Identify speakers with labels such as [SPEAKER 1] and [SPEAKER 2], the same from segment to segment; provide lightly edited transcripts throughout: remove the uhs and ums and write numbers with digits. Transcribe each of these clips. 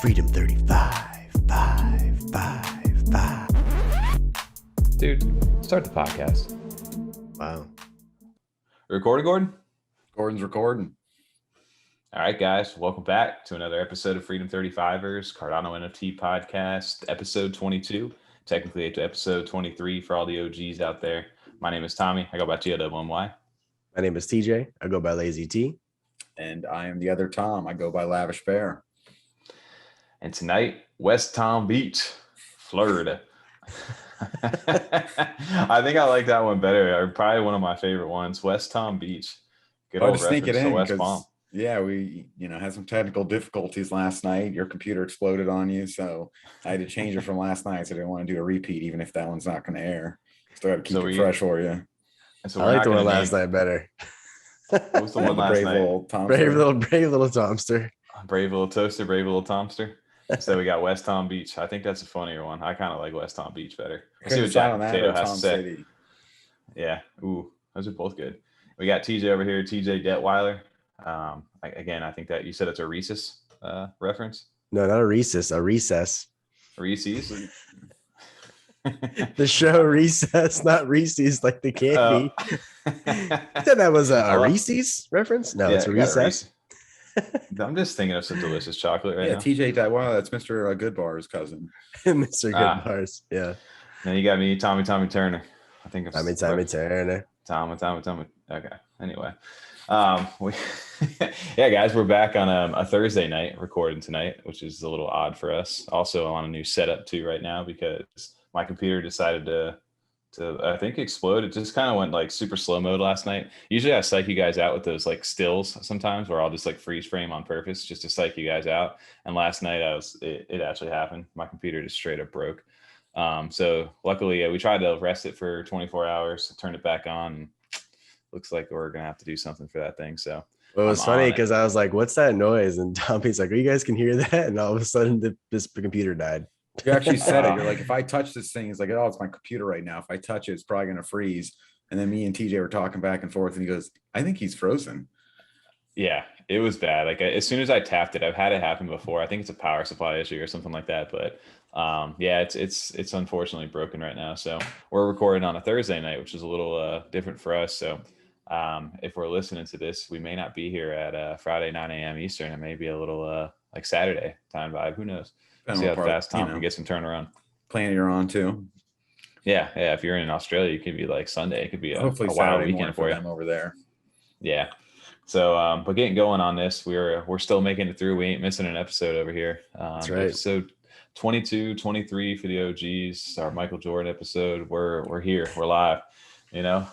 [SPEAKER 1] Freedom 35, 5, 5, 5.
[SPEAKER 2] Dude, start the podcast.
[SPEAKER 1] Wow.
[SPEAKER 2] Recording, Gordon?
[SPEAKER 3] Gordon's recording.
[SPEAKER 2] All right, guys. Welcome back to another episode of Freedom 35ers, Cardano NFT podcast, episode 22. Technically, to episode 23 for all the OGs out there. My name is Tommy. I go by TLWY.
[SPEAKER 1] My name is TJ. I go by Lazy T.
[SPEAKER 3] And I am the other Tom. I go by Lavish Bear.
[SPEAKER 2] And tonight, West Palm Beach, Florida. I think I like that one better. Probably one of my favorite ones, West Palm Beach. Good old reference to West Palm.
[SPEAKER 3] Yeah, we had some technical difficulties last night. Your computer exploded on you, so I had to change it from last night. So I didn't want to do a repeat, even if that one's not going to air. Still got to keep it fresh for you.
[SPEAKER 2] So
[SPEAKER 1] I like the one last night better.
[SPEAKER 2] What was the one last night?
[SPEAKER 1] Brave little Tomster.
[SPEAKER 2] Brave little toaster, brave little Tomster. So we got West Palm Beach. I think that's a funnier one. I kind of like West Palm Beach better. Let's see what Jack Potato has to say. City. Yeah. Ooh, those are both good. We got TJ over here, TJ Detweiler. Again, I think that you said it's a Reese's reference.
[SPEAKER 1] No, not a Reese's, a recess.
[SPEAKER 2] Reese's.
[SPEAKER 1] The show Recess, not Reese's, like the candy. You said that was a Reese's reference? No, yeah, it's a Recess.
[SPEAKER 2] I'm just thinking of some delicious chocolate right now.
[SPEAKER 3] TJ Detweiler, that's Mr. Goodbar's cousin.
[SPEAKER 1] Mr. Goodbar's, yeah.
[SPEAKER 2] Then you got me, Tommy Turner. I think
[SPEAKER 1] I'm Tommy Turner.
[SPEAKER 2] Tommy. Okay. Anyway, yeah, guys, we're back on a Thursday night recording tonight, which is a little odd for us. Also on a new setup too right now because my computer decided to I think explode. It just kind of went like super slow mode last night. Usually I psych you guys out with those like stills sometimes where I'll just like freeze frame on purpose just to psych you guys out. And last night it actually happened. My computer just straight up broke. So luckily we tried to rest it for 24 hours, turned it back on. And looks like we're going to have to do something for that thing. So
[SPEAKER 1] well, it was funny because I was like, what's that noise? And Tommy's like, oh, you guys can hear that? And all of a sudden this computer died.
[SPEAKER 3] You actually said it. You're like, if I touch this thing, it's like, oh, it's my computer right now. If I touch it, it's probably going to freeze. And then me and TJ were talking back and forth, and he goes, I think he's frozen.
[SPEAKER 2] Yeah, it was bad. Like as soon as I tapped it, I've had it happen before. I think it's a power supply issue or something like that. But yeah, it's unfortunately broken right now. So we're recording on a Thursday night, which is a little different for us. So if we're listening to this, we may not be here at Friday 9 a.m. Eastern. It may be a little like Saturday time vibe. Who knows? See how fast Tom can get some turnaround.
[SPEAKER 3] Planet you're on too.
[SPEAKER 2] Yeah. If you're in Australia, it could be like Sunday. It could be
[SPEAKER 3] hopefully
[SPEAKER 2] a wild
[SPEAKER 3] Saturday
[SPEAKER 2] weekend for you
[SPEAKER 3] them over there.
[SPEAKER 2] Yeah. So, but getting going on this, we're still making it through. We ain't missing an episode over here.
[SPEAKER 1] That's right.
[SPEAKER 2] Episode 22, 23 for the OGs. Our Michael Jordan episode. We're here. We're live. You know,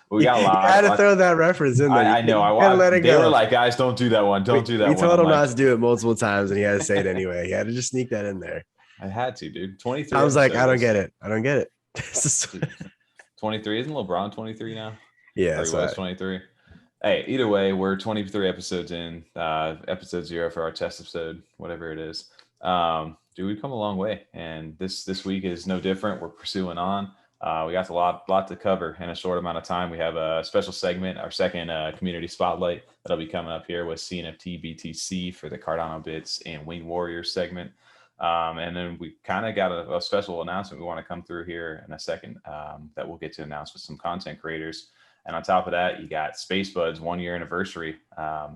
[SPEAKER 2] we got a lot.
[SPEAKER 1] I had to throw that reference in there.
[SPEAKER 2] I know. I let it go. They were like, guys, don't do that one. Don't do that one.
[SPEAKER 1] We told him not to do it multiple times, and he had to say it anyway. He had to just sneak that in there.
[SPEAKER 2] I had to, dude. 23.
[SPEAKER 1] I was like, I don't get it.
[SPEAKER 2] 23. Isn't LeBron 23 now?
[SPEAKER 1] Yeah,
[SPEAKER 2] he was 23. Hey, either way, we're 23 episodes in. Episode 0 for our test episode, whatever it is. Dude, we've come a long way, and this week is no different. We're pursuing on. We got a lot to cover in a short amount of time. We have a special segment, our second community spotlight that'll be coming up here with CNFTBTC for the CardanoBits and Wing Warriors segment. And then we kind of got a special announcement we want to come through here in a second that we'll get to announce with some content creators. And on top of that, you got Spacebudz 1 year anniversary. A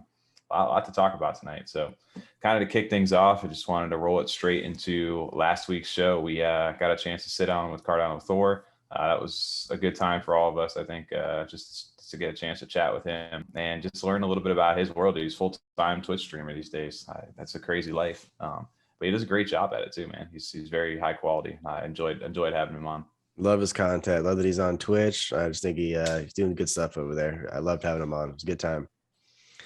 [SPEAKER 2] lot to talk about tonight. So kind of to kick things off, I just wanted to roll it straight into last week's show. We got a chance to sit down with CardanoThor. That was a good time for all of us, I think, just to get a chance to chat with him and just learn a little bit about his world. He's full-time Twitch streamer these days. That's a crazy life. But he does a great job at it too, man. He's very high quality. I enjoyed having him on.
[SPEAKER 1] Love his content. Love that he's on Twitch. I just think he's doing good stuff over there. I loved having him on. It was a good time.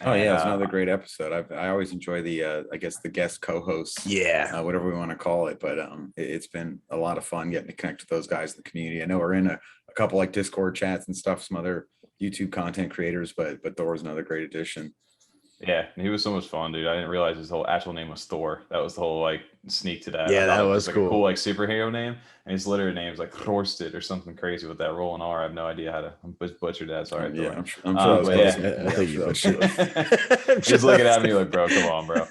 [SPEAKER 3] Oh yeah, it's another great episode. I always enjoy the I guess the guest co-hosts.
[SPEAKER 1] Yeah,
[SPEAKER 3] whatever we want to call it. But it's been a lot of fun getting to connect with those guys in the community. I know we're in a couple like Discord chats and stuff, some other YouTube content creators, but Thor's another great addition.
[SPEAKER 2] Yeah, he was so much fun, dude. I didn't realize his whole actual name was Thor. That was the whole like sneak to that.
[SPEAKER 1] Yeah, that was
[SPEAKER 2] like
[SPEAKER 1] cool.
[SPEAKER 2] A cool like superhero name, and his literary name is like Thorsted or something crazy with that rolling R. I have no idea how to butcher that. Sorry,
[SPEAKER 3] yeah,
[SPEAKER 2] Thor.
[SPEAKER 3] I'm sure I was
[SPEAKER 1] I think you butchered it.
[SPEAKER 2] Just looking at me like, bro, come on, bro.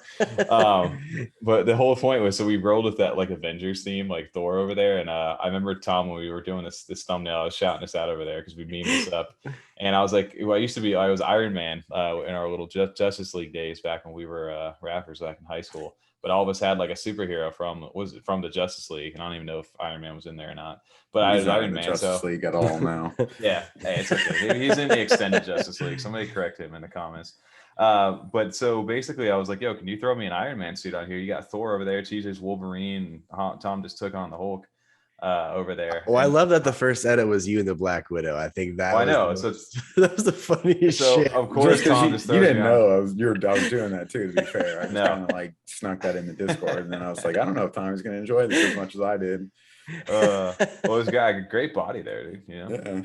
[SPEAKER 2] But the whole point was, so we rolled with that like Avengers theme, like Thor over there. And I remember Tom, when we were doing this thumbnail, I was shouting this out over there because we memed this up. And I was like, well, I was Iron Man in our little Justice League days back when we were rappers back in high school. But all of us had like a superhero from the Justice League, and I don't even know if Iron Man was in there or not. But I was Iron Man.
[SPEAKER 3] Justice League at all now.
[SPEAKER 2] Yeah, hey, it's okay. He's in the extended Justice League. Somebody correct him in the comments. But so basically, I was like, "Yo, can you throw me an Iron Man suit on here? You got Thor over there, TJ's Wolverine, Tom just took on the Hulk over there."
[SPEAKER 1] Well, I love that the first edit was you and the Black Widow. I think that.
[SPEAKER 2] I know.
[SPEAKER 1] That was the funniest shit.
[SPEAKER 2] Of course, Tom
[SPEAKER 3] you didn't know I was doing that too. To be fair, I just kind of like snuck that in the Discord, and then I was like, I don't know if Tommy's gonna enjoy this as much as I did.
[SPEAKER 2] Well, this guy, a great body there, dude. You know,
[SPEAKER 3] Yeah.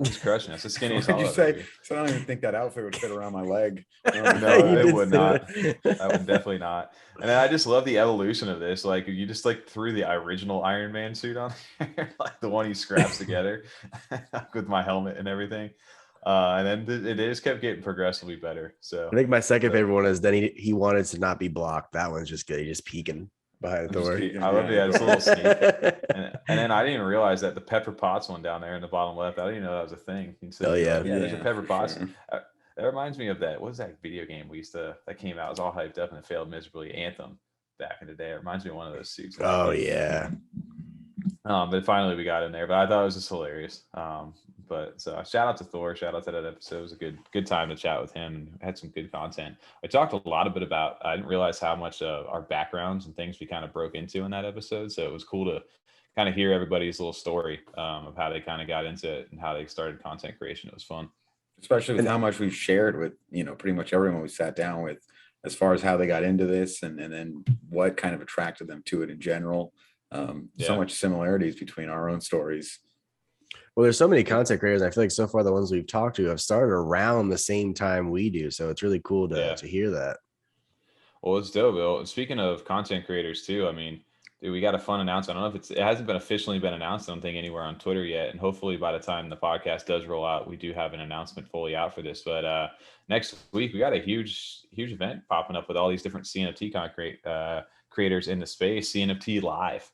[SPEAKER 2] He's crushing it. It's skinny as
[SPEAKER 3] What did you say?
[SPEAKER 2] baby.
[SPEAKER 3] So I don't even think that outfit would fit around my leg.
[SPEAKER 2] No, it would not. I would definitely not. And I just love the evolution of this. Like, you just like threw the original Iron Man suit on here, like the one he scraps together with my helmet and everything. And then it just kept getting progressively better. So
[SPEAKER 1] I think my second favorite one is then he wanted to not be blocked. That one's just good. He just peeking behind Thor.
[SPEAKER 2] I love it's a little sneak. And then I didn't even realize that the Pepper Potts one down there in the bottom left, I didn't even know that was a thing.
[SPEAKER 1] Oh yeah.
[SPEAKER 2] There's a Pepper Potts. Sure. That reminds me of that. What was that video game that came out? It was all hyped up and it failed miserably. Anthem back in the day. It reminds me of one of those suits.
[SPEAKER 1] Oh yeah.
[SPEAKER 2] But finally we got in there. But I thought it was just hilarious. But so shout out to Thor. Shout out to that episode. It was a good time to chat with him. Had some good content. I talked a lot about. I didn't realize how much our backgrounds and things we kind of broke into in that episode. So it was cool to kind of hear everybody's little story of how they kind of got into it and how they started content creation. It was fun,
[SPEAKER 3] especially with how much we've shared with pretty much everyone we sat down with, as far as how they got into this and then what kind of attracted them to it in general. So much similarities between our own stories.
[SPEAKER 1] Well, there's so many content creators. I feel like so far the ones we've talked to have started around the same time we do. So it's really cool to hear that.
[SPEAKER 2] Well, it's dope, Bill. Speaking of content creators too, I mean, dude, we got a fun announcement. I don't know if it hasn't been officially been announced, I don't think, anywhere on Twitter yet. And hopefully by the time the podcast does roll out, we do have an announcement fully out for this. But next week, we got a huge event popping up with all these different CNFT content creators in the space. CNFT Live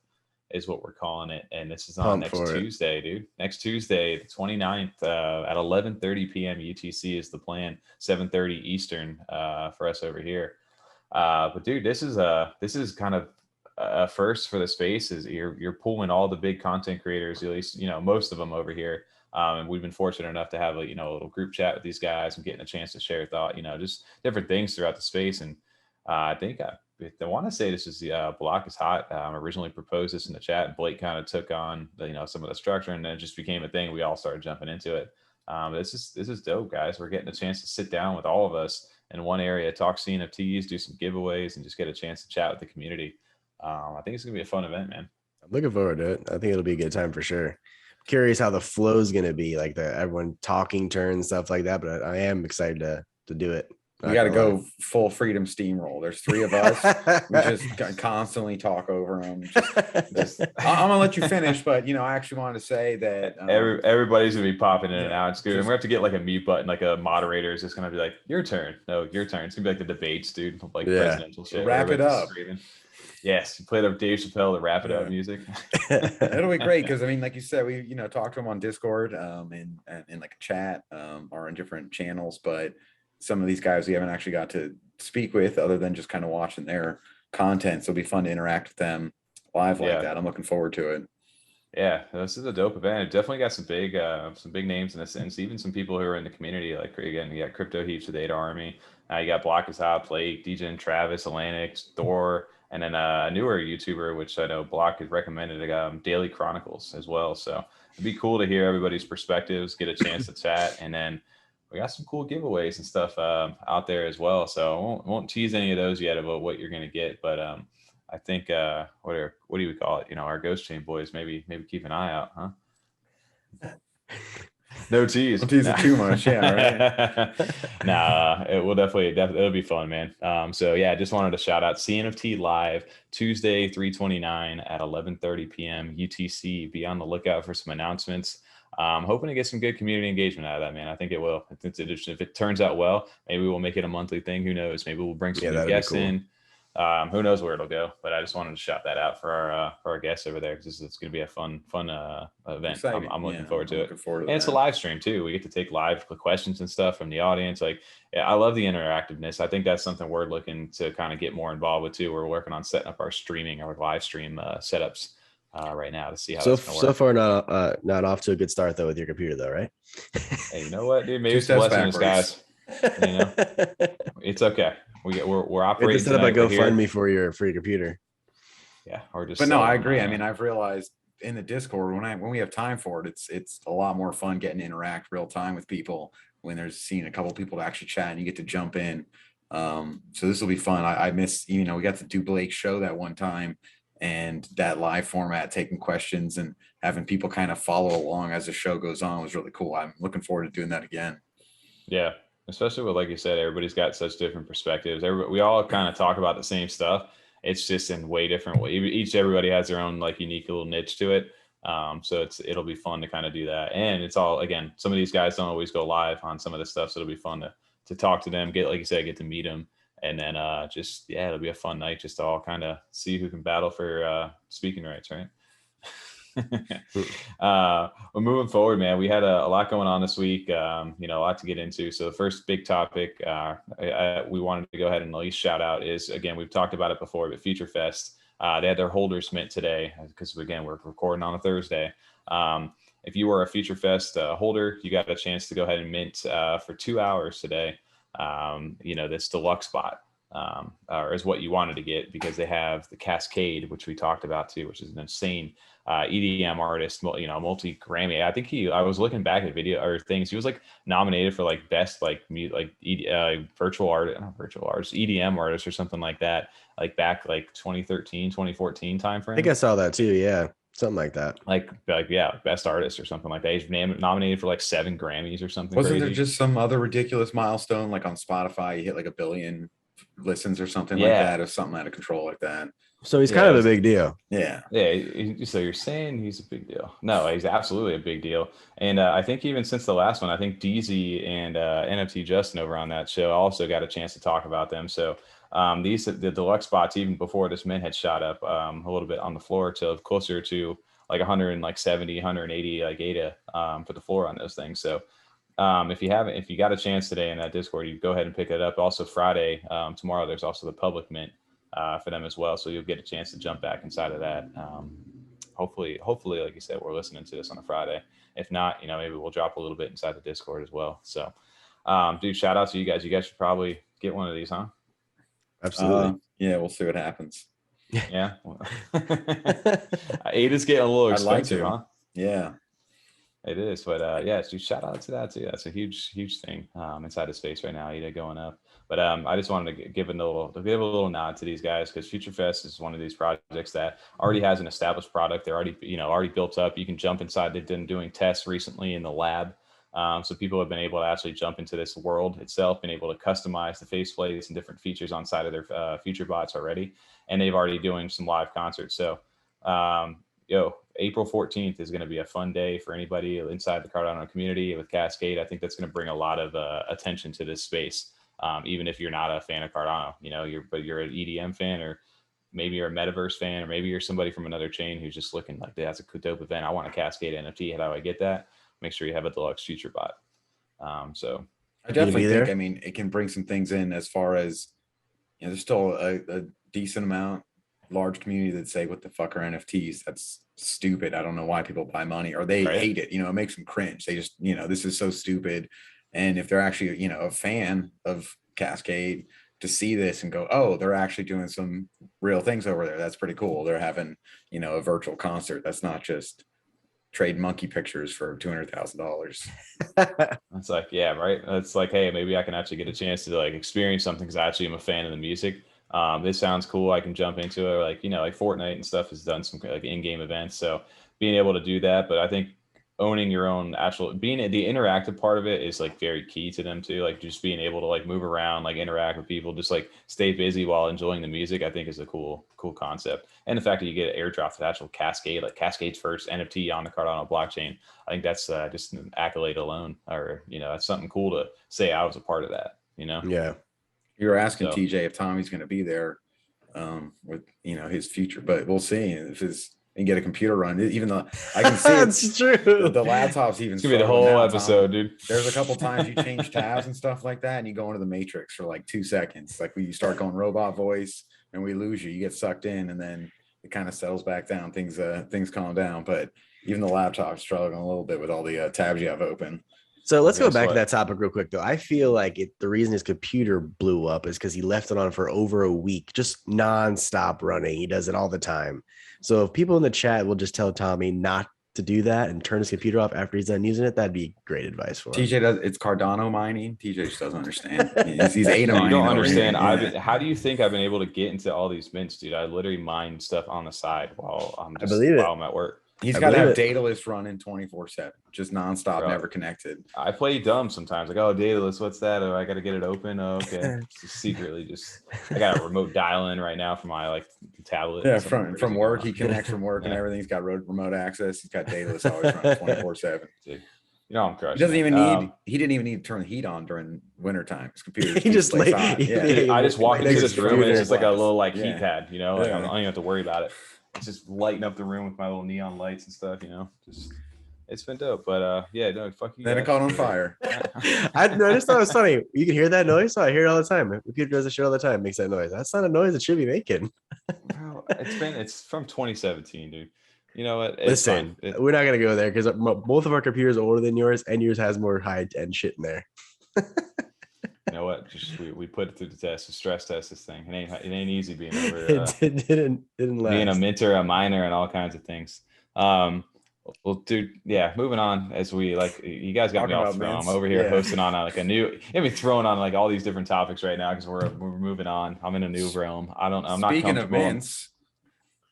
[SPEAKER 2] is what we're calling it. And this is on next Tuesday, dude. Next Tuesday, the 29th at 11:30 p.m. UTC is the plan, 7:30 Eastern for us over here. But dude, this is kind of a first for the space. Is you're pulling all the big content creators, at least most of them over here. And we've been fortunate enough to have a little group chat with these guys and getting a chance to share thought, just different things throughout the space. And I think I want to say this is the Block is Hot. Originally proposed this in the chat, and Blake kind of took on some of the structure, and then it just became a thing. We all started jumping into it. This is dope, guys. We're getting a chance to sit down with all of us in one area, talk CNFTs, do some giveaways, and just get a chance to chat with the community. I think it's gonna be a fun event, man.
[SPEAKER 1] I'm looking forward to it. I think it'll be a good time for sure. Curious how the flow is gonna be, like everyone talking turns, stuff like that. But I am excited to do it.
[SPEAKER 3] We got to go full freedom steamroll. There's three of us. We just constantly talk over them. I'm gonna let you finish, but I actually wanted to say that
[SPEAKER 2] everybody's gonna be popping in and out. It's good. And we have to get like a mute button, like a moderator is just gonna be like, your turn. No, your turn. It's gonna be like the debates, dude. Like presidential shit.
[SPEAKER 3] Wrap it up.
[SPEAKER 2] Yes, you played up Dave Chappelle, the wrap it up music.
[SPEAKER 3] It'll be great because like you said, we talk to them on Discord and like a chat or in different channels, but some of these guys we haven't actually got to speak with other than just kind of watching their content. So it'll be fun to interact with them live like that. I'm looking forward to it. Yeah,
[SPEAKER 2] this is a dope event. It definitely got some big names in a sense, even some people who are in the community. Like again, you got Crypto Heaps with Ada Army. You got Block is Hot, Blake, DJ and Travis, Atlantic, Thor, and then a newer YouTuber, which I know Block has recommended, Daily Chronicles as well. So it'd be cool to hear everybody's perspectives, get a chance to chat, and then we got some cool giveaways and stuff out there as well. So I won't tease any of those yet about what you're going to get. But I think, what do we call it? Our Ghost Chain boys, maybe keep an eye out, huh? No tease.
[SPEAKER 3] Don't tease it too much. Yeah, right.
[SPEAKER 2] Nah, it will definitely it'll be fun, man. So yeah, just wanted to shout out CNFT Live Tuesday 3/29 at 11:30 p.m. UTC. Be on the lookout for some announcements. Hoping to get some good community engagement out of that, man. I think it will. If it turns out well, maybe we'll make it a monthly thing. Who knows? Maybe we'll bring some new guests in. Who knows where it'll go? But I just wanted to shout that out for our guests over there because it's going to be a fun event. I'm looking forward to it. And it's a live stream too. We get to take live questions and stuff from the audience. Like, yeah, I love the interactiveness. I think that's something we're looking to kind of get more involved with too. We're working on setting up our streaming, our live stream setups right now to see how that's going to work.
[SPEAKER 1] So far, not off to a good start though with your computer though, right?
[SPEAKER 2] Hey, you know what, dude? Maybe it's a blessing in disguise. You know, it's okay. We're operating.
[SPEAKER 1] Set up a GoFundMe for your computer.
[SPEAKER 2] Yeah, or just.
[SPEAKER 3] But no, I agree. I mean, I've realized in the Discord when we have time for it, it's a lot more fun getting to interact real time with people when there's seeing a couple of people to actually chat and you get to jump in. So this will be fun. I miss, we got to do Blake's show that one time, and that live format, taking questions and having people kind of follow along as the show goes on was really cool. I'm looking forward to doing that again.
[SPEAKER 2] Yeah. Especially with, like you said, everybody's got such different perspectives. We all kind of talk about the same stuff. It's just in way different ways. Everybody has their own like unique little niche to it. So it'll be fun to kind of do that. And it's all, again, some of these guys don't always go live on some of this stuff. So it'll be fun to talk to them, like you said, get to meet them. And then it'll be a fun night just to all kind of see who can battle for speaking rights, right? Well, moving forward, man, we had a lot going on this week, a lot to get into. So the first big topic we wanted to go ahead and at least shout out is, again, we've talked about it before, but FutureFest, they had their holders mint today because, again, we're recording on a Thursday. If you were a FutureFest holder, you got a chance to go ahead and mint for 2 hours today. This deluxe bot. Or is what you wanted to get, because they have the Kaskade, which we talked about too, which is an insane EDM artist, multi-Grammy. I think I was looking back at video or things. He was like nominated for like best virtual artist, not virtual artist, EDM artist or something like that. Like back like 2013, 2014 timeframe.
[SPEAKER 1] I think I saw that too. Yeah. Something like that.
[SPEAKER 2] Like best artist or something like that. He's nominated for like 7 Grammys or something.
[SPEAKER 3] Wasn't there just some other ridiculous milestone, like on Spotify, you hit like 1 billion listens or something like that, or something out of control like that?
[SPEAKER 1] So he's kind of a big deal.
[SPEAKER 2] Yeah. So you're saying he's a big deal? No, he's absolutely a big deal. And I think even since the last one, I think DZ and NFT Justin over on that show also got a chance to talk about them. So the deluxe spots, even before this mint, had shot up a little bit on the floor to closer to like 170, 180 like ADA for the floor on those things. So if you got a chance today in that Discord, you go ahead and pick it up. Also Friday, tomorrow, there's also the public mint for them as well. So you'll get a chance to jump back inside of that. Hopefully, like you said, we're listening to this on a Friday. If not, maybe we'll drop a little bit inside the Discord as well. So, dude, shout out to you guys. You guys should probably get one of these, huh?
[SPEAKER 1] Absolutely.
[SPEAKER 3] Yeah, we'll see what happens.
[SPEAKER 2] Yeah. Ada's getting a little expensive, huh?
[SPEAKER 3] Yeah.
[SPEAKER 2] It is, but dude, shout out to that too. That's a huge thing inside the space right now. Ada going up, but I just wanted to give a little nod to these guys, because FutureFest is one of these projects that already has an established product. They're already built up. You can jump inside. They've been doing tests recently in the lab, so people have been able to actually jump into this world itself, been able to customize the faceplates and different features on side of their future bots already, and they've already doing some live concerts. So. April 14th is going to be a fun day for anybody inside the Cardano community with Kaskade. I think that's going to bring a lot of attention to this space. Even if you're not a fan of Cardano, you're an EDM fan, or maybe you're a Metaverse fan, or maybe you're somebody from another chain who's just looking like, that's a dope event. I want a Kaskade NFT. How do I get that? Make sure you have a deluxe future bot. So
[SPEAKER 3] I definitely think, it can bring some things in as far as, there's still a decent amount, large community that say, what the fuck are NFTs? That's stupid. I don't know why people buy money, or they hate it. It makes them cringe. They just, this is so stupid. And if they're actually, a fan of Kaskade, to see this and go, oh, they're actually doing some real things over there. That's pretty cool. They're having, a virtual concert. That's not just trade monkey pictures for $200,000.
[SPEAKER 2] It's like, yeah, right. It's like, hey, maybe I can actually get a chance to like experience something, because I actually am a fan of the music. This sounds cool. I can jump into it. Like Fortnite and stuff has done some like in-game events. So being able to do that, but I think owning your own actual being the interactive part of it is like very key to them too. Like just being able to like move around, like interact with people, just like stay busy while enjoying the music, I think is a cool concept. And the fact that you get airdrop the actual Kaskade, like Kaskade's first NFT on the Cardano blockchain, I think that's just an accolade alone, or that's something cool to say I was a part of that.
[SPEAKER 1] Yeah.
[SPEAKER 3] You were asking TJ if Tommy's going to be there with his future, but we'll see if and get a computer run. Even though I can see
[SPEAKER 1] it's true.
[SPEAKER 3] The laptop's even.
[SPEAKER 2] It's gonna be the whole episode, dude.
[SPEAKER 3] There's a couple times you change tabs and stuff like that, and you go into the matrix for like 2 seconds. Like when you start going robot voice and we lose you, you get sucked in, and then it kind of settles back down. Things calm down, but even the laptop's struggling a little bit with all the tabs you have open.
[SPEAKER 1] So let's go back to that topic real quick, though. I feel like the reason his computer blew up is because he left it on for over a week, just nonstop running. He does it all the time. So if people in the chat will just tell Tommy not to do that and turn his computer off after he's done using it, that'd be great advice for him.
[SPEAKER 3] TJ it's Cardano mining. TJ just doesn't understand. He's ADA mining.
[SPEAKER 2] You don't understand. How do you think I've been able to get into all these mints, dude? I literally mine stuff on the side while I'm at work.
[SPEAKER 3] He's got to have Daedalus running 24/7, just nonstop, bro, never connected.
[SPEAKER 2] I play dumb sometimes. Like, oh, Daedalus, what's that? Oh, I got to get it open. Oh, okay. Just secretly, I got a remote dial in right now for my tablet.
[SPEAKER 3] Yeah, from work, he connects from work and everything's got remote access. He's got Daedalus always running 24/7.
[SPEAKER 2] I'm crushing.
[SPEAKER 3] He doesn't even need. He didn't even need to turn the heat on during wintertime. His computer.
[SPEAKER 1] He just like,
[SPEAKER 2] I just walk into this room and it's just like a little heat pad. I don't even have to worry about it. It's just lighting up the room with my little neon lights and stuff, just it's been dope. But no, fuck you.
[SPEAKER 3] Then it caught on fire.
[SPEAKER 1] I just thought it was funny. You can hear that noise. I hear it all the time. My computer does the shit all the time. Makes that noise. That's not a noise it should be making.
[SPEAKER 2] Bro, it's from 2017, dude. You know what?
[SPEAKER 1] Listen, we're not gonna go there because both of our computers are older than yours, and yours has more high-end shit in there.
[SPEAKER 2] You know what? Just we put it through the test, the stress test. This thing. It ain't easy being over.
[SPEAKER 1] It didn't last.
[SPEAKER 2] Being a minter, a miner, and all kinds of things. Well, dude, moving on as we you guys got me off thrown. I'm over here hosting on throwing on all these different topics right now because we're moving on. I'm in a new realm. I'm not
[SPEAKER 3] Speaking of mints.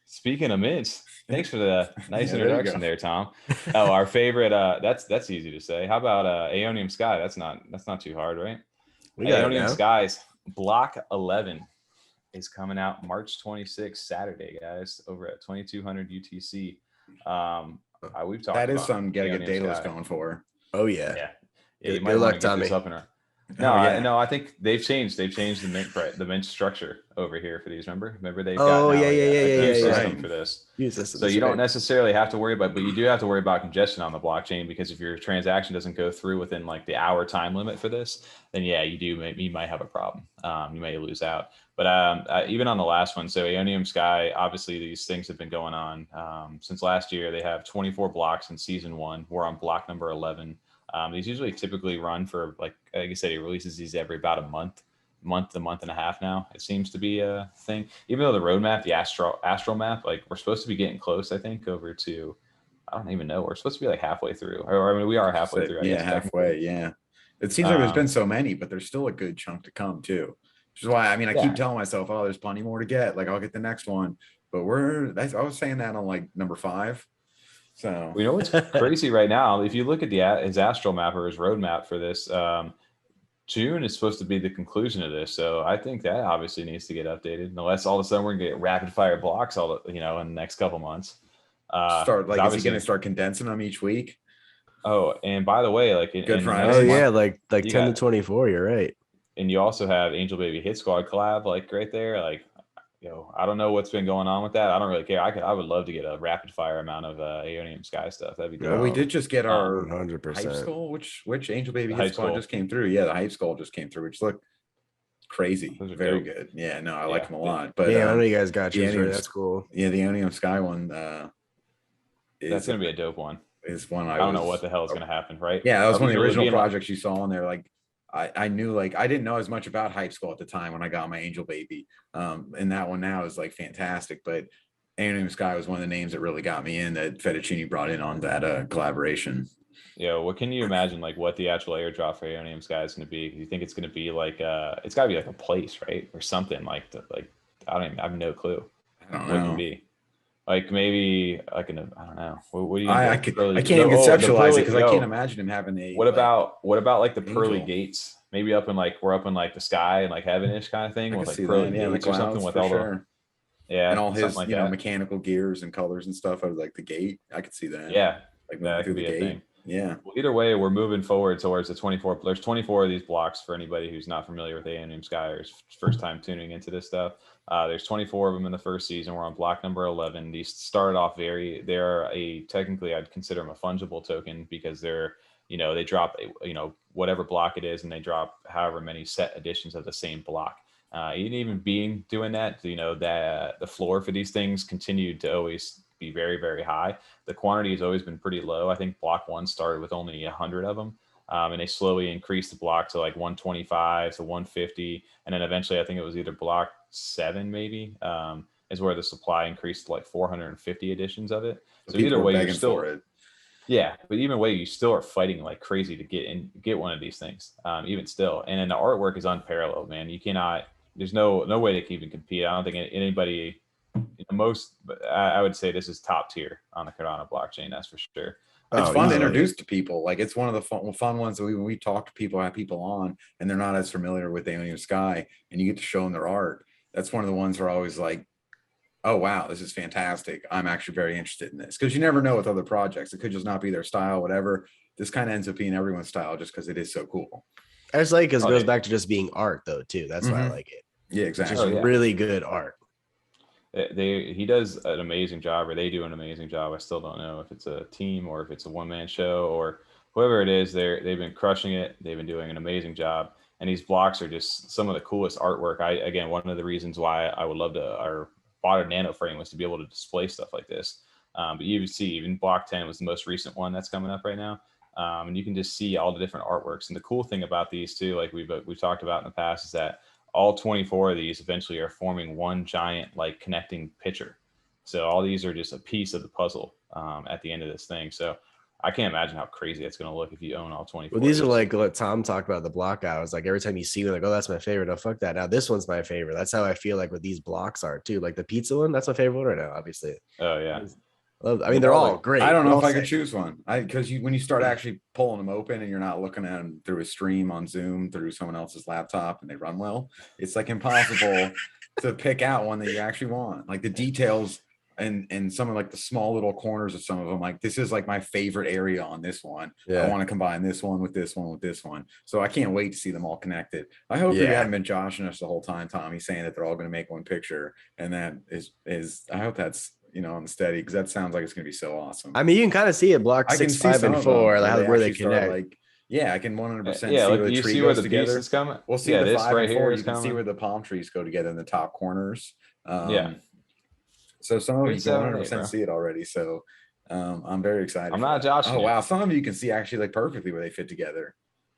[SPEAKER 2] Speaking of mints, thanks for the nice introduction there, Tom. Oh, our favorite. That's easy to say. How about aeoniumsky? That's not too hard, right? aeoniumsky's block 11 is coming out March 26th, Saturday, guys, over at 2200 UTC. We've talked.
[SPEAKER 3] That is
[SPEAKER 2] about
[SPEAKER 3] something gotta get Daedalus going for.
[SPEAKER 1] Oh yeah.
[SPEAKER 2] You might want to get this up and No, I think they've changed. They've changed the mint structure over here for these. Remember they've got a system for this. So you don't necessarily have to worry about, but you do have to worry about congestion on the blockchain, because if your transaction doesn't go through within the hour time limit for this, then you might have a problem. You may lose out. But even on the last one, so aeoniumsky, obviously these things have been going on since last year. They have 24 blocks in season 1. We're on block number 11. These usually typically run for, like I said, he releases these every about a month and a half now. It seems to be a thing. Even though the roadmap, the astral map, we're supposed to be getting close, I think, over to, I don't even know. We're supposed to be halfway through. Or I mean, we are halfway through.
[SPEAKER 3] Halfway. Yeah. It seems like there's been so many, but there's still a good chunk to come too. Which is why, I mean, I keep telling myself, oh, there's plenty more to get. I'll get the next one. But I was saying that on number 5. So
[SPEAKER 2] what's crazy right now, if you look at his astral map or his roadmap for this, June is supposed to be the conclusion of this. So I think that obviously needs to get updated, unless all of a sudden we're gonna get rapid fire blocks in the next couple months.
[SPEAKER 3] Is he gonna start condensing them each week?
[SPEAKER 2] Oh, and by the way,
[SPEAKER 3] Good Friday.
[SPEAKER 1] 10 to 24. You're right.
[SPEAKER 2] And you also have Angel Baby Hit Squad collab right there. I don't know what's been going on with that. I don't really care. I would love to get a rapid fire amount of aeoniumsky stuff. That'd be dope.
[SPEAKER 3] Well, we did just get our
[SPEAKER 1] 100%
[SPEAKER 3] hype skull, which Angel Baby Hit Squad just came through. Yeah, the hype skull just came through, which looked crazy. Very dope. Good. Yeah, no, I like them a lot. But
[SPEAKER 1] I know you guys got you. That's cool.
[SPEAKER 3] Yeah, the aeoniumsky one.
[SPEAKER 2] That's gonna be a dope one.
[SPEAKER 3] Is one
[SPEAKER 2] I don't know what the hell is gonna happen, right?
[SPEAKER 3] Yeah, that was one of the original projects you saw on there. I knew I didn't know as much about Hype Skull at the time when I got my Angel Baby. And that one now is fantastic. But aeoniumsky was one of the names that really got me in, that Fettuccini brought in on that collaboration.
[SPEAKER 2] Yeah, what can you imagine what the actual airdrop for aeoniumsky is going to be? You think it's going to be it's got to be a place, right, or something I have no clue.
[SPEAKER 3] I don't know.
[SPEAKER 2] What it can be. Like maybe like I don't know. What do you?
[SPEAKER 3] I
[SPEAKER 2] Like
[SPEAKER 3] can't
[SPEAKER 2] pearly,
[SPEAKER 3] even
[SPEAKER 2] the
[SPEAKER 3] conceptualize it
[SPEAKER 2] pearly,
[SPEAKER 3] because I can't imagine him having a.
[SPEAKER 2] what about like the pearly
[SPEAKER 3] angel.
[SPEAKER 2] gates? Maybe up in like we're up in like the sky and like heavenish kind of thing
[SPEAKER 3] I
[SPEAKER 2] with
[SPEAKER 3] can
[SPEAKER 2] like
[SPEAKER 3] see
[SPEAKER 2] pearly
[SPEAKER 3] that. Yeah, in the
[SPEAKER 2] gates or something
[SPEAKER 3] clouds
[SPEAKER 2] with
[SPEAKER 3] for
[SPEAKER 2] all
[SPEAKER 3] sure.
[SPEAKER 2] the
[SPEAKER 3] And all
[SPEAKER 2] something
[SPEAKER 3] his,
[SPEAKER 2] like
[SPEAKER 3] you know,
[SPEAKER 2] that.
[SPEAKER 3] mechanical gears and colors and stuff. I was like the gate. I could see that.
[SPEAKER 2] Yeah,
[SPEAKER 3] Like moving
[SPEAKER 2] that
[SPEAKER 3] through
[SPEAKER 2] could
[SPEAKER 3] the
[SPEAKER 2] be a
[SPEAKER 3] gate.
[SPEAKER 2] thing.
[SPEAKER 3] Yeah.
[SPEAKER 2] Well, either way, we're moving forward towards the 24. There's 24 of these blocks for anybody who's not familiar with aeoniumsky or is first time tuning into this stuff. There's 24 of them in the first season. We're on block number 11. These started off they're technically I'd consider them a fungible token because they're, they drop, whatever block it is and they drop however many set editions of the same block. Even being doing that, that the floor for these things continued to always be very, very high. The quantity has always been pretty low. I think block 1 started with only 100 of them. And they slowly increased the block to like 125 to 150. And then eventually, I think it was either block 7 maybe, is where the supply increased to like 450 editions of it. So either way, you're still, for it. Yeah, but even way, you still are fighting like crazy to get one of these things, even still. And then the artwork is unparalleled, man. You cannot, there's no way they can even compete. I don't think anybody, I would say this is top tier on the Cardano blockchain. That's for sure.
[SPEAKER 3] It's fun to introduce to people. Like it's one of the fun ones that we talk to people, have people on, and they're not as familiar with aeoniumsky, and you get to show them their art. That's one of the ones where I always like, oh wow, this is fantastic. I'm actually very interested in this because you never know with other projects. It could just not be their style, whatever. This kind of ends up being everyone's style just because it is so cool.
[SPEAKER 1] I just like because it goes back to just being art though too. That's why I like it.
[SPEAKER 3] Yeah, exactly.
[SPEAKER 1] Just really good art.
[SPEAKER 2] He does an amazing job, or they do an amazing job. I still don't know if it's a team or if it's a one-man show or whoever it is. They've been crushing it. They've been doing an amazing job, and these blocks are just some of the coolest artwork. Again, one of the reasons why I would love to or bought a nano frame was to be able to display stuff like this. But you see, even block 10 was the most recent one that's coming up right now, and you can just see all the different artworks. And the cool thing about these too, like we've talked about in the past, is that all 24 of these eventually are forming one giant like connecting picture. So all these are just a piece of the puzzle at the end of this thing. So I can't imagine how crazy it's going to look if you own all 24.
[SPEAKER 1] Well, these are like what Tom talked about the block out. It's like every time you see it, like, oh, that's my favorite. Oh, fuck that. Now this one's my favorite. That's how I feel like what these blocks are too. Like the pizza one, that's my favorite one right now, obviously.
[SPEAKER 2] Oh yeah.
[SPEAKER 1] I mean, they're all great.
[SPEAKER 3] I don't know if I could choose one. Because when you start actually pulling them open and you're not looking at them through a stream on Zoom through someone else's laptop and they run well, it's like impossible to pick out one that you actually want. Like the details and some of like the small little corners of some of them, like this is like my favorite area on this one. Yeah. I want to combine this one with this one with this one. So I can't wait to see them all connected. I hope you hadn't been joshing us the whole time, Tommy, saying that they're all going to make one picture. And that is I hope that's, on the steady, because that sounds like it's going to be so awesome.
[SPEAKER 1] I mean, you can kind of see it block 6, 5, and 4, like where they connect.
[SPEAKER 3] Like, yeah, I can 100% see
[SPEAKER 2] like,
[SPEAKER 3] where the tree
[SPEAKER 2] goes
[SPEAKER 3] together.
[SPEAKER 2] Pieces coming?
[SPEAKER 3] We'll see the 5 and 4. You can see where the palm trees go together in the top corners. So some of you can 100% see it already. So I'm very excited.
[SPEAKER 2] I'm not joshing.
[SPEAKER 3] Oh wow, some of you can see actually like perfectly where they fit together.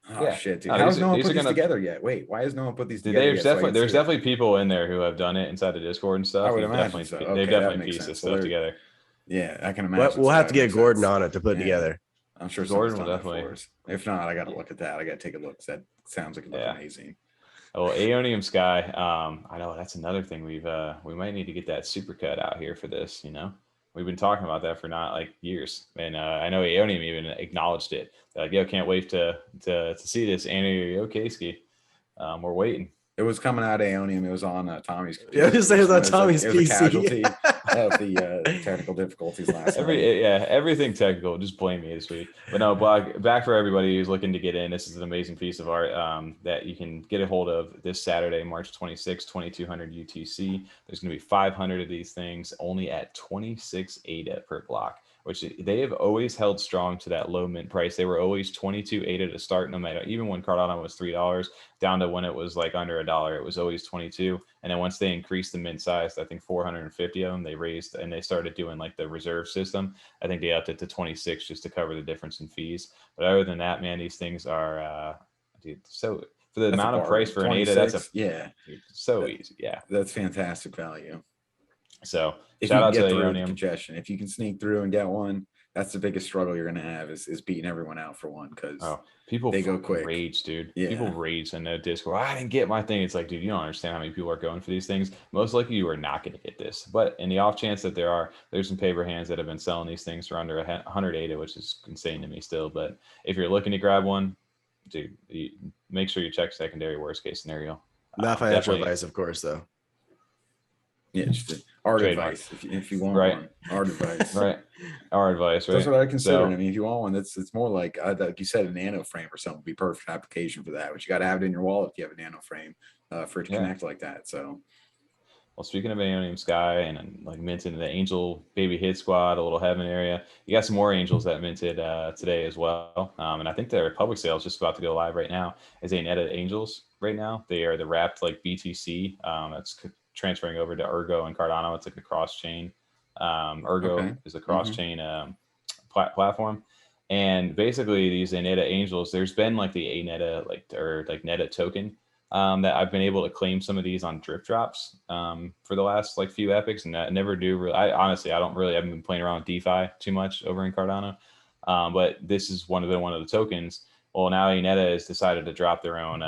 [SPEAKER 3] Oh shit, dude! How's no one put these together yet? Wait, why has no one put these together?
[SPEAKER 2] There's definitely people in there who have done it inside the Discord and stuff.
[SPEAKER 3] I would imagine so.
[SPEAKER 2] They've definitely pieced this stuff together.
[SPEAKER 3] Yeah, I can imagine.
[SPEAKER 1] We'll have to get Gordon on it to put it together.
[SPEAKER 3] I'm sure Gordon will definitely. If not, I got to look at that. I got to take a look. That sounds like it looks amazing.
[SPEAKER 2] Oh, aeoniumsky. I know that's another thing we might need to get that supercut out here for this. We've been talking about that for not like years, and I know Aeonium even acknowledged it. They're like, yo, can't wait to see this. Aneta we're waiting.
[SPEAKER 3] It was coming out of Aeonium. It was on Tommy's.
[SPEAKER 1] Yeah, I was saying it was on Tommy's PC.
[SPEAKER 3] It was a casualty of the technical difficulties last night.
[SPEAKER 2] Everything technical. Just blame me this week. But no, back for everybody who's looking to get in. This is an amazing piece of art that you can get a hold of this Saturday, March 26, 2200 UTC. There's going to be 500 of these things, only at 26 ADA per block, which they have always held strong to that low mint price. They were always 22 ADA to start, no matter, even when Cardano was $3 down to when it was like under $1, it was always 22. And then once they increased the mint size, I think 450 of them, they raised and they started doing like the reserve system. I think they upped it to 26 just to cover the difference in fees. But other than that, man, these things are, dude, so for the amount of price for an ADA, that's so easy. Yeah.
[SPEAKER 3] That's fantastic value.
[SPEAKER 2] So
[SPEAKER 3] if shout out to Aeonium congestion. If you can sneak through and get one, that's the biggest struggle you're gonna have is beating everyone out for one, because
[SPEAKER 2] people
[SPEAKER 3] they go quick.
[SPEAKER 2] Rage, dude.
[SPEAKER 3] Yeah.
[SPEAKER 2] People rage in the Discord. I didn't get my thing. It's like, dude, you don't understand how many people are going for these things. Most likely you are not going to get this. But in the off chance that there's some paper hands that have been selling these things for under 100 ADA, which is insane to me still. But if you're looking to grab one, dude, make sure you check secondary worst case scenario.
[SPEAKER 1] Not financial advice, of course, though.
[SPEAKER 3] Yeah, just art advice if you want one. Art advice.
[SPEAKER 2] Right. Art advice, right?
[SPEAKER 3] That's what I consider. I mean, if you want one, it's more like you said, a nano frame or something would be perfect application for that. But you got to have it in your wallet if you have a nano frame for it to connect like that. So,
[SPEAKER 2] well, speaking of aeoniumsky and like minted the Angel Baby Hit Squad, a little heaven area, you got some more Angels that minted today as well. And I think their public sale is just about to go live right now. Is Aneta Angels right now? They are the wrapped like BTC. That's transferring over to Ergo and Cardano. It's like a cross chain. Ergo is a cross chain platform, and basically these Aneta Angels, there's been like the Aneta like Neta token that I've been able to claim some of these on drip drops for the last like few epochs, and I never do really. I haven't been playing around with DeFi too much over in Cardano, but this is one of the tokens. Well, now Aneta has decided to drop their own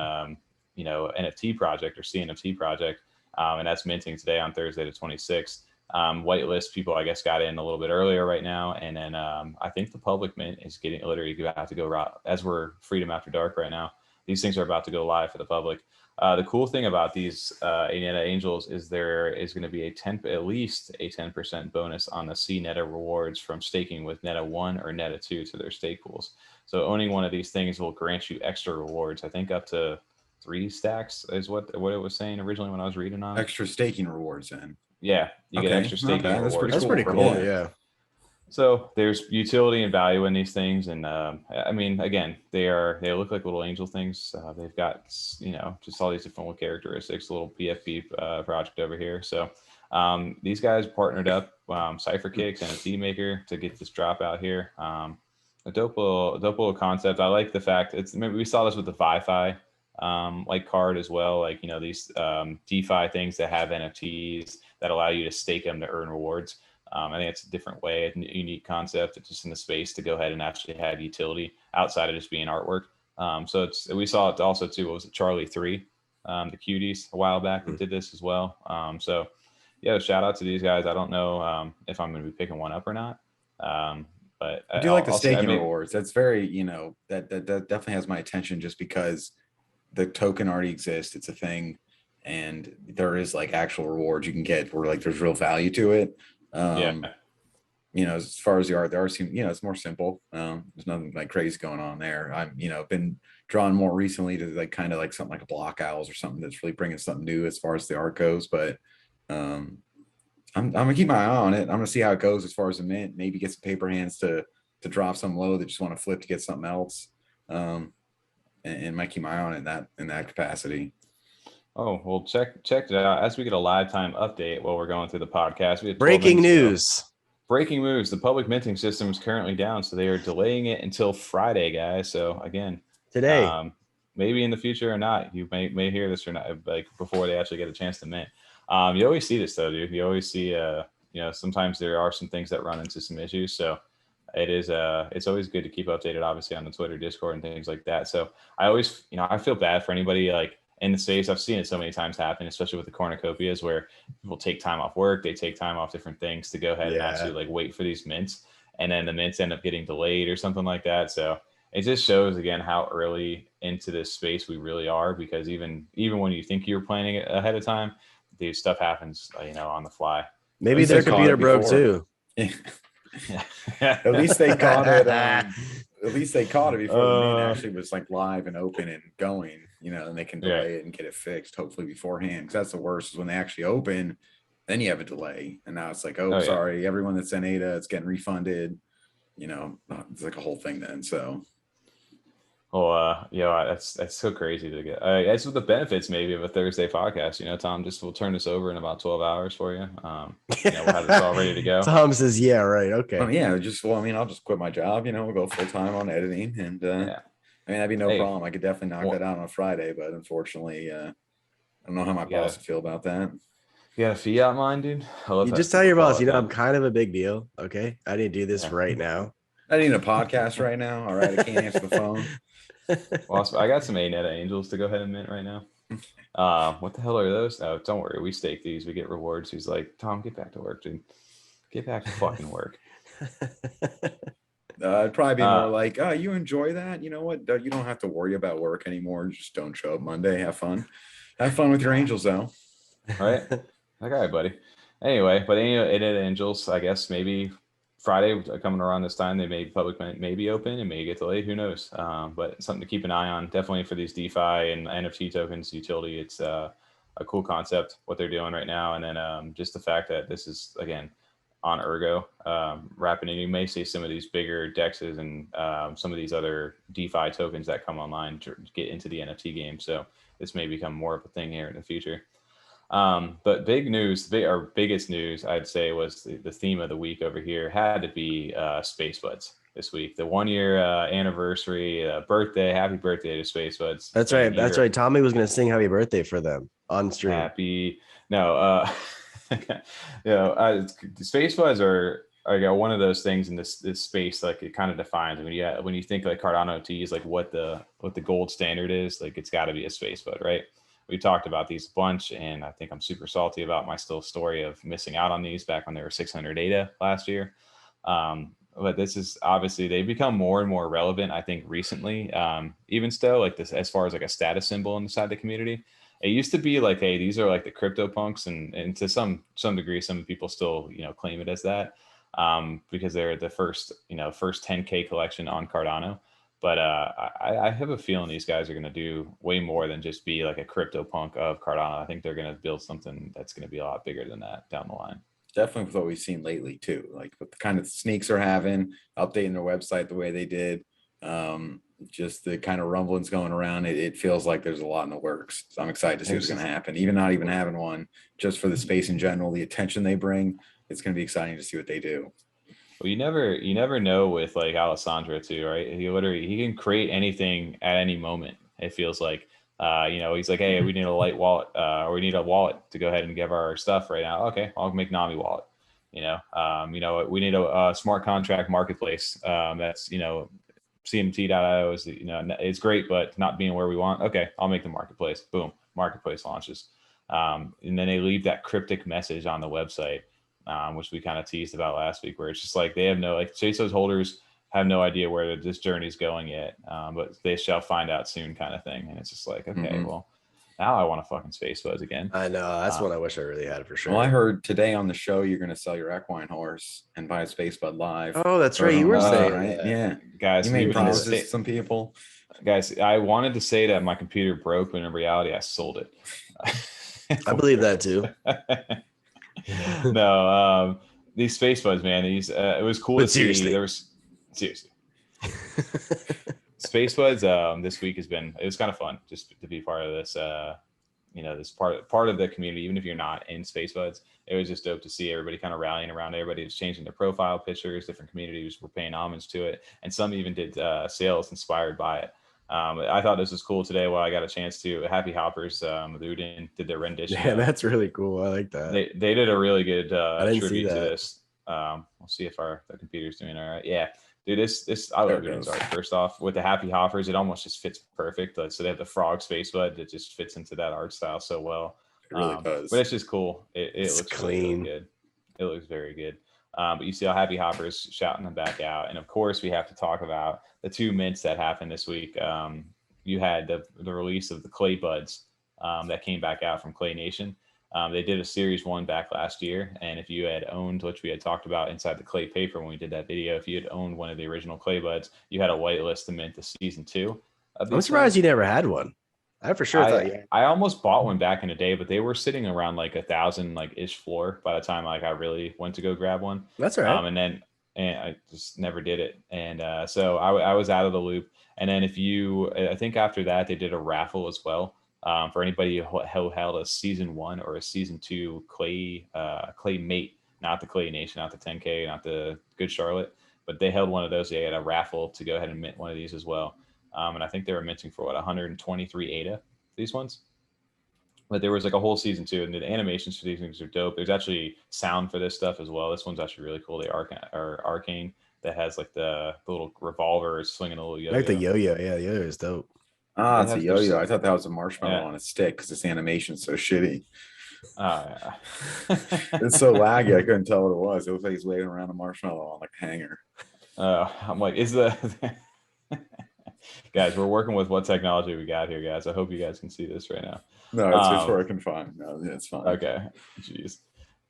[SPEAKER 2] NFT project or CNFT project. And that's minting today on Thursday the 26th. Whitelist people, I guess, got in a little bit earlier right now. And then I think the public mint is literally going to have to go as we're Freedom After Dark right now. These things are about to go live for the public. The cool thing about these Aneta Angels is there is going to be at least a 10% bonus on the CNETA rewards from staking with Neta 1 or Neta 2 to their stake pools. So owning one of these things will grant you extra rewards, I think up to 3 stacks is what it was saying originally when I was reading on it.
[SPEAKER 3] Extra staking rewards then.
[SPEAKER 2] Yeah, you get extra staking rewards.
[SPEAKER 1] That's pretty cool. Yeah.
[SPEAKER 2] So there's utility and value in these things, and I mean, again, they look like little angel things. They've got just all these different little characteristics. A little PFP project over here. So these guys partnered up Cypher Kiks and a NFT Maker to get this drop out here. A dope little concept. I like the fact maybe we saw this with the Fi-Fi like card as well, like these DeFi things that have NFTs that allow you to stake them to earn rewards. I think it's a different way, a unique concept. It's just in the space to go ahead and actually have utility outside of just being artwork. So we saw it also too. What was it, Charlie 3, the cuties a while back that did this as well. So yeah, shout out to these guys. I don't know if I'm going to be picking one up or not. But
[SPEAKER 3] I do like the staking rewards. That's very that definitely has my attention, just because the token already exists. It's a thing, and there is like actual rewards you can get where like there's real value to it. As far as the art seems, it's more simple. There's nothing like crazy going on there. I'm been drawn more recently to like kind of like something like a Block Owls or something that's really bringing something new as far as the art goes. But I'm gonna keep my eye on it. I'm gonna see how it goes as far as the mint. Maybe get some paper hands to drop some low that just want to flip to get something else. And might keep my eye on it in that capacity.
[SPEAKER 2] Oh, well, check it out as we get a live time update while we're going through the podcast. We had
[SPEAKER 1] breaking news.
[SPEAKER 2] Breaking news. The public minting system is currently down, so they are delaying it until Friday, guys. So again, today, maybe in the future or not, you may hear this or not, like before they actually get a chance to mint. You always see this though, dude. You always see, sometimes there are some things that run into some issues. So it's always good to keep updated, obviously, on the Twitter, Discord, and things like that. So I always, I feel bad for anybody like in the space. I've seen it so many times happen, especially with the cornucopias, where people take time off work, they take time off different things to go ahead and actually like wait for these mints, and then the mints end up getting delayed or something like that. So it just shows again how early into this space we really are, because even when you think you're planning it ahead of time, dude, stuff happens, on the fly.
[SPEAKER 1] Maybe their computer broke too.
[SPEAKER 3] At least they caught it. At least they caught it before the main actually was like live and open and going. And they can delay it and get it fixed hopefully beforehand. Because that's the worst, is when they actually open, then you have a delay, and now it's like, sorry, everyone that's in ADA, it's getting refunded. It's like a whole thing then. So.
[SPEAKER 2] Well, that's so crazy to get. That's what the benefits maybe of a Thursday podcast. Tom, we'll turn this over in about 12 hours for you. We'll have this all ready to go.
[SPEAKER 1] Tom says, "Yeah, right, okay."
[SPEAKER 3] I'll just quit my job. We'll go full time on editing, and that'd be no problem. I could definitely knock that out on a Friday, but unfortunately, I don't know how my boss would feel about that.
[SPEAKER 2] You got a fee out mind, dude?
[SPEAKER 1] You just tell your boss, I'm kind of a big deal. Okay, I need to do this right now.
[SPEAKER 3] I need a podcast right now. All right, I can't answer the phone.
[SPEAKER 2] Well, I got some Aneta Angels to go ahead and mint right now. What the hell are those? Oh, don't worry, we stake these. We get rewards. He's like, Tom, get back to work, dude. Get back to fucking work.
[SPEAKER 3] It'd probably be more like, oh, you enjoy that? You know what? You don't have to worry about work anymore. Just don't show up Monday. Have fun. Have fun with your angels, though.
[SPEAKER 2] Right? All right, buddy. Anyway, but Aneta Angels, I guess maybe Friday coming around this time, they may public may be open. It may get delayed. Who knows? But something to keep an eye on. Definitely for these DeFi and NFT tokens utility. It's a cool concept what they're doing right now, and then just the fact that this is again on Ergo wrapping in. You may see some of these bigger dexes and some of these other DeFi tokens that come online to get into the NFT game. So this may become more of a thing here in the future. But big news, our biggest news, I'd say, was the theme of the week over here had to be Spacebudz this week. The 1 year anniversary, birthday. Happy birthday to Spacebudz.
[SPEAKER 1] That's right. That's right. Tommy was going to sing happy birthday for them on stream.
[SPEAKER 2] Spacebudz are one of those things in this space, like it kind of defines when you think like Cardano NFTs, like what the gold standard is, like it's got to be a Spacebudz, right? We talked about these a bunch, and I think I'm super salty about my story of missing out on these back when they were 600 ADA last year. But this is obviously, they've become more and more relevant, I think, recently. Even still, like this, as far as like a status symbol inside the community. It used to be like, hey, these are like the crypto punks, and to some degree, some people still claim it as that because they're the first 10K collection on Cardano. But I have a feeling these guys are going to do way more than just be like a crypto punk of Cardano. I think they're going to build something that's going to be a lot bigger than that down the line.
[SPEAKER 3] Definitely with what we've seen lately too, like with the kind of sneaks are having, updating their website the way they did, just the kind of rumblings going around. It feels like there's a lot in the works. So I'm excited to see what's going to happen. Even not even having one, just for the space in general, the attention they bring, it's going to be exciting to see what they do.
[SPEAKER 2] Well, you never know with like Alessandro too, right? He can create anything at any moment. It feels like, he's like, hey, we need a light wallet, or we need a wallet to go ahead and give our stuff right now. Okay, I'll make Nami wallet. We need a smart contract marketplace. That's CMT.io is it's great, but not being where we want. Okay, I'll make the marketplace. Boom, marketplace launches, and then they leave that cryptic message on the website. Which we kind of teased about last week, where it's just like they have Chase's holders have no idea where this journey is going yet, but they shall find out soon, kind of thing. And it's just like, okay, well, now I want to fucking Spacebudz again.
[SPEAKER 1] I know, that's one I wish I really had for sure.
[SPEAKER 3] Well, I heard today on the show you're going to sell your equine horse and buy a Spacebudz live.
[SPEAKER 1] Oh, that's right, you were saying
[SPEAKER 3] right? Yeah,
[SPEAKER 2] guys,
[SPEAKER 3] you made promises to some people.
[SPEAKER 2] Guys, I wanted to say that my computer broke, but in reality, I sold it.
[SPEAKER 1] I believe that too.
[SPEAKER 2] No, these Spacebudz, man, it was cool to see. Seriously. Spacebudz this week it was kind of fun just to be part of this this part of the community. Even if you're not in Spacebudz, it was just dope to see everybody kind of rallying around. Everybody was changing their profile pictures, different communities were paying homage to it, and some even did sales inspired by it. I thought this was cool today while I got a chance to. Happy Hoppers with Udin did their rendition.
[SPEAKER 1] Yeah, that's really cool. I like that.
[SPEAKER 2] They did a really good tribute
[SPEAKER 1] to
[SPEAKER 2] this. We'll see if the computer's doing all right. Yeah, dude, this I love Udin's art. First off, with the Happy Hoppers, it almost just fits perfect. So they have the frog Spacebudz that just fits into that art style so well.
[SPEAKER 3] It really does.
[SPEAKER 2] But it's just cool. It looks
[SPEAKER 1] clean.
[SPEAKER 2] Really good. It looks very good. But you see how Happy Hoppers shouting them back out. And of course, we have to talk about the two mints that happened this week. You had the release of the Claybudz that came back out from Clay Nation. They did a series 1 back last year. And if you had owned, which we had talked about inside the Clay paper when we did that video, if you had owned one of the original Claybudz, you had a whitelist to mint the season 2.
[SPEAKER 1] I'm surprised you never had one. I for sure thought
[SPEAKER 2] I almost bought one back in the day, but they were sitting around like 1,000 ish floor by the time I really went to go grab one.
[SPEAKER 1] That's all right.
[SPEAKER 2] And I just never did it. And so I was out of the loop. And then I think after that, they did a raffle as well for anybody who held a season 1 or a season 2 ClayMate, not the Clay Nation, not the 10K, not the Good Charlotte, but they held one of those. They had a raffle to go ahead and mint one of these as well. And I think they were minting for 123 ADA, these ones. But there was like a whole season 2, and the animations for these things are dope. There's actually sound for this stuff as well. This one's actually really cool. They are arcane. that has like the little revolver swinging a little yo-yo.
[SPEAKER 1] I like the yo-yo. Yeah, the yo-yo is dope.
[SPEAKER 3] Ah, it's a
[SPEAKER 2] there's
[SPEAKER 3] yo-yo.
[SPEAKER 2] some-
[SPEAKER 3] I thought that was a marshmallow
[SPEAKER 2] Yeah.
[SPEAKER 3] on a stick because this animation's so shitty.
[SPEAKER 2] Yeah.
[SPEAKER 3] It's so laggy. I couldn't tell what it was. It looked like he's waving around a marshmallow on like a hanger.
[SPEAKER 2] I'm like, is the guys? We're working with what technology we got here, guys. I hope you guys can see this right now.
[SPEAKER 3] No, it's where I can find. No, it's fine.
[SPEAKER 2] Okay, jeez.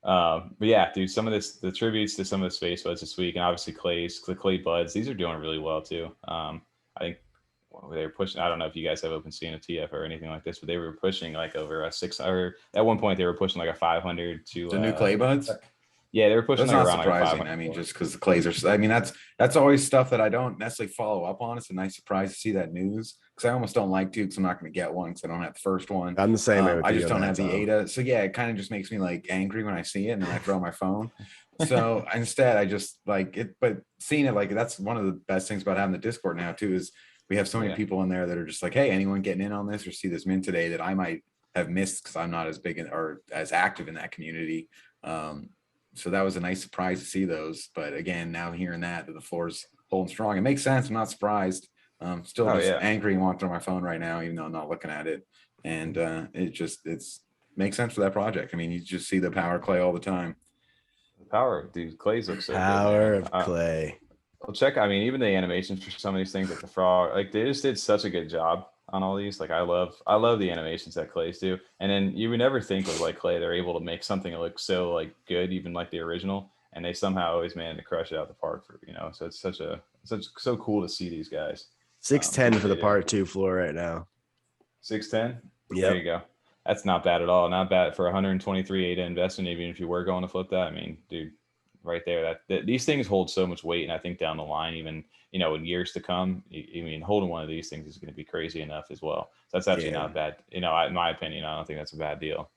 [SPEAKER 2] But yeah, dude, some of the tributes to some of the Spacebudz this week, and obviously the Claybudz, these are doing really well too. I think they were pushing. I don't know if you guys have open CNFTF or anything like this, but they were pushing like over a 600. At one point, they were pushing like a 500 to
[SPEAKER 3] The new Claybudz.
[SPEAKER 2] Yeah, they were pushing.
[SPEAKER 3] That's
[SPEAKER 2] like
[SPEAKER 3] not
[SPEAKER 2] around
[SPEAKER 3] surprising.
[SPEAKER 2] Like
[SPEAKER 3] I mean, just because the clays are. I mean, that's always stuff that I don't necessarily follow up on. It's a nice surprise to see that news because I almost don't like to because I'm not going to get one because I don't have the first one.
[SPEAKER 1] I'm the same.
[SPEAKER 3] I just don't have the ADA. So yeah, it kind of just makes me like angry when I see it and then I throw my phone. So instead, I just like it. But seeing it like that's one of the best things about having the Discord now too is we have so many people in there that are just like, hey, anyone getting in on this or see this mint today that I might have missed because I'm not as big or as active in that community. So that was a nice surprise to see those. But again, now hearing that the floor's holding strong, it makes sense. I'm not surprised. Still just angry and want to throw my phone right now, even though I'm not looking at it. And it's makes sense for that project. I mean, you just see the power of clay all the time.
[SPEAKER 2] The power, dude, clays look so
[SPEAKER 1] power
[SPEAKER 2] good,
[SPEAKER 1] of clay.
[SPEAKER 2] Well, check. I mean, even the animations for some of these things, like the frog, like they just did such a good job on all these. Like I love the animations that clays do. And then you would never think of like clay, they're able to make something that looks so like good, even like the original. And they somehow always manage to crush it out the park for, so it's so cool to see these guys.
[SPEAKER 1] 610 for the part 2 floor right now.
[SPEAKER 2] 610.
[SPEAKER 1] Yeah,
[SPEAKER 2] there you go. That's not bad at all. Not bad for 123 ADA investment. Even if you were going to flip that, I mean, dude, right there. That these things hold so much weight, and I think down the line, even in years to come, I mean, holding one of these things is going to be crazy enough as well. So that's actually not bad. In my opinion, I don't think that's a bad deal.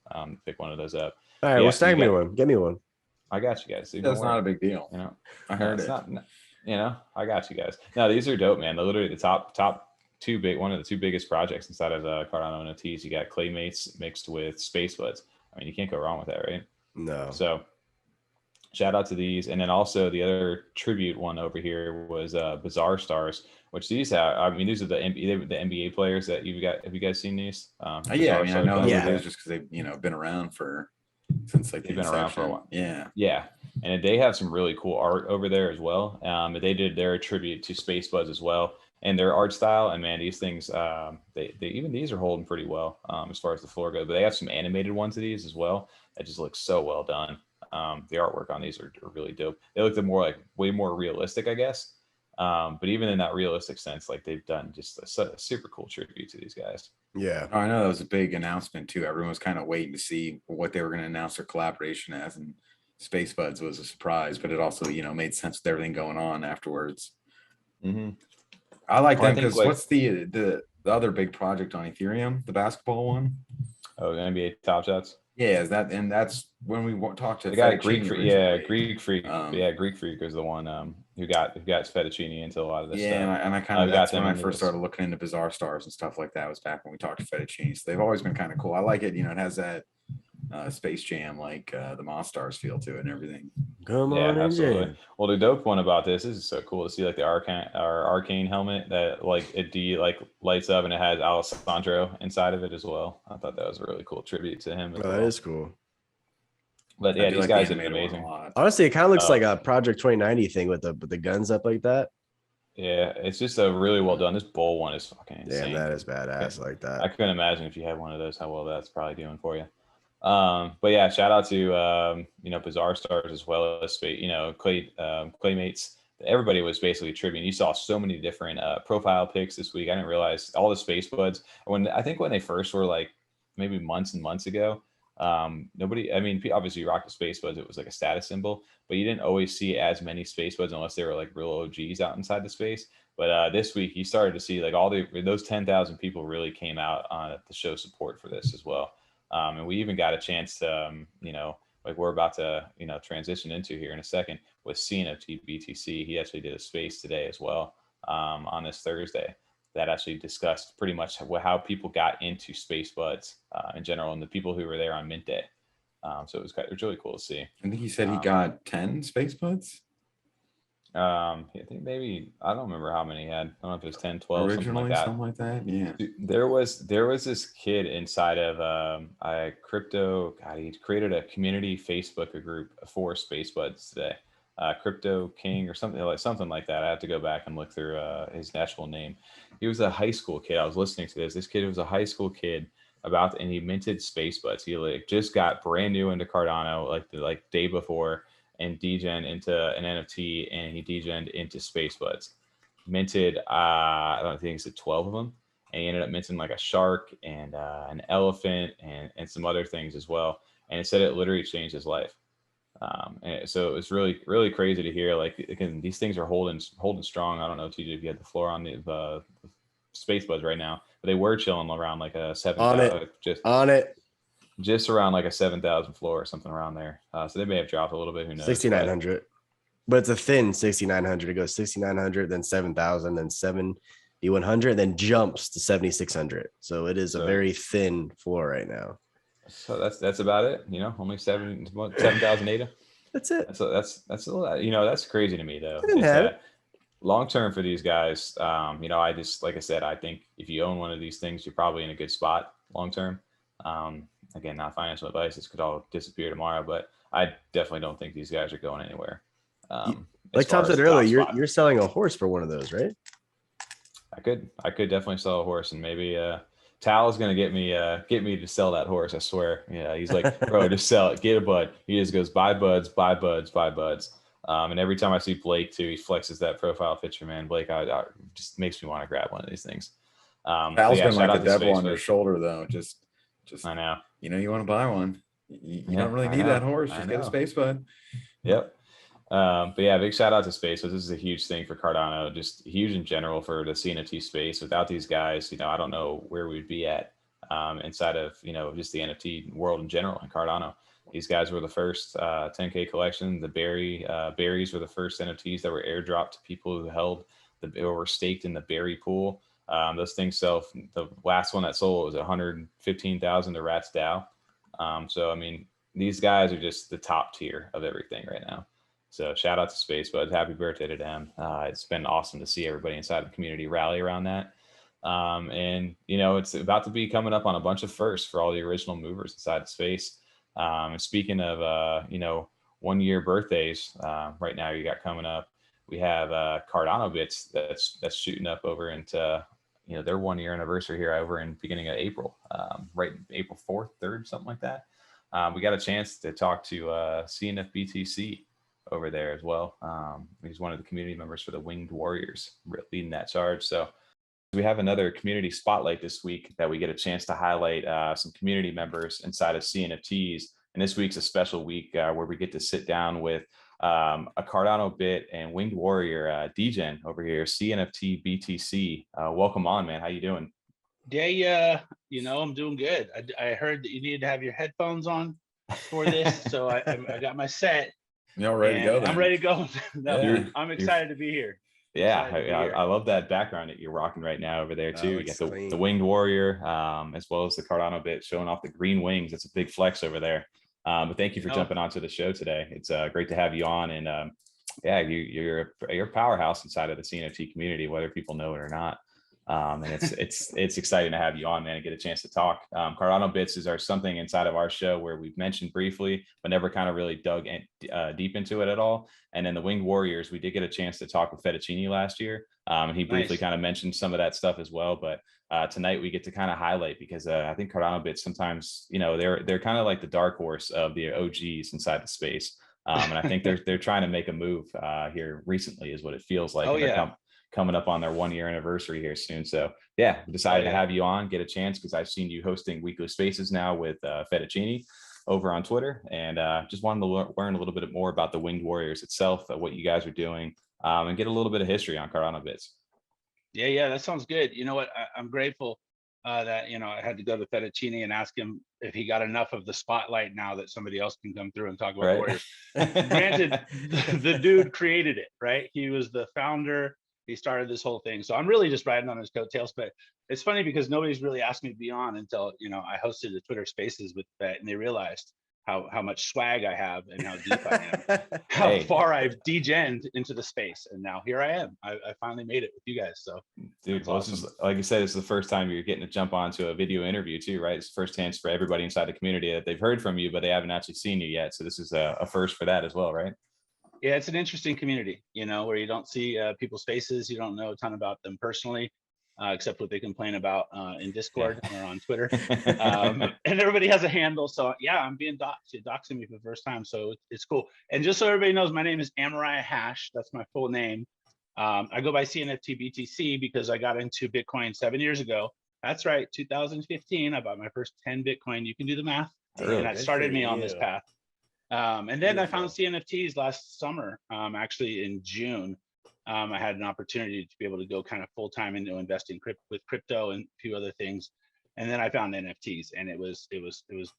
[SPEAKER 2] Pick one of those up.
[SPEAKER 1] All right, well, snag me one. Get me one.
[SPEAKER 2] I got you guys.
[SPEAKER 3] That's not a big deal.
[SPEAKER 2] I heard it. I got you guys. No, these are dope, man. They're literally the top one of the two biggest projects inside of the Cardano NFTs. You got ClayMates mixed with Spacebudz. I mean, you can't go wrong with that, right?
[SPEAKER 1] No.
[SPEAKER 2] So shout out to these. And then also the other tribute one over here was Bizarre Stars, which these have, I mean, these are the NBA players that have you guys seen these?
[SPEAKER 3] Yeah, I mean, I know those just because they've been around since like
[SPEAKER 2] they've been around for a while.
[SPEAKER 3] Yeah.
[SPEAKER 2] And they have some really cool art over there as well. But they did their tribute to Spacebudz as well, and their art style. And man, these things, they even these are holding pretty well as far as the floor goes. But they have some animated ones of these as well that just look so well done. The artwork on these are really dope. They look way more realistic, I guess. But even in that realistic sense, like they've done just a super cool tribute to these guys.
[SPEAKER 1] Yeah.
[SPEAKER 3] I know that was a big announcement too. Everyone was kind of waiting to see what they were going to announce their collaboration as, and Spacebudz was a surprise, but it also, made sense with everything going on afterwards.
[SPEAKER 2] Mm-hmm.
[SPEAKER 3] I like them because what's the other big project on Ethereum, the basketball one?
[SPEAKER 2] Oh, the NBA Top Shots.
[SPEAKER 3] Yeah, that's when we talked to
[SPEAKER 2] the guy Greek Freak. Yeah, Greek Freak.
[SPEAKER 3] Greek
[SPEAKER 2] Freak was the one who got Fettuccini into a lot of this stuff.
[SPEAKER 3] Yeah, and I kind of that's when I first started looking into Bizarre Stars and stuff like that. Was back when we talked to Fettuccini. So they've always been kind of cool. I like it. It has that Space Jam like the Moss Stars feel to it and everything.
[SPEAKER 1] Come on,
[SPEAKER 2] absolutely. Well, the dope one about this is so cool to see like the arcane helmet that like it lights up and it has Alessandro inside of it as well. I thought that was a really cool tribute to him.
[SPEAKER 1] That is cool.
[SPEAKER 2] But yeah, these guys are amazing.
[SPEAKER 1] Honestly, it kind of looks like a Project 2090 thing with the guns up like that.
[SPEAKER 2] Yeah, it's just a really well done. This bowl one is fucking insane.
[SPEAKER 1] Yeah, that is badass like that.
[SPEAKER 2] I couldn't imagine if you had one of those how well that's probably doing for you. But yeah, shout out to Bizarre Stars as well as ClayMates. Everybody was basically tributing. You saw so many different profile pics this week. I didn't realize all the Spacebudz. When they first were like maybe months and months ago, nobody. I mean, obviously you rocked the Spacebudz. It was like a status symbol, but you didn't always see as many Spacebudz unless they were like real OGs out inside the space. But this week you started to see like those 10,000 people really came out to show support for this as well. And we even got a chance to, like we're about to, transition into here in a second with CNFTBTC. He actually did a space today as well on this Thursday that actually discussed pretty much how people got into Spacebudz in general and the people who were there on Mint Day. So it was really cool to see.
[SPEAKER 3] I think he said he got 10 Spacebudz.
[SPEAKER 2] I think maybe, I don't remember how many he had. I don't know if it was 10, 12,
[SPEAKER 3] Originally,
[SPEAKER 2] something like that.
[SPEAKER 3] Yeah.
[SPEAKER 2] Dude, there was this kid inside of a crypto. God, he created a community Facebook group for Spacebudz today. Crypto King or something like that. I have to go back and look through his actual name. He was a high school kid. I was listening to this. This kid was a high school kid and he minted Spacebudz. He like just got brand new into Cardano like the day before, and degen into an NFT, and he degened into Spacebudz. Minted, I don't think it's 12 of them, and he ended up minting like a shark and an elephant and some other things as well. And it said it literally changed his life. And so it was really, really crazy to hear. Like, again, these things are holding strong. I don't know, TJ, if you had the floor on the Spacebudz right now, but they were chilling around like a 7,000, just around like a 7,000 floor or something around there. So they may have dropped a little bit. Who knows?
[SPEAKER 1] 6,900, but it's a thin 6,900. It goes 6,900, then 7,000, then 7,100, then jumps to 7,600. So it is a very thin floor right now.
[SPEAKER 2] So that's about it. You know, only 7,000 ADA.
[SPEAKER 1] That's it.
[SPEAKER 2] So that's a lot. You know, that's crazy to me though. Long term for these guys. You know, I just, like I said, I think if you own one of these things, you're probably in a good spot long term. Again, not financial advice. This could all disappear tomorrow, but I definitely don't think these guys are going anywhere.
[SPEAKER 1] Like Tom said earlier, you're selling a horse for one of those, right?
[SPEAKER 2] I could definitely sell a horse, and maybe Tal is gonna get me to sell that horse. I swear. Yeah, he's like, bro, just sell it, get a bud. He just goes, buy buds, buy buds, buy buds. And every time I see Blake too, he flexes that profile picture. Man, Blake, I just makes me want to grab one of these things.
[SPEAKER 3] Tal's been like the devil on your shoulder though. Just
[SPEAKER 2] I know.
[SPEAKER 3] You know, you want to buy one. You don't really need that horse. Just get a Spacebud.
[SPEAKER 2] Yep. But yeah, big shout out to Spacebudz. This is a huge thing for Cardano, just huge in general for the CNFT space. Without these guys, you know, I don't know where we'd be at inside of, you know, just the NFT world in general and Cardano. These guys were the first 10K collection. The berries were the first NFTs that were airdropped to people who held or were staked in the berry pool. Those things sell. The last one that sold was 115,000 to Rats DAO. So I mean, these guys are just the top tier of everything right now. So shout out to Spacebudz. Happy birthday to them. It's been awesome to see everybody inside the community rally around that. And you know, it's about to be coming up on a bunch of firsts for all the original movers inside the space. And speaking of you know, 1 year birthdays, right now you got coming up. We have CardanoBits that's shooting up over into, you know, their 1 year anniversary here over in beginning of April, right, April 4th, 3rd, something like that. We got a chance to talk to CNFTBTC over there as well. He's one of the community members for the Winged Warriors, leading that charge. So we have another community spotlight this week that we get a chance to highlight some community members inside of CNFTs. And this week's a special week where we get to sit down with a Cardano Bit and Winged Warrior degen over here, CNFTBTC. Welcome on, man. How you doing?
[SPEAKER 4] Yeah, you know, I'm doing good. I heard that you needed to have your headphones on for this, so I got my set.
[SPEAKER 3] You're ready to go then.
[SPEAKER 4] I'm ready to go. No, I'm excited to be here.
[SPEAKER 2] Yeah, I love that background that you're rocking right now over there too. You got the Winged Warrior, as well as the Cardano Bit showing off the green wings. It's a big flex over there. But thank you for jumping onto the show today. It's great to have you on, and yeah, you're a powerhouse inside of the CNFT community, whether people know it or not. And it's exciting to have you on, man, and get a chance to talk. CardanoBits is something inside of our show where we've mentioned briefly, but never kind of really dug deep into it at all. And then the Winged Warriors, we did get a chance to talk with Fettuccini last year. And he briefly kind of mentioned some of that stuff as well. But tonight we get to kind of highlight, because I think CardanoBits sometimes, you know, they're kind of like the dark horse of the OGs inside the space. And I think they're trying to make a move here recently, is what it feels like. Coming up on their 1 year anniversary here soon. So yeah, we decided to have you on, get a chance, because I've seen you hosting weekly spaces now with Fettuccini over on Twitter, and just wanted to learn a little bit more about the Winged Warriors itself, what you guys are doing, and get a little bit of history on CardanoBits.
[SPEAKER 4] Yeah, that sounds good. You know what? I'm grateful that, you know, I had to go to Fettuccini and ask him if he got enough of the spotlight now that somebody else can come through and talk about Warriors. Granted, the dude created it, right? He was the founder. He started this whole thing. So I'm really just riding on his coattails. But it's funny because nobody's really asked me to be on until, you know, I hosted the Twitter Spaces with that, and they realized how much swag I have and how deep I am, how far I've degened into the space, and now here I am. I finally made it with you guys. So,
[SPEAKER 2] dude, well, awesome. This is, like you said, it's the first time you're getting to jump onto a video interview too, right? It's the first chance for everybody inside the community that they've heard from you, but they haven't actually seen you yet. So this is a first for that as well, right?
[SPEAKER 4] Yeah, it's an interesting community, you know, where you don't see people's faces, you don't know a ton about them personally. Except what they complain about in Discord or on Twitter. And everybody has a handle. So yeah, I'm being doxxed. You're doxing me for the first time. So it's cool. And just so everybody knows, my name is Amariah Hash. That's my full name. I go by CNFTBTC because I got into Bitcoin 7 years ago. That's right, 2015. I bought my first 10 Bitcoin. You can do the math. And that started me on this path. And then I found CNFTs last summer, actually in June. I had an opportunity to be able to go kind of full time into investing with crypto and a few other things, and then I found NFTs, and it was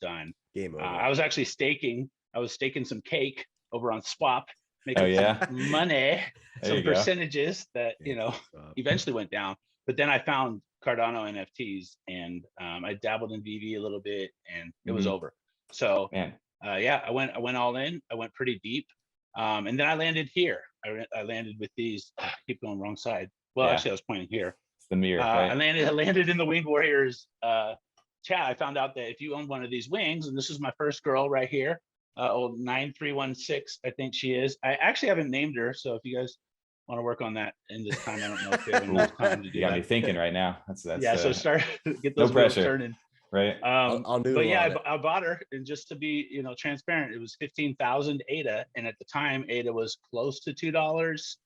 [SPEAKER 4] done.
[SPEAKER 1] Game over.
[SPEAKER 4] I was actually staking. I was staking some cake over on Swap, making some money, some percentages that eventually went down. But then I found Cardano NFTs, and I dabbled in VV a little bit, and it was over. So I went all in. I went pretty deep. And then I landed here. I landed with these. I keep going wrong side. Well, actually, I was pointing here.
[SPEAKER 2] It's the mirror. Right?
[SPEAKER 4] I landed in the Winged Warriors chat. I found out that if you own one of these wings, and this is my first girl right here, old 9316, I think she is. I actually haven't named her, so if you guys want to work on that in this time, I don't know if you have enough time to do that.
[SPEAKER 2] You got me thinking right now. That's
[SPEAKER 4] so start get those wheels turning.
[SPEAKER 2] Right.
[SPEAKER 1] I'll do.
[SPEAKER 4] But yeah, I bought her, and just to be transparent, it was 15,000 ADA, and at the time ADA was close to $2,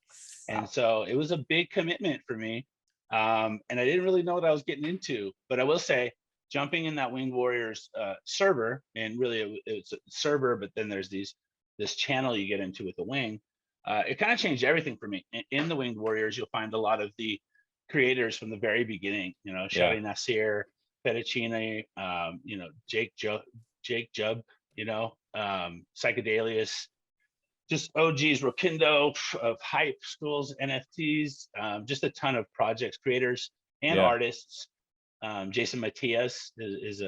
[SPEAKER 4] and so it was a big commitment for me. And I didn't really know what I was getting into, but I will say, jumping in that Winged Warriors server, and really it's a server, but then there's this channel you get into with the wing. It kind of changed everything for me. In the Winged Warriors, you'll find a lot of the creators from the very beginning. Shadi Nasir, Fettuccine, Jake Jubb, Psychedelius, just OGs, Rokindo of Hype, Schools, NFTs, just a ton of projects, creators, and artists. Jason Matias is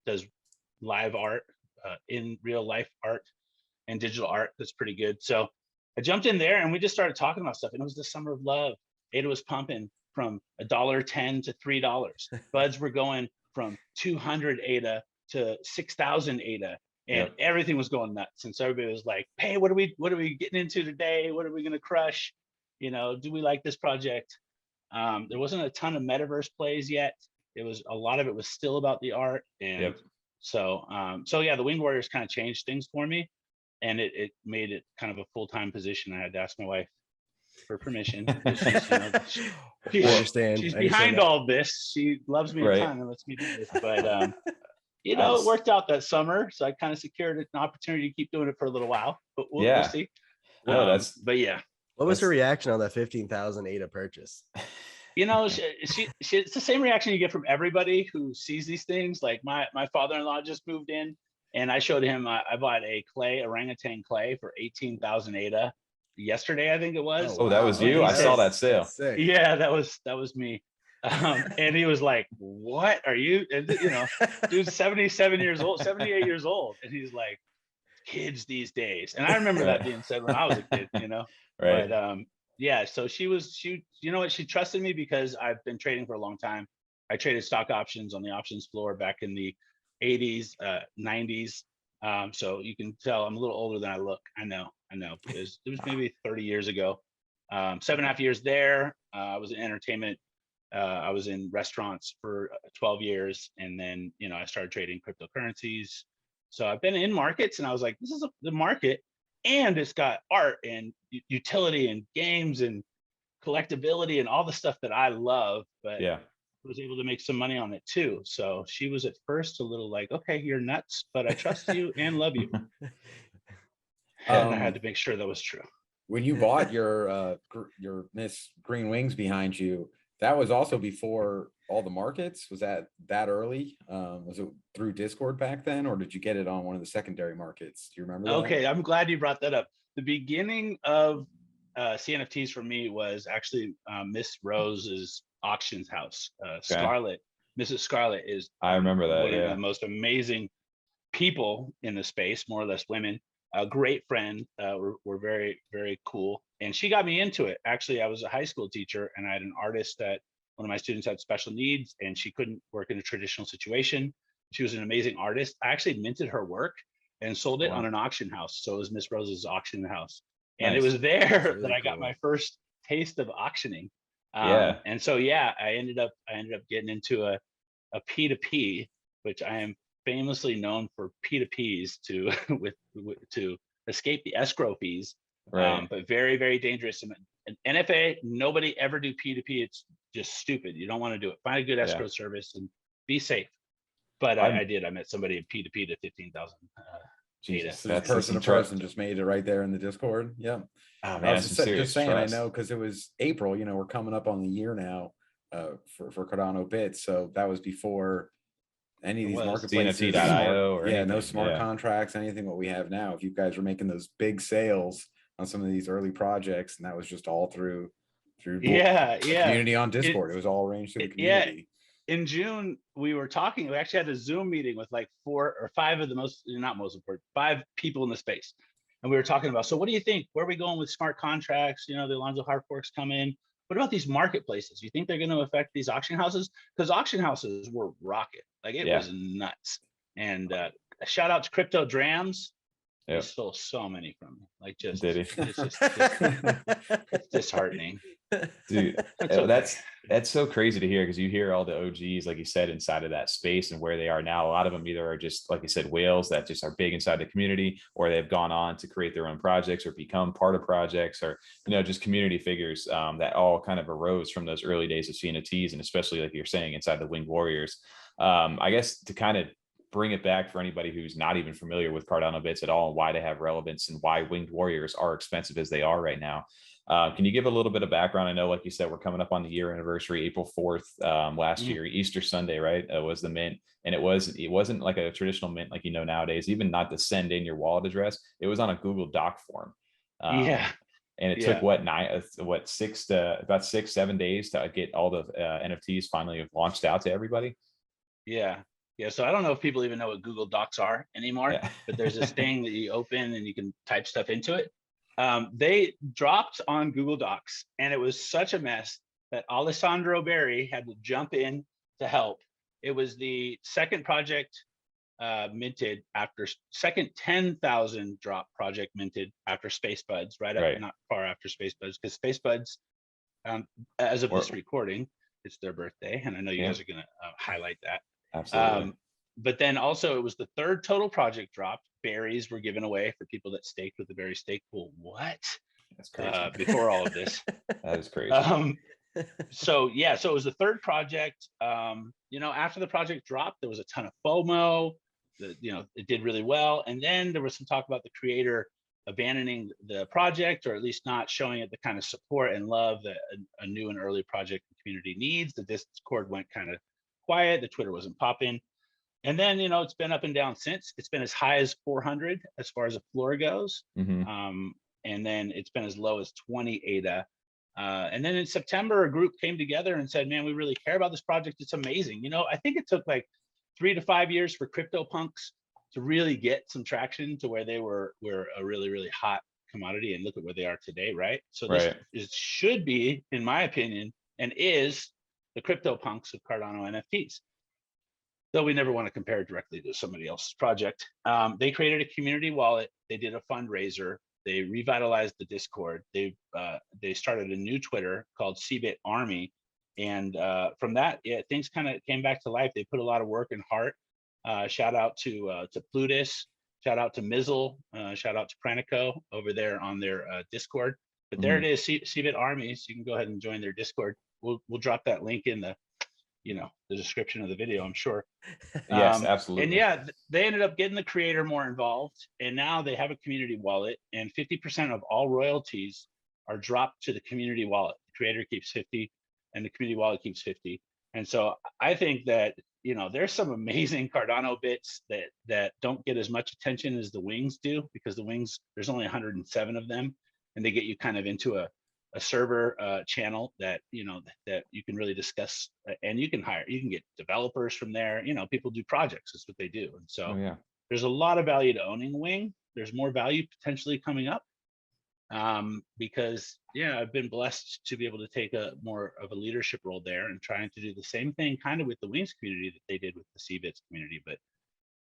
[SPEAKER 4] does live art, in real life art and digital art. That's pretty good. So I jumped in there and we just started talking about stuff, and it was the summer of love. ADA was pumping from $1.10 to $3. Buds were going from 200 ADA to 6,000 ADA, and everything was going nuts. And so everybody was like, "Hey, what are we getting into today? What are we gonna crush? Do we like this project?" There wasn't a ton of Metaverse plays yet. A lot of it was still about the art, and so the Winged Warriors kind of changed things for me, and it made it kind of a full-time position. I had to ask my wife for permission. She's behind all this. She loves me a ton and lets me do this. But it worked out that summer, so I kind of secured an opportunity to keep doing it for a little while. But we'll see.
[SPEAKER 2] No,
[SPEAKER 1] What was her reaction on that 15,000 ADA purchase?
[SPEAKER 4] She it's the same reaction you get from everybody who sees these things. Like my father-in-law just moved in, and I showed him I bought a orangutan clay for 18,000 ADA yesterday, I think it was.
[SPEAKER 2] Oh, that was you. I saw that sale.
[SPEAKER 4] Yeah, that was me. And he was like, "What are you?" And dude's 78 years old, and he's like, "Kids these days." And I remember that being said when I was a kid, Right. But so she trusted me because I've been trading for a long time. I traded stock options on the options floor back in the 80s, 90s. So you can tell I'm a little older than I look. I know, because it was maybe 30 years ago. 7.5 years there. I was in entertainment. I was in restaurants for 12 years. And then, I started trading cryptocurrencies. So I've been in markets, and I was like, this is the market, and it's got art and utility and games and collectability and all the stuff that I love, but was able to make some money on it too. So she was at first a little like, "Okay, you're nuts, but I trust you and love you." And I had to make sure that was true.
[SPEAKER 3] When you bought your Miss Green Wings behind you, that was also before all the markets. Was that early? Was it through Discord back then, or did you get it on one of the secondary markets? Do you remember that?
[SPEAKER 4] Okay, I'm glad you brought that up. The beginning of CNFTs for me was actually Miss Rose's auctions house. Scarlett, Mrs. Scarlett is
[SPEAKER 2] I remember that.
[SPEAKER 4] One of the most amazing people in the space, more or less women. A great friend, were very, very cool. And she got me into it. Actually, I was a high school teacher and I had an artist that one of my students had special needs and she couldn't work in a traditional situation. She was an amazing artist. I actually minted her work and sold it on an auction house. So it was Miss Rose's auction house. And it was there really that I got my first taste of auctioning. And so, yeah, I ended up getting into a P2P, which I am famously known for P2Ps to to escape the escrow fees, but very, very dangerous. And NFA, nobody ever do P2P. It's just stupid. You don't want to do it. Find a good escrow service and be safe. But I did. I met somebody in P2P to 15,000.
[SPEAKER 3] Jesus, person to person just made it right there in the Discord. Yeah. Oh, man, I was just saying, I know, because it was April. You know, we're coming up on the year now for CardanoBits. So that was before any of these marketplaces,
[SPEAKER 2] CNFT.io or
[SPEAKER 3] no smart contracts, anything what we have now. If you guys were making those big sales on some of these early projects, and that was just all through community on Discord. It was all arranged through the community.
[SPEAKER 4] In June, we were talking. We actually had a Zoom meeting with like 4 or 5 of the not most important, 5 people in the space, and we were talking about. So, what do you think? Where are we going with smart contracts? You know, the Alonzo hard forks come in. What about these marketplaces? You think they're going to affect these auction houses? Because auction houses were rocket. Like it was nuts. And shout out to Crypto Drams. He stole so many from me. Like just, it's disheartening.
[SPEAKER 2] Dude, that's so crazy to hear, because you hear all the OGs, like you said, inside of that space and where they are now. A lot of them either are just, like you said, whales that just are big inside the community, or they've gone on to create their own projects or become part of projects, or, you know, just community figures that all kind of arose from those early days of CNFTs, and especially, like you're saying, inside the Winged Warriors. I guess to kind of bring it back for anybody who's not even familiar with CardanoBits at all, and why they have relevance and why Winged Warriors are expensive as they are right now. Can you give a little bit of background? I know, like you said, we're coming up on the year anniversary, April 4th, last year, Easter Sunday, right? Was the mint. And it wasn't like a traditional mint like, you know, nowadays, even not to send in your wallet address. It was on a Google Doc form. And it took about 6-7 days to get all the NFTs finally launched out to everybody.
[SPEAKER 4] Yeah. So I don't know if people even know what Google Docs are anymore, but there's this thing that you open and you can type stuff into it. They dropped on Google Docs, and it was such a mess that Alessandro Berry had to jump in to help. It was the second project minted after, second 10,000 drop project minted after Spacebudz, not far after Spacebudz, because Spacebudz, as of this recording, it's their birthday, and I know you guys are going to highlight that.
[SPEAKER 2] Absolutely.
[SPEAKER 4] But then also it was the third total project dropped. Berries were given away for people that staked with the berry stake pool. What?
[SPEAKER 2] That's crazy.
[SPEAKER 4] Before all of this.
[SPEAKER 2] That is crazy.
[SPEAKER 4] So it was the third project. You know, after the project dropped, there was a ton of FOMO. You know, it did really well. And then there was some talk about the creator abandoning the project, or at least not showing it the kind of support and love that a new and early project community needs. The Discord went kind of quiet. The Twitter wasn't popping. And then, you know, it's been up and down since. It's been as high as 400 as far as a floor goes. And then it's been as low as 20 ADA. And then in September, a group came together and said, man, we really care about this project. It's amazing. You know, I think it took like 3 to 5 years for CryptoPunks to really get some traction to where they were a really, really hot commodity. And look at where they are today, right? So this should be, in my opinion, and is the CryptoPunks of Cardano NFTs. Though we never want to compare it directly to somebody else's project. They created a community wallet. They did a fundraiser. They revitalized the Discord. They started a new Twitter called CBit Army. And from that, things kind of came back to life. They put a lot of work and heart. Shout out to Plutus. Shout out to Mizzle. Shout out to Pranico over there on their Discord. But there it is, CBit Army. So you can go ahead and join their Discord. We'll drop that link in the description of the video, I'm sure.
[SPEAKER 2] Yes, absolutely.
[SPEAKER 4] And they ended up getting the creator more involved, and now they have a community wallet, and 50% of all royalties are dropped to the community wallet. The creator keeps 50 and the community wallet keeps 50. And so I think that, you know, there's some amazing Cardano bits that don't get as much attention as the wings do, because the wings, there's only 107 of them, and they get you kind of into a server channel that that you can really discuss, and you can get developers from there. You know, people do projects. That's what they do. And so there's a lot of value to owning Wing. There's more value potentially coming up. Because yeah, I've been blessed to be able to take a more of a leadership role there and trying to do the same thing kind of with the Wings community that they did with the CBits community. But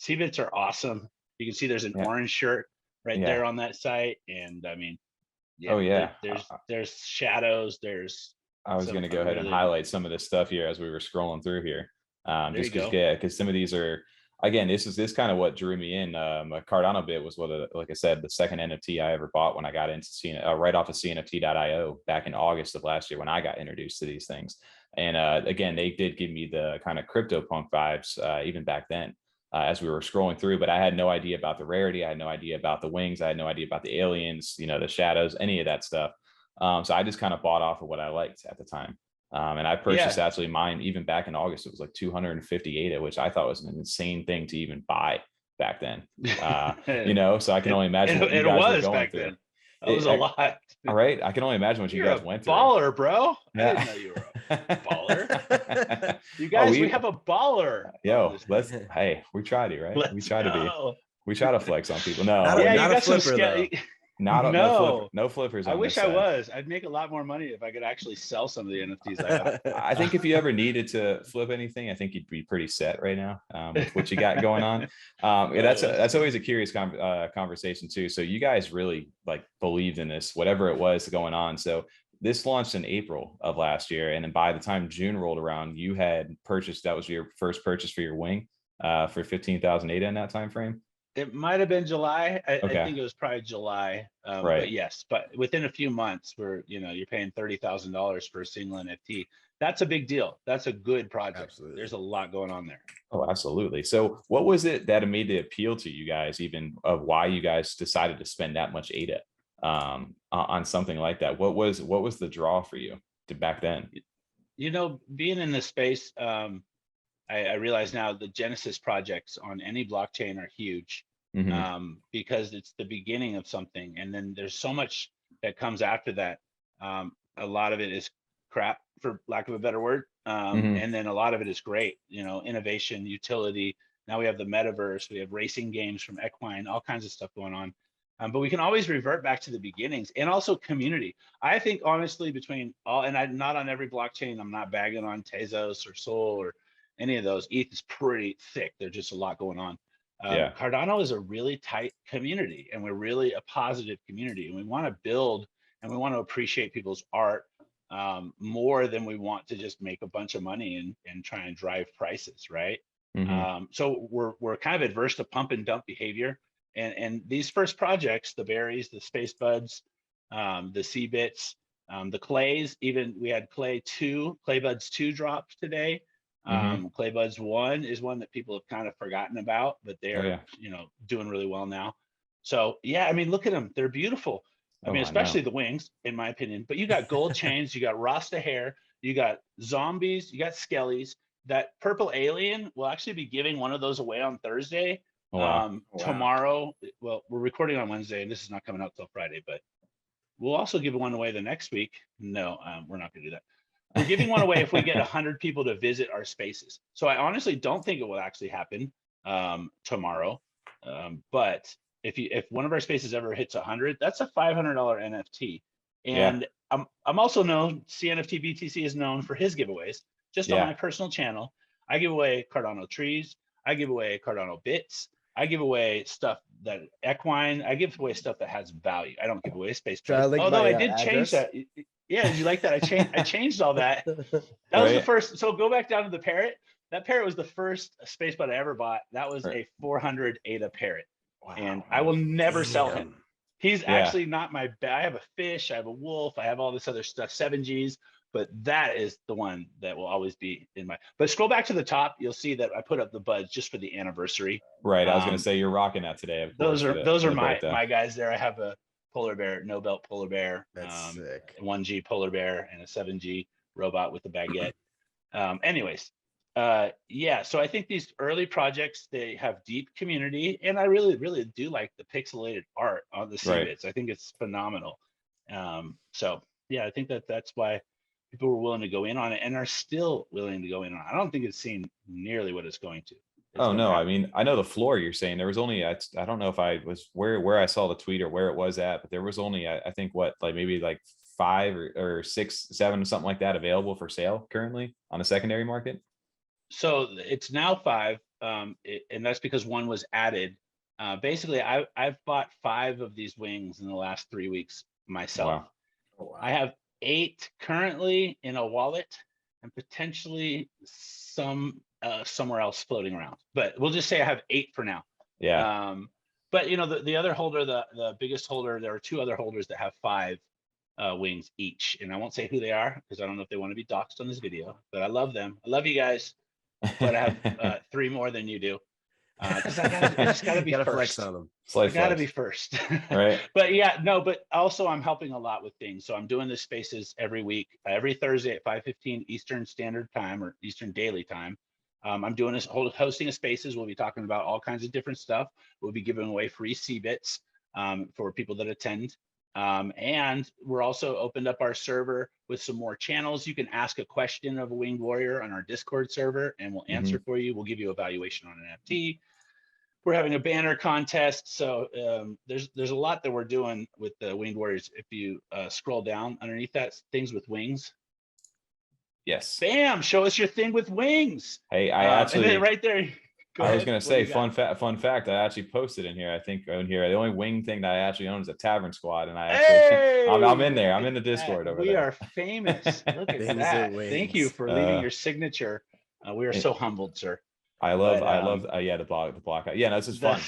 [SPEAKER 4] CBits are awesome. You can see there's an orange shirt right there on that site. And I mean, there's shadows.
[SPEAKER 2] I was going to go ahead and highlight some of this stuff here as we were scrolling through here. Just because some of these are, again, this kind of what drew me in. CardanoBit was like I said, the second NFT I ever bought when I got into right off of CNFT.io back in August of last year when I got introduced to these things. And again, they did give me the kind of CryptoPunk vibes even back then as we were scrolling through. But I had no idea about the rarity. I had no idea about the wings. I had no idea about the aliens, the shadows, any of that stuff. So I just kind of bought off of what I liked at the time. And I purchased actually mine even back in August. It was like 250 ADA, which I thought was an insane thing to even buy back then. So I can only imagine what you guys were going through.
[SPEAKER 4] That was a lot.
[SPEAKER 2] All right. I can only imagine what you guys went through.
[SPEAKER 4] Baller, bro. I didn't know you were a baller. You guys, we have a baller.
[SPEAKER 2] Yo, hey, we try to, right? We try to flex on people. No.
[SPEAKER 4] You got some
[SPEAKER 2] no flippers.
[SPEAKER 4] I wish I was. I'd make a lot more money if I could actually sell some of the NFTs I have.
[SPEAKER 2] I think if you ever needed to flip anything, I think you'd be pretty set right now with what you got going on. That's always a curious conversation too. So you guys really believed in this, whatever it was going on. So this launched in April of last year, and then by the time June rolled around, you had purchased. That was your first purchase for your wing for 15,000 ADA in that time frame.
[SPEAKER 4] It might have been July. I think it was probably July.
[SPEAKER 2] Right.
[SPEAKER 4] But yes, but within a few months, where you're paying $30,000 for a single NFT. That's a big deal. That's a good project.
[SPEAKER 1] Absolutely.
[SPEAKER 4] There's a lot going on there.
[SPEAKER 2] Oh, absolutely. So, what was it that made the appeal to you guys, even of why you guys decided to spend that much ADA on something like that? What was the draw for you back then?
[SPEAKER 4] Being in this space, I realize now the Genesis projects on any blockchain are huge. Because it's the beginning of something, and then there's so much that comes after that. A lot of it is crap, for lack of a better word, and then a lot of it is great. Innovation, utility. Now we have the metaverse, we have racing games from Equine, all kinds of stuff going on. But we can always revert back to the beginnings, and also community. I think honestly, between all, and I'm not on every blockchain. I'm not bagging on Tezos or Sol or any of those. ETH is pretty thick. There's just a lot going on. Cardano is a really tight community, and we're really a positive community, and we want to build and we want to appreciate people's art more than we want to just make a bunch of money and try and drive prices, right? So we're kind of adverse to pump and dump behavior, and these first projects, the berries, the Spacebudz, the CBits, the clays, even we had Claybudz 2 dropped today. Claybudz 1 is one that people have kind of forgotten about, but they're doing really well now. So I mean, look at them, they're beautiful. I mean, especially the wings, in my opinion. But you got gold chains, you got Rasta hair, you got zombies, you got skellies. That purple alien will actually be giving one of those away on Thursday. Tomorrow, well, we're recording on Wednesday, and this is not coming out till Friday, but we'll also give one away the next week. No, we're not gonna do that. We're giving one away if we get 100 people to visit our spaces. So I honestly don't think it will actually happen tomorrow. But if one of our spaces ever hits 100, that's a $500 NFT. And I'm also known, CNFTBTC is known for his giveaways. Just on my personal channel, I give away Cardano trees. I give away CardanoBits. I give away stuff that Equine. I give away stuff that has value. I don't give away space. Although I did change that. Yeah, did you like that? I changed all that. That was the first. So go back down to the parrot. That parrot was the first Spacebudz I ever bought. That was a 400 ADA parrot. Wow. And I will never sell him. He's actually not my. I have a fish. I have a wolf. I have all this other stuff, 7Gs. But that is the one that will always be in my. But scroll back to the top. You'll see that I put up the Budz just for the anniversary.
[SPEAKER 2] Right. I was going to say you're rocking that today. Of course,
[SPEAKER 4] those are my guys there. I have a polar bear, no belt polar bear.
[SPEAKER 1] That's sick.
[SPEAKER 4] 1G polar bear and a 7G robot with a baguette. Anyways, so I think these early projects, they have deep community, and I really, really do like the pixelated art on the CBits. I think it's phenomenal. I think that's why people were willing to go in on it and are still willing to go in on it. I don't think it's seen nearly what it's going to.
[SPEAKER 2] Oh no, I mean, I know the floor you're saying. There was only, I don't know if I was where I saw the tweet or where it was at, but there was only, I think what, like maybe like 5 or 6, 7, something like that available for sale currently on the secondary market.
[SPEAKER 4] So it's now 5, and that's because one was added. Basically, I've bought 5 of these wings in the last 3 weeks myself.
[SPEAKER 2] Wow.
[SPEAKER 3] Oh, wow.
[SPEAKER 4] I have 8 currently in a wallet and potentially some somewhere else floating around. But we'll just say I have 8 for now.
[SPEAKER 2] Yeah.
[SPEAKER 4] But you know, the other holder, the biggest holder, there are 2 other holders that have 5 wings each, and I won't say who they are because I don't know if they want to be doxxed on this video. But I love them. I love you guys. But I have 3 more than you do. Because I just gotta be first.
[SPEAKER 1] Flex on them.
[SPEAKER 4] I gotta be first.
[SPEAKER 2] Right.
[SPEAKER 4] But yeah, no, but also I'm helping a lot with things. So I'm doing the spaces every week, every Thursday at 5:15 Eastern Standard Time or Eastern Daily Time. I'm doing this hosting a spaces. We'll be talking about all kinds of different stuff. We'll be giving away free CBits for people that attend. And we're also opened up our server with some more channels. You can ask a question of a winged warrior on our Discord server and we'll answer for you. We'll give you a valuation on an NFT. We're having a banner contest. So there's a lot that we're doing with the winged warriors. If you scroll down underneath that, things with wings.
[SPEAKER 2] Yes.
[SPEAKER 4] Bam, show us your thing with wings.
[SPEAKER 2] Hey, I actually,
[SPEAKER 4] and then right there.
[SPEAKER 2] I was going to say, fun fact, I actually posted in here, I think in here, the only wing thing that I actually own is a Tavern Squad. And I actually, I'm in there. I'm in the Discord over there.
[SPEAKER 4] We are famous. Look at that. Thank you for leaving your signature. We are so humbled, sir.
[SPEAKER 2] I love, yeah, the block. Yeah, no, this is fun.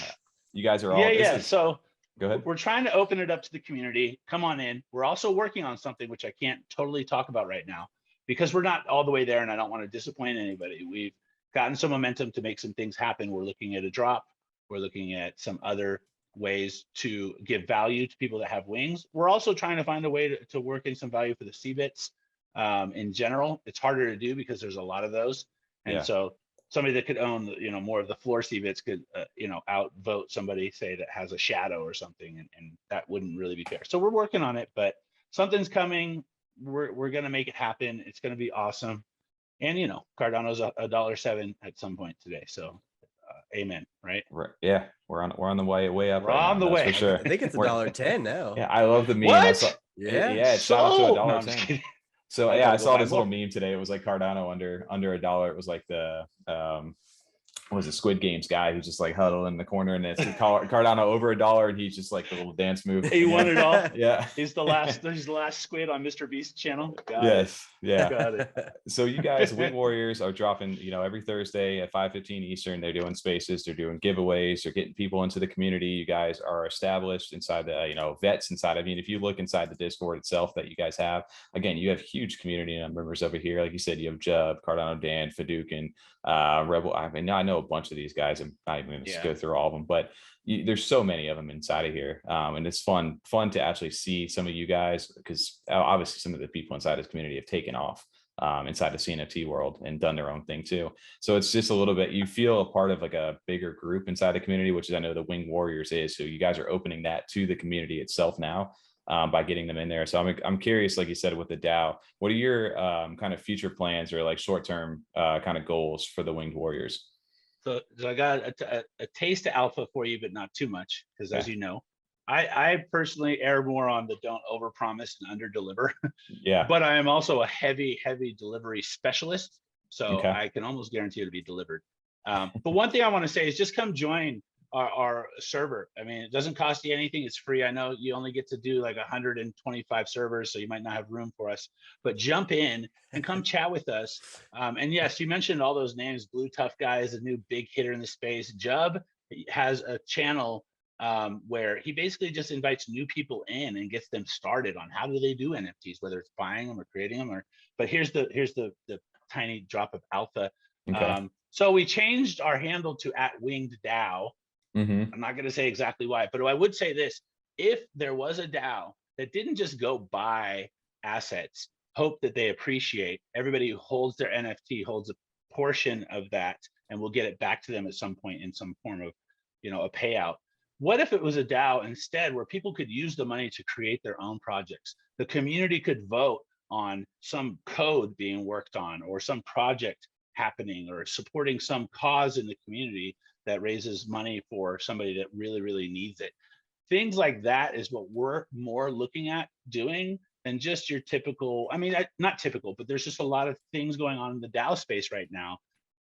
[SPEAKER 2] You guys are all,
[SPEAKER 4] So
[SPEAKER 2] go ahead.
[SPEAKER 4] We're trying to open it up to the community. Come on in. We're also working on something which I can't totally talk about right now because we're not all the way there and I don't want to disappoint anybody. We've gotten some momentum to make some things happen. We're looking at a drop. We're looking at some other ways to give value to people that have wings. We're also trying to find a way to work in some value for the CBits in general. It's harder to do because there's a lot of those. And so somebody that could own, more of the floor CBits could, outvote somebody, say, that has a shadow or something, and that wouldn't really be fair. So we're working on it, but something's coming. We're going to make it happen. It's going to be awesome. And, Cardano's $1.07 at some point today. So amen. Right.
[SPEAKER 2] Yeah. We're on the way up.
[SPEAKER 4] We're on the way.
[SPEAKER 2] For sure.
[SPEAKER 1] I think it's $1.10 now.
[SPEAKER 2] Yeah. I love the meme.
[SPEAKER 4] What?
[SPEAKER 2] Yeah. It's shot up to $1.10. So yeah, I saw this little meme today. It was like Cardano under $1. It was like the what was it, Squid Games guy who's just like huddled in the corner, and it's Cardano over $1, and he's just like the little dance move.
[SPEAKER 4] He won it all.
[SPEAKER 2] Yeah,
[SPEAKER 4] he's the last squid on Mr. Beast's channel.
[SPEAKER 2] Yeah.
[SPEAKER 4] Got it.
[SPEAKER 2] So you guys, Wing Warriors, are dropping, every Thursday at 5:15 Eastern. They're doing spaces, they're doing giveaways, they're getting people into the community. You guys are established inside the, vets inside. I mean, if you look inside the Discord itself that you guys have, again, you have huge community members over here. Like you said, you have Jub, Cardano Dan, Fadukin, Rebel. I mean, I know a bunch of these guys. I'm not even going to go through all of them, but there's so many of them inside of here. And it's fun to actually see some of you guys, because obviously some of the people inside this community have taken off inside the CNFT world and done their own thing too. So it's just a little bit, you feel a part of like a bigger group inside the community, which is, I know the Wing Warriors is. So you guys are opening that to the community itself now. By getting them in there. So I'm curious, like you said, with the DAO, what are your kind of future plans or like short-term kind of goals for the Winged Warriors?
[SPEAKER 4] So I got a taste of alpha for you, but not too much, because as you know, I personally err more on the don't overpromise and underdeliver.
[SPEAKER 2] Yeah.
[SPEAKER 4] But I am also a heavy delivery specialist, so I can almost guarantee it to be delivered. But one thing I want to say is just come join our server. I mean, it doesn't cost you anything. It's free. I know you only get to do like 125 servers, so you might not have room for us, but jump in and come chat with us. And yes, you mentioned all those names. Blue Tough Guy is a new big hitter in the space. Jub has a channel where he basically just invites new people in and gets them started on how do they do NFTs, whether it's buying them or creating them. But here's the tiny drop of alpha. So we changed our handle to @WingedDAO. I'm not going to say exactly why, but I would say this: if there was a DAO that didn't just go buy assets, hope that they appreciate, everybody who holds their NFT holds a portion of that and will get it back to them at some point in some form of, a payout. What if it was a DAO instead where people could use the money to create their own projects? The community could vote on some code being worked on or some project happening or supporting some cause in the community that raises money for somebody that really, really needs it. Things like that is what we're more looking at doing than just your typical, I mean, not typical, but there's just a lot of things going on in the DAO space right now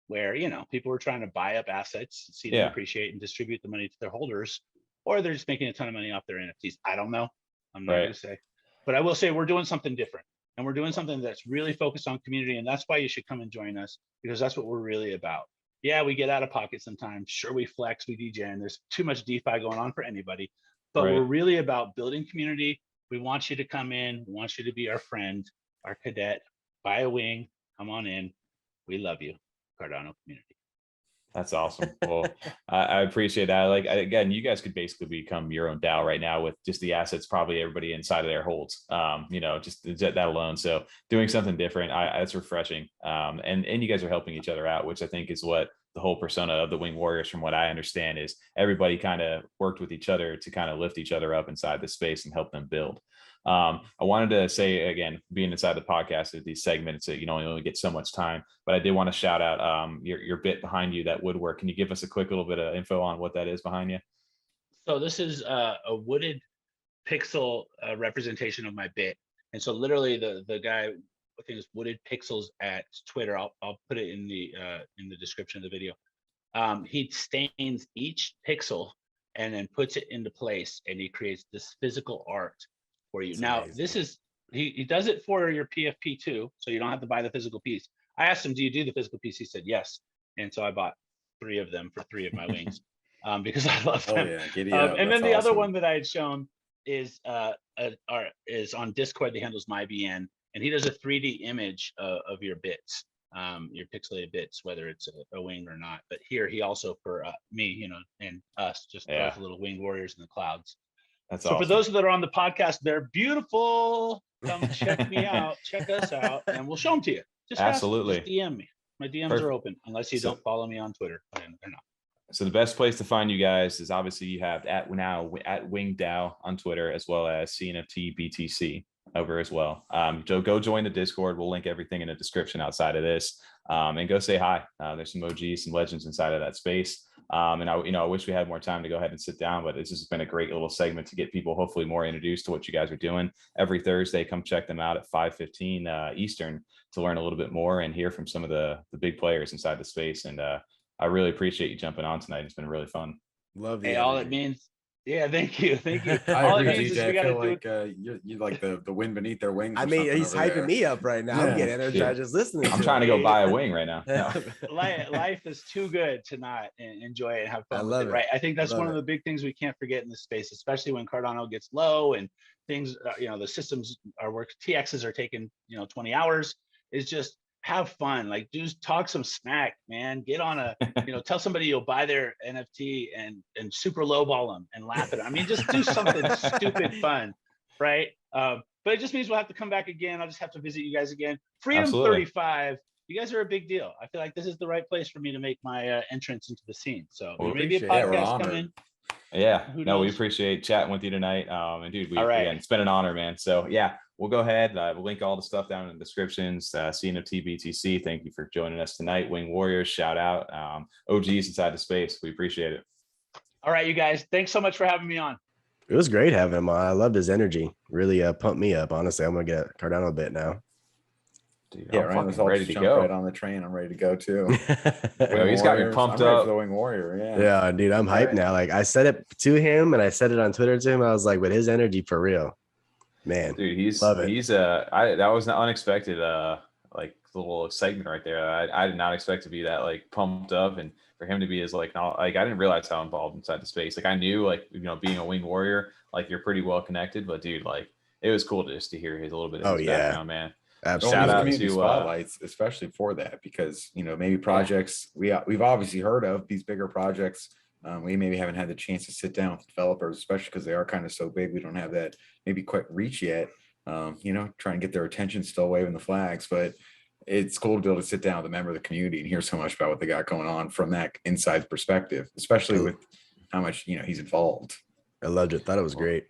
[SPEAKER 4] where, you know, people are trying to buy up assets, see them appreciate and distribute the money to their holders, or they're just making a ton of money off their NFTs. I don't know. I'm not going to say, but I will say we're doing something different, and we're doing something that's really focused on community. And that's why you should come and join us, because that's what we're really about. Yeah, we get out of pocket sometimes. Sure, we flex, we DJ, and there's too much DeFi going on for anybody, but we're really about building community. We want you to come in. We want you to be our friend, our cadet, buy a wing, come on in. We love you, Cardano community.
[SPEAKER 2] That's awesome. Well, I appreciate that. Like, again, you guys could basically become your own DAO right now with just the assets probably everybody inside of there holds, you know, just that alone. So doing something different, that's refreshing. And you guys are helping each other out, which I think is what the whole persona of the Wing Warriors, from what I understand, is everybody kind of worked with each other to kind of lift each other up inside the space and help them build. I wanted to say, again, being inside the podcast of these segments, you know, you only get so much time, but I did want to shout out your bit behind you, that woodwork. Can you give us a quick little bit of info on what that is behind you?
[SPEAKER 4] So this is a wooded pixel representation of my bit. And so literally the guy, I think it's Wooded Pixels at Twitter. I'll put it in the description of the video. He stains each pixel and then puts it into place, and he creates this physical art for you. That's now amazing. This is he does it for your PFP too, so you don't have to buy the physical piece. I asked him, do you do the physical piece? He said yes, and so I bought 3 of them for 3 of my wings because I love them.
[SPEAKER 3] Oh yeah, giddy up.
[SPEAKER 4] And then the other one that I had shown is on Discord. The handle's MyBN, and he does a 3D image of your bits, your pixelated bits, whether it's a wing or not. But here he also, for me, you know, and us, just those little winged warriors in the clouds.
[SPEAKER 2] That's
[SPEAKER 4] so
[SPEAKER 2] awesome.
[SPEAKER 4] For those that are on the podcast, they're beautiful. Come check me out, check us out, and we'll show them to you. Just
[SPEAKER 2] absolutely.
[SPEAKER 4] Just DM me. My DMs are open, unless you don't follow me on Twitter. They're not.
[SPEAKER 2] So the best place to find you guys is obviously you have at WingDAO on Twitter, as well as CNFTBTC over as well. So go join the Discord. We'll link everything in the description outside of this, and go say hi. There's some OGs, some legends inside of that space. And I wish we had more time to go ahead and sit down, but this has been a great little segment to get people hopefully more introduced to what you guys are doing. Every Thursday, come check them out at 5:15 Eastern to learn a little bit more and hear from some of the big players inside the space. And I really appreciate you jumping on tonight. It's been really fun.
[SPEAKER 1] Love you.
[SPEAKER 4] Hey, all it means. Yeah, thank you.
[SPEAKER 3] I agree, DJ. I feel like you like the wind beneath their wings.
[SPEAKER 1] I mean, he's hyping me up right now. I'm getting energized just listening.
[SPEAKER 2] I'm trying to go buy a wing right now. No.
[SPEAKER 4] Life is too good to not enjoy it and have fun.
[SPEAKER 1] I love it.
[SPEAKER 4] Right. I think that's one of the big things we can't forget in this space, especially when Cardano gets low and things, you know, the systems are TXs are taking, 20 hours. Is just have fun, like talk some smack, man. Get on a, tell somebody you'll buy their NFT and super lowball them and laugh at it. I mean, just do something stupid fun, right? But it just means we'll have to come back again. I'll just have to visit you guys again. Freedom 35. You guys are a big deal. I feel like this is the right place for me to make my entrance into the scene. So maybe a podcast come in.
[SPEAKER 2] Yeah, no, we appreciate chatting with you tonight. And dude, again, it's been an honor, man. So yeah, we'll go ahead. We'll link all the stuff down in the descriptions. CNFTBTC, thank you for joining us tonight. Wing Warriors, shout out. OGs inside the space. We appreciate it.
[SPEAKER 4] All right, you guys. Thanks so much for having me on.
[SPEAKER 1] It was great having him on. I loved his energy. Really pumped me up. Honestly, I'm going to get a Cardano bit now.
[SPEAKER 3] Dude, yeah, Ryan was all ready to go. Right on the train. I'm ready to go too.
[SPEAKER 2] Well, he's got me pumped up.
[SPEAKER 3] The Wing Warrior,
[SPEAKER 1] yeah, dude, I'm hyped now. Like I said it to him, and I said it on Twitter to him. I was like, with his energy for real, man.
[SPEAKER 2] Dude, that was an unexpected like little segment right there. I did not expect to be that like pumped up, and for him to be as like I didn't realize how involved inside the space. Like I knew being a Wing Warrior, like you're pretty well connected, but dude, like it was cool just to hear a little bit of his background, man.
[SPEAKER 1] Absolutely.
[SPEAKER 3] Shout out to spotlights, especially for that, because maybe projects we've obviously heard of these bigger projects. We maybe haven't had the chance to sit down with developers, especially because they are kind of so big. We don't have that maybe quite reach yet. Trying to get their attention, still waving the flags, but it's cool to be able to sit down with a member of the community and hear so much about what they got going on from that inside perspective, especially with how much he's involved.
[SPEAKER 1] I loved it. Thought it was great.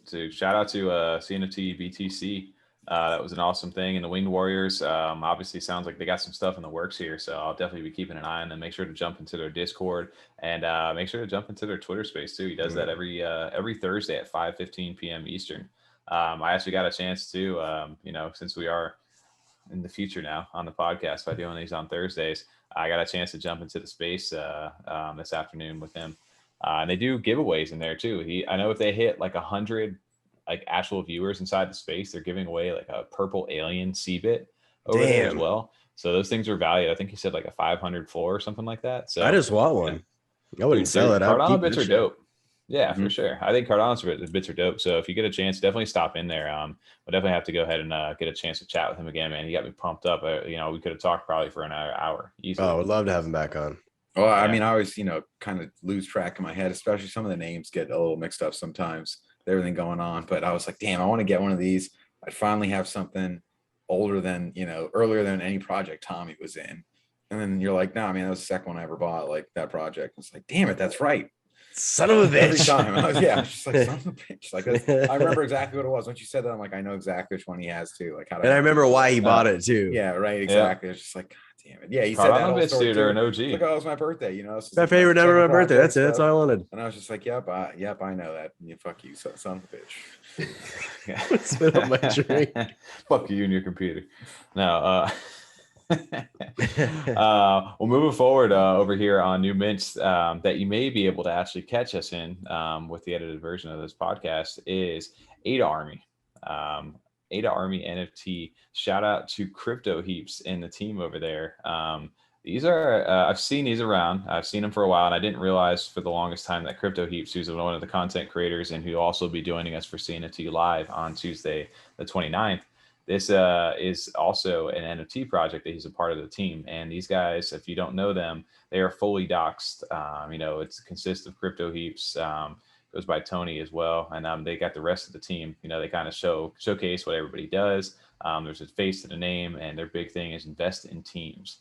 [SPEAKER 2] So shout out to CNFTBTC. That was an awesome thing. And the Winged Warriors, obviously sounds like they got some stuff in the works here. So I'll definitely be keeping an eye on them. Make sure to jump into their Discord and make sure to jump into their Twitter space too. He does that every Thursday at 5:15 p.m. Eastern. I actually got a chance to, since we are in the future now on the podcast by doing these on Thursdays, I got a chance to jump into the space this afternoon with him. And they do giveaways in there too. I know if they hit like 100 like actual viewers inside the space, they're giving away like a purple alien C-bit over there as well. So those things are valued. I think he said like a 500 floor or something like that. So
[SPEAKER 1] I just want one. I wouldn't sell it.
[SPEAKER 2] Cardano bits are dope. Yeah, for sure. I think Cardano's bits are dope. So if you get a chance, definitely stop in there. We'll definitely have to go ahead and get a chance to chat with him again, man. He got me pumped up. We could have talked probably for an hour easily.
[SPEAKER 1] Oh, I would love to have him back on.
[SPEAKER 3] Well, I mean, I always, kind of lose track in my head, especially some of the names get a little mixed up sometimes. Everything going on, but I was like, damn, I want to get one of these. I'd finally have something older than, earlier than any project Tommy was in. And then you're like, no, that was the second one I ever bought, like that project. It's like, damn it, that's right.
[SPEAKER 1] Son of a bitch.
[SPEAKER 3] Every time. I was just like, son of a bitch. Like, I remember exactly what it was. Once you said that, I'm like, I know exactly which one he has too. Like,
[SPEAKER 1] and I remember why he bought it too.
[SPEAKER 3] Yeah, right. Exactly. Yeah. It's just like, damn it. Yeah, he said that whole
[SPEAKER 2] CardanoBits,
[SPEAKER 3] story
[SPEAKER 2] dude, are an OG.
[SPEAKER 3] Like, oh, it was my birthday,
[SPEAKER 1] My favorite number of my birthday. That's it. That's all I wanted.
[SPEAKER 3] And I was just like, yep, I know that. Yeah, fuck you, son of a bitch.
[SPEAKER 1] Spit on my drink.
[SPEAKER 2] Fuck you and your computer. No, well, moving forward over here on new mints that you may be able to actually catch us in with the edited version of this podcast is Aneta Army. Aneta Army NFT. Shout out to Crypto Heaps and the team over there. These are I've seen these around. I've seen them for a while, and I didn't realize for the longest time that Crypto Heaps, who's one of the content creators and who will also be joining us for CNFT Live on Tuesday the 29th. This is also an NFT project that he's a part of the team. And these guys, if you don't know them, they are fully doxed. It consists of Crypto Heaps, goes by Tony as well. And they got the rest of the team. They kind of showcase what everybody does. There's a face to the name, and their big thing is invest in teams.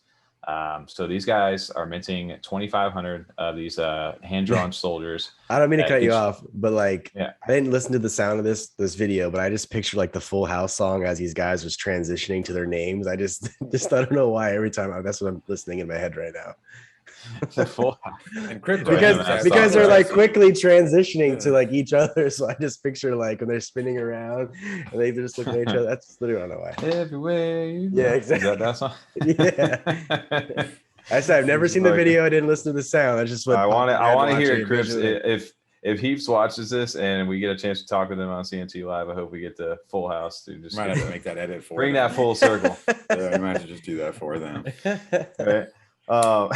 [SPEAKER 2] So these guys are minting 2,500 of these hand-drawn soldiers.
[SPEAKER 1] I don't mean to cut you off, but I didn't listen to the sound of this video, but I just pictured like the Full House song as these guys was transitioning to their names. I just I don't know why every time that's what I'm listening in my head right now.
[SPEAKER 2] Full House.
[SPEAKER 3] And Crypto
[SPEAKER 1] because they're like quickly transitioning to like each other. So I just picture like when they're spinning around and they just look at each other. That's literally, I don't know why.
[SPEAKER 2] Everywhere.
[SPEAKER 1] Yeah, exactly.
[SPEAKER 2] Is that song?
[SPEAKER 1] Yeah. I said I've never seen the video. I didn't listen to the sound. I just
[SPEAKER 2] I want to hear it, Crips. If Heaps watches this and we get a chance to talk with them on CNT Live, I hope we get the Full House to just
[SPEAKER 3] might have to make that edit for
[SPEAKER 2] bring
[SPEAKER 3] them.
[SPEAKER 2] That full circle.
[SPEAKER 3] Yeah, I might have to just do that for them.
[SPEAKER 2] Right. But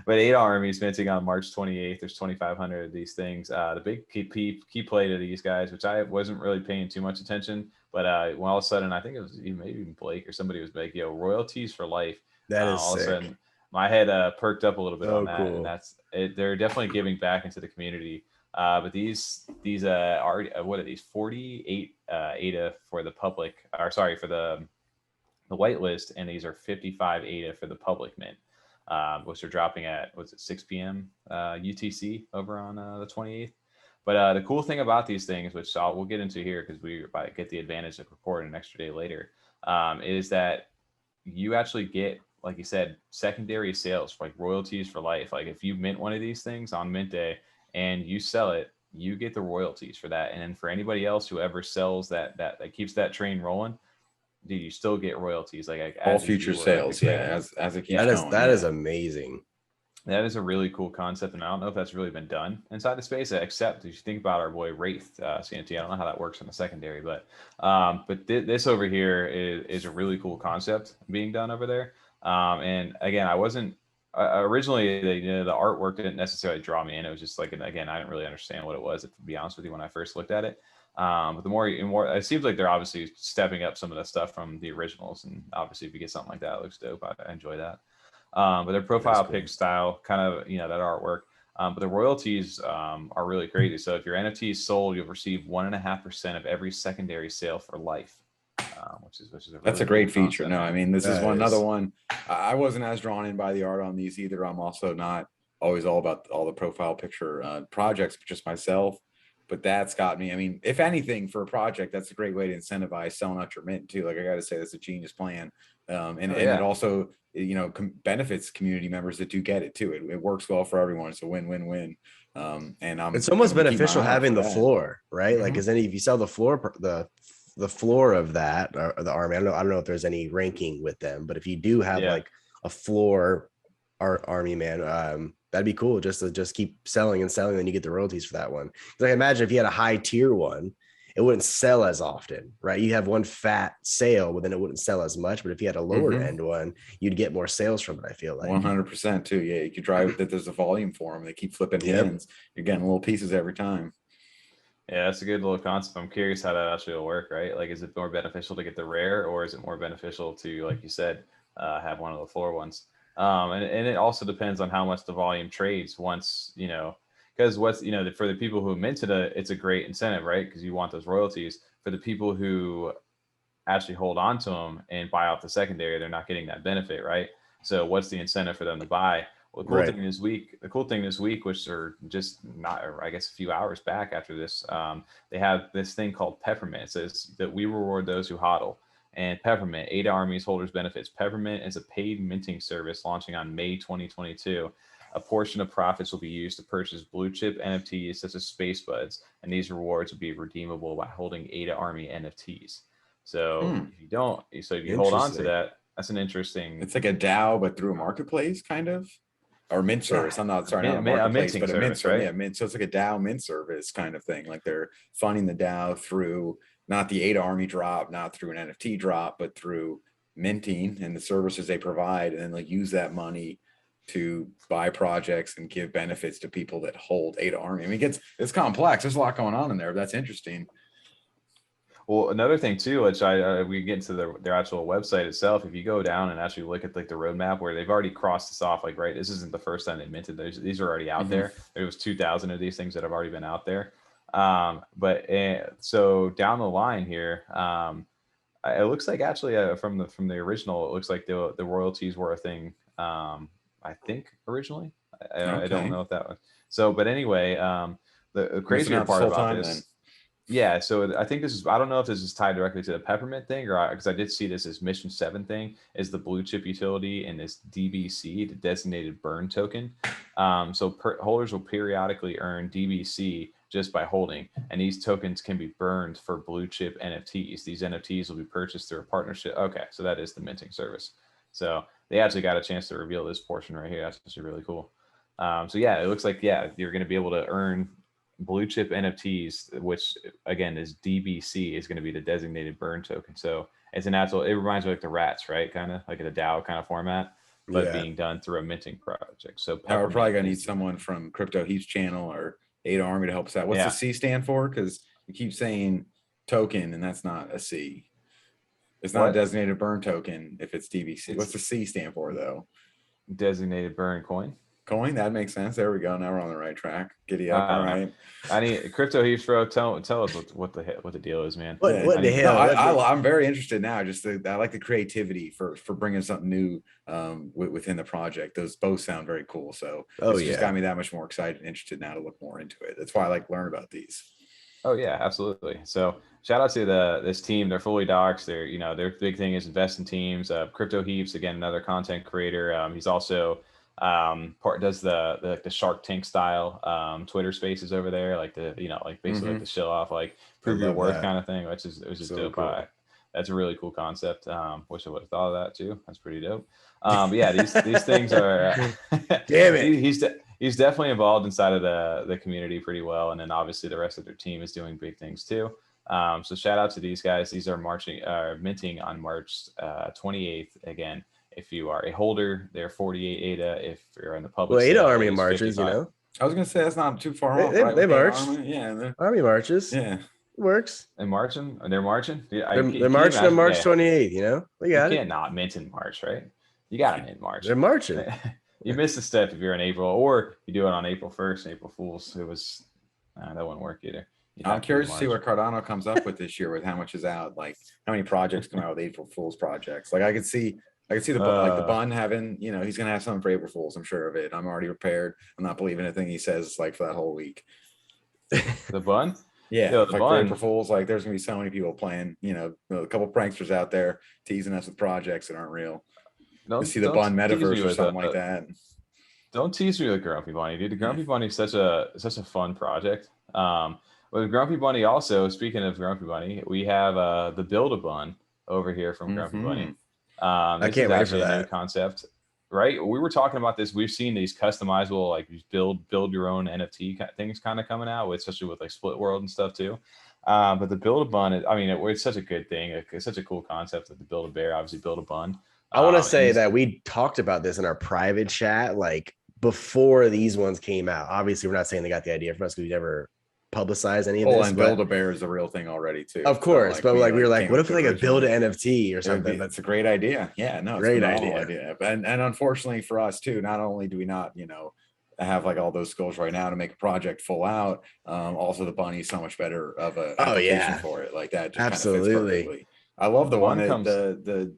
[SPEAKER 2] Aneta Army is minting on March 28th. There's 2,500 of these things. The big key play to these guys, which I wasn't really paying too much attention, but when all of a sudden, I think it was maybe even Blake or somebody was like, royalties for life.
[SPEAKER 1] That is
[SPEAKER 2] all
[SPEAKER 1] sick.
[SPEAKER 2] of a sudden, my head perked up a little bit on that.
[SPEAKER 1] Cool.
[SPEAKER 2] And that's it. They're definitely giving back into the community. But these are what are these 48 ADA for the public, or sorry, for the whitelist, and these are 55 ADA for the public mint. Which are dropping at 6 p.m. UTC over on the 28th. But the cool thing about these things, which we'll get into here because we get the advantage of recording an extra day later, is that you actually get, like you said, secondary sales, like royalties for life. Like if you mint one of these things on mint day and you sell it, you get the royalties for that. And then for anybody else who ever sells that keeps that train rolling, do you still get royalties like
[SPEAKER 3] all future sales? As it keeps going.
[SPEAKER 1] That is amazing.
[SPEAKER 2] That is a really cool concept, and I don't know if that's really been done inside the space, except if you think about our boy Wraith CNT. I don't know how that works in the secondary, but this over here is a really cool concept being done over there. And again, I wasn't originally the artwork didn't necessarily draw me in. It was just like, again, I didn't really understand what it was, to be honest with you, when I first looked at it. But the more it seems like they're obviously stepping up some of the stuff from the originals, and obviously if you get something like that, it looks dope. I enjoy that. But their profile pic style, kind of, that artwork. But the royalties are really crazy. So if your NFT is sold, you'll receive 1.5% of every secondary sale for life, which is a really
[SPEAKER 3] that's a great
[SPEAKER 2] cool
[SPEAKER 3] feature.
[SPEAKER 2] concept.
[SPEAKER 3] No, I mean, this is another one. I wasn't as drawn in by the art on these either. I'm also not always all about all the profile picture projects, but just myself. But that's got me. I mean, if anything, for a project, that's a great way to incentivize selling out your mint too. Like I got to say, that's a genius plan, and it also, you know, benefits community members that do get it too. It works well for everyone. It's a win-win-win. And
[SPEAKER 1] it's almost beneficial having the floor, right? Like, because then if you sell the floor, the floor of that, or the army, I don't know if there's any ranking with them, but if you do have like a floor army, man, that'd be cool just to keep selling and selling, then you get the royalties for that one. Like, imagine if you had a high tier one, it wouldn't sell as often, right? You have one fat sale, but then it wouldn't sell as much. But if you had a lower end one, you'd get more sales from it, I feel like.
[SPEAKER 3] 100% too. Yeah, you could drive that. There's a volume for them. They keep flipping hands. You're getting little pieces every time.
[SPEAKER 2] Yeah, that's a good little concept. I'm curious how that actually will work, right? Like, is it more beneficial to get the rare, or is it more beneficial to, like you said, have one of the floor ones? And it also depends on how much the volume trades once, you know, because what's, you know, for the people who minted it's a great incentive, right? Because you want those royalties. For the people who actually hold on to them and buy out the secondary, they're not getting that benefit, right? So what's the incentive for them to buy? Well, the cool thing this week, which are just not, I guess, a few hours back after this, they have this thing called Peppermint. It says that we reward those who hodl. And Peppermint, ADA Army's holders benefits. Peppermint is a paid minting service launching on May 2022. A portion of profits will be used to purchase blue chip NFTs such as Spacebudz, and these rewards will be redeemable by holding ADA Army NFTs. So if you hold on to that, that's an interesting.
[SPEAKER 3] It's like a DAO, but through a marketplace, kind of, or mint service. I'm not sorry, not a marketplace, but a mint service, right? Yeah, mint. So it's like a DAO mint service kind of thing. Like they're funding the DAO through not the ADA Army drop, not through an NFT drop, but through minting and the services they provide, and then like use that money to buy projects and give benefits to people that hold ADA Army. I mean, it's complex. There's a lot going on in there. That's interesting.
[SPEAKER 2] Well, another thing too, which we get into their actual website itself. If you go down and actually look at like the roadmap where they've already crossed this off, like, right, this isn't the first time they minted these are already out there. There was 2,000 of these things that have already been out there. So down the line here, it looks like actually from the original, it looks like the royalties were a thing. I think originally, I don't know if that was so, but anyway, the crazier part about this. Then. Yeah, so I think I don't know if this is tied directly to the Peppermint thing, or because I did see this as Mission 7 thing, is the blue chip utility and this DBC, the designated burn token. Holders will periodically earn DBC just by holding, and these tokens can be burned for blue chip NFTs. These NFTs will be purchased through a partnership. Okay, so that is the minting service. So they actually got a chance to reveal this portion right here. That's actually really cool. So yeah, it looks like, you're going to be able to earn blue chip NFTs, which again is DBC, is going to be the designated burn token. So it's an actual, it reminds me of like the rats, right? Kind of like a DAO kind of format, but being done through a minting project. So
[SPEAKER 3] we're probably going to need someone from Crypto Heat's channel or ADA Army to help us out. What's the C stand for? Because you keep saying token and that's not a C. It's not a designated burn token if it's DBC. What's the C stand for though?
[SPEAKER 2] Designated burn coin.
[SPEAKER 3] Coin, that makes sense. There we go. Now we're on the right track. Giddy up. All right.
[SPEAKER 2] I need Crypto Heaps, bro. Tell us what the deal is, man.
[SPEAKER 1] What the hell?
[SPEAKER 3] I'm very interested now. I like the creativity for bringing something new within the project. Those both sound very cool. So it's just got me that much more excited and interested now to look more into it. That's why I like learn about these.
[SPEAKER 2] Oh yeah, absolutely. So shout out to this team. They're fully doxed. Their big thing is invest in teams. Crypto Heaps, again, another content creator. He's also does the Shark Tank style Twitter spaces over there, like basically like the show off, like prove your worth kind of thing, which is so dope. Cool. That's a really cool concept. Wish I would have thought of that too. That's pretty dope. But yeah, these things are
[SPEAKER 1] damn it.
[SPEAKER 2] He's definitely involved inside of the community pretty well, and then obviously the rest of their team is doing big things too. So shout out to these guys. These are minting on March 28th again. If you are a holder, they're 48 ADA. If you're in the public,
[SPEAKER 1] ADA Army marches, 55.
[SPEAKER 3] I was gonna say that's not too far off.
[SPEAKER 1] They march.
[SPEAKER 3] Army
[SPEAKER 1] marches.
[SPEAKER 3] Yeah,
[SPEAKER 1] it works.
[SPEAKER 2] They're marching. They're marching.
[SPEAKER 1] They're marching on March 28th. You
[SPEAKER 2] can't not mint in March, right? You got to mint March.
[SPEAKER 1] They're marching.
[SPEAKER 2] You missed a step if you're in April, or you do it on April 1st, April Fools. It was that wouldn't work either.
[SPEAKER 3] I'm curious to see what Cardano comes up with this year, with how much is out, like how many projects come out with April Fools projects. Like I could see the Bun having, he's gonna have something for April Fools. I'm sure of it. I'm already prepared. I'm not believing anything he says like for that whole week.
[SPEAKER 2] The Bun?
[SPEAKER 3] Yeah,
[SPEAKER 2] Yo,
[SPEAKER 3] like for April Fools, like there's gonna be so many people playing, you know, a couple pranksters out there teasing us with projects that aren't real. You see the Bun Metaverse or something like that.
[SPEAKER 2] Don't tease me with Grumpy Bunny, dude. The Grumpy Bunny is such a fun project. With Grumpy Bunny also, speaking of Grumpy Bunny, we have the Build-A-Bun over here from Grumpy Bunny.
[SPEAKER 1] I can't wait for that
[SPEAKER 2] new concept, right? We were talking about this. We've seen these customizable, like build your own NFT things kind of coming out, especially with like Split World and stuff too. But the Build-A-Bun, I mean, it's such a good thing. It's such a cool concept that the Build-A-Bear, obviously Build-A-Bun.
[SPEAKER 1] I want to say that we talked about this in our private chat, like before these ones came out. Obviously, we're not saying they got the idea from us because we never publicize any of this.
[SPEAKER 3] And Build-A-Bear is a real thing already too.
[SPEAKER 1] Of course, so like, we were like, what if we like build an NFT or something?
[SPEAKER 3] That's a great idea. Yeah, no, it's
[SPEAKER 1] great
[SPEAKER 3] a idea. And unfortunately for us too, not only do we not, you know, have like all those skills right now to make a project full out, also the Bunny is so much better of a application for it. Like that just
[SPEAKER 1] absolutely.
[SPEAKER 3] Kind of fits perfectly. I love the one that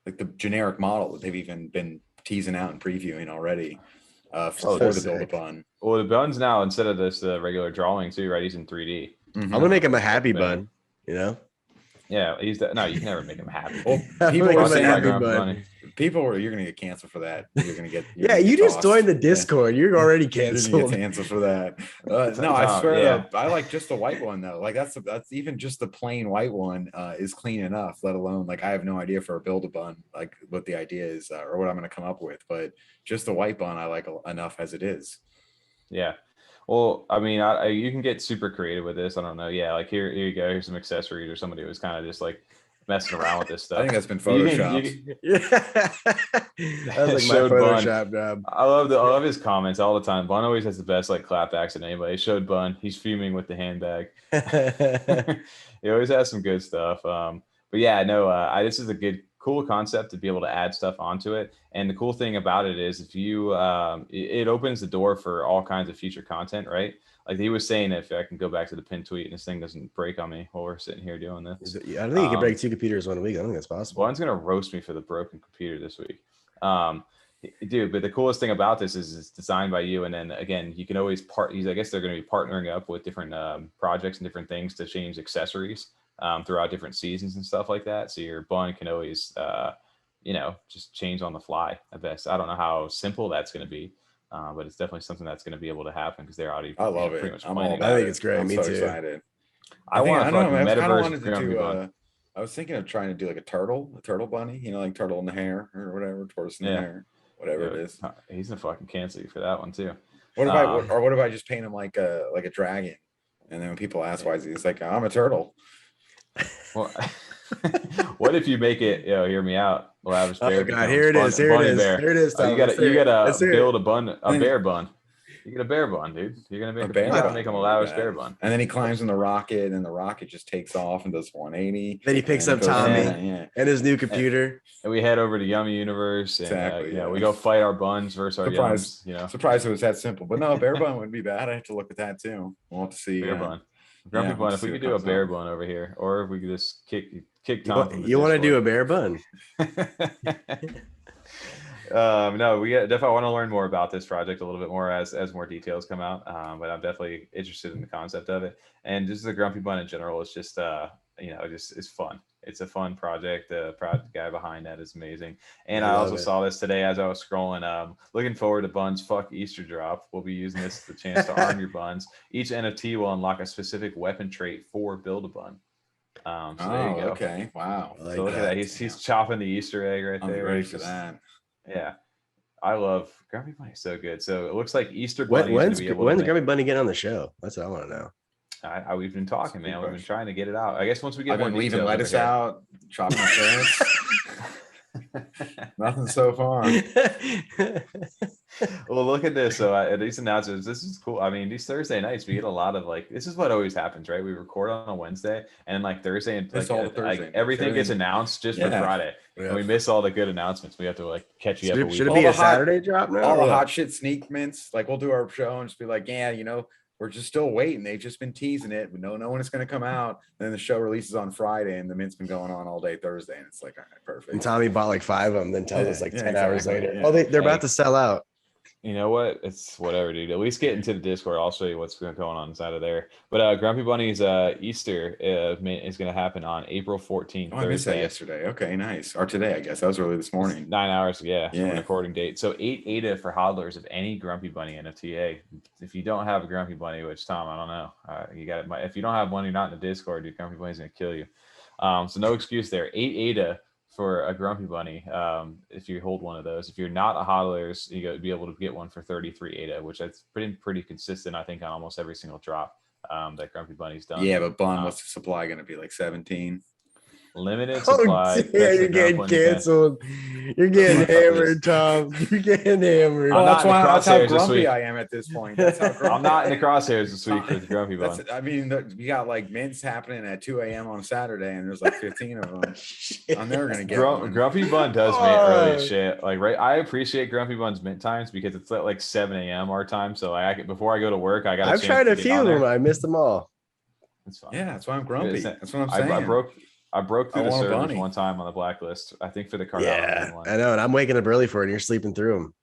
[SPEAKER 3] the generic model that they've even been teasing out and previewing already. For the Build-A-Bun.
[SPEAKER 2] Well, the Bun's now, instead of this regular drawing too, right? He's in 3D.
[SPEAKER 1] I'm gonna make him a happy bun, you know.
[SPEAKER 2] Yeah, no, you can never make him happy.
[SPEAKER 3] Well, people are saying you're gonna get canceled for that. You're gonna get
[SPEAKER 1] you just joined the Discord. You're already canceled.
[SPEAKER 3] You're canceled for that. No, I swear, I like just the white one though. Like that's even just the plain white one is clean enough. Let alone like I have no idea for a Build-A-Bun like what the idea is or what I'm gonna come up with. But just the white bun I like enough as it is.
[SPEAKER 2] Yeah. Well, I mean, you can get super creative with this. I don't know. Yeah, like here you go. Here's some accessories, or somebody was kind of just like messing around with this stuff.
[SPEAKER 3] I think that's been photoshopped.
[SPEAKER 1] That was like my Photoshop job.
[SPEAKER 2] I love his comments all the time. Bun always has the best like clapbacks at anybody. Showed Bun. He's fuming with the handbag. He always has some good stuff. But yeah, no, this is a cool concept to be able to add stuff onto it. And the cool thing about it is if you it opens the door for all kinds of future content, right? Like he was saying, if I can go back to the pin tweet and this thing doesn't break on me while we're sitting here doing this.
[SPEAKER 1] I don't think you can break 2 computers 1 week. I don't think that's possible.
[SPEAKER 2] One's gonna roast me for the broken computer this week. Dude, but the coolest thing about this is it's designed by you. And then again, you can always I guess they're going to be partnering up with different projects and different things to change accessories throughout different seasons and stuff like that. So your bun can always, just change on the fly at best. I don't know how simple that's going to be, but it's definitely something that's going to be able to happen because they're already.
[SPEAKER 3] I love it.
[SPEAKER 2] Pretty much
[SPEAKER 1] I think it's great.
[SPEAKER 3] I'm
[SPEAKER 1] Me
[SPEAKER 3] so
[SPEAKER 1] too.
[SPEAKER 3] Excited.
[SPEAKER 2] I want to
[SPEAKER 3] Metaverse. I was thinking of trying to do like a turtle bunny, like turtle in the hair or whatever, tortoise in the hair, whatever it is.
[SPEAKER 2] He's gonna fucking cancel you for that one too.
[SPEAKER 3] What if I just paint him like a dragon, and then when people ask why he's like, I'm a turtle.
[SPEAKER 2] Well, what if you make it? Hear me out. Lavish bear.
[SPEAKER 1] Oh God, here it is. Here it is. Here it is.
[SPEAKER 2] You gotta build a bear bun. You get a bear bun, dude. You're gonna make him a lavish bear bun.
[SPEAKER 3] And then he climbs in the rocket, and the rocket just takes off and does 180.
[SPEAKER 1] Then he picks up Tommy and his new computer.
[SPEAKER 2] And we head over to Yummi Universe. And,
[SPEAKER 3] exactly.
[SPEAKER 2] We go fight our buns versus our yums.
[SPEAKER 3] Surprised it was that simple. But no, a bear bun wouldn't be bad. I have to look at that too. We'll have to see.
[SPEAKER 2] Bear bun. Grumpy bun. If we could do a bear bun over here, or if we could just kick Tom.
[SPEAKER 1] You want to do a bear bun?
[SPEAKER 2] No, we definitely want to learn more about this project a little bit more as more details come out. But I'm definitely interested in the concept of it, and just the Grumpy Bun in general. It's just it's fun. It's a fun project. The project guy behind that is amazing. And I also saw this today as I was scrolling. Looking forward to Bun's Fuck Easter drop. We'll be using this as the chance to arm your buns. Each NFT will unlock a specific weapon trait for Build-A-Bun. So there you go.
[SPEAKER 3] Okay. Wow.
[SPEAKER 2] So look at that. He's chopping the Easter egg right there.
[SPEAKER 3] I'm ready for that.
[SPEAKER 2] Yeah. I love Grumpy Bunny. So good. So it looks like Easter Bunny.
[SPEAKER 1] When's Grumpy Bunny getting on the show? That's what I want to know.
[SPEAKER 2] We've been talking, man. We've been trying to get it out. I guess once we get
[SPEAKER 3] I've been leaving lettuce out, chopping the carrots. Nothing so far.
[SPEAKER 2] Well, look at this. So these announcements, this is cool. I mean, these Thursday nights, we get a lot of this is what always happens, right? We record on a Wednesday, and Thursday and everything gets announced just for Friday. Yeah. And we miss all the good announcements. We have to catch you up.
[SPEAKER 1] Should it be a Saturday drop now?
[SPEAKER 3] All the hot shit sneak mints. We'll do our show and just be like, we're just still waiting. They've just been teasing it. We know no one is going to come out. And then the show releases on Friday, and the mint's been going on all day Thursday. And it's like, all right, perfect.
[SPEAKER 1] And Tommy bought 5 of them, then tells us 10 hours later. Oh, they're about to sell out.
[SPEAKER 2] You know what? It's whatever, dude. At least get into the Discord. I'll show you what's going on inside of there. But Grumpy Bunny's Easter is going to happen on April 14th.
[SPEAKER 3] Oh, I missed that yesterday. Okay, nice. Or today, I guess. That was early this morning.
[SPEAKER 2] It's 9 hours, yeah, from the recording date. So 8 ADA for hodlers of any Grumpy Bunny NFT. If you don't have a Grumpy Bunny, which Tom, I don't know, you got it. If you don't have one, you're not in the Discord. Your Grumpy Bunny's going to kill you. So no excuse there. 8 ADA for a Grumpy Bunny, if you hold one of those. If you're not a hodlers, you got to be able to get one for 33 ADA, which that's pretty consistent, I think, on almost every single drop that Grumpy Bunny's done.
[SPEAKER 3] Yeah, but Bun, what's the supply going to be, like 17?
[SPEAKER 2] Limited supply.
[SPEAKER 1] Yeah, you're getting canceled. You're getting hammered, Tom. You're getting hammered.
[SPEAKER 3] Well, that's how grumpy I am at this point. That's how grumpy.
[SPEAKER 2] I'm not in the crosshairs this week with Grumpy Bun.
[SPEAKER 3] I mean, you got like mints happening at 2 a.m. on Saturday, and there's like 15 of them. I'm never gonna get one.
[SPEAKER 2] Grumpy Bun does mint early as shit. Like, right, I appreciate Grumpy Bun's mint times because it's at like 7 a.m. our time. So before I go to work, I got.
[SPEAKER 1] I've tried a few of them. I missed them all.
[SPEAKER 2] That's fine.
[SPEAKER 3] Yeah, that's why I'm grumpy. That's what I'm saying.
[SPEAKER 2] I broke through the servers one time on the blacklist. I think for the Cardano one.
[SPEAKER 1] I know, and I'm waking up early for it, and you're sleeping through them.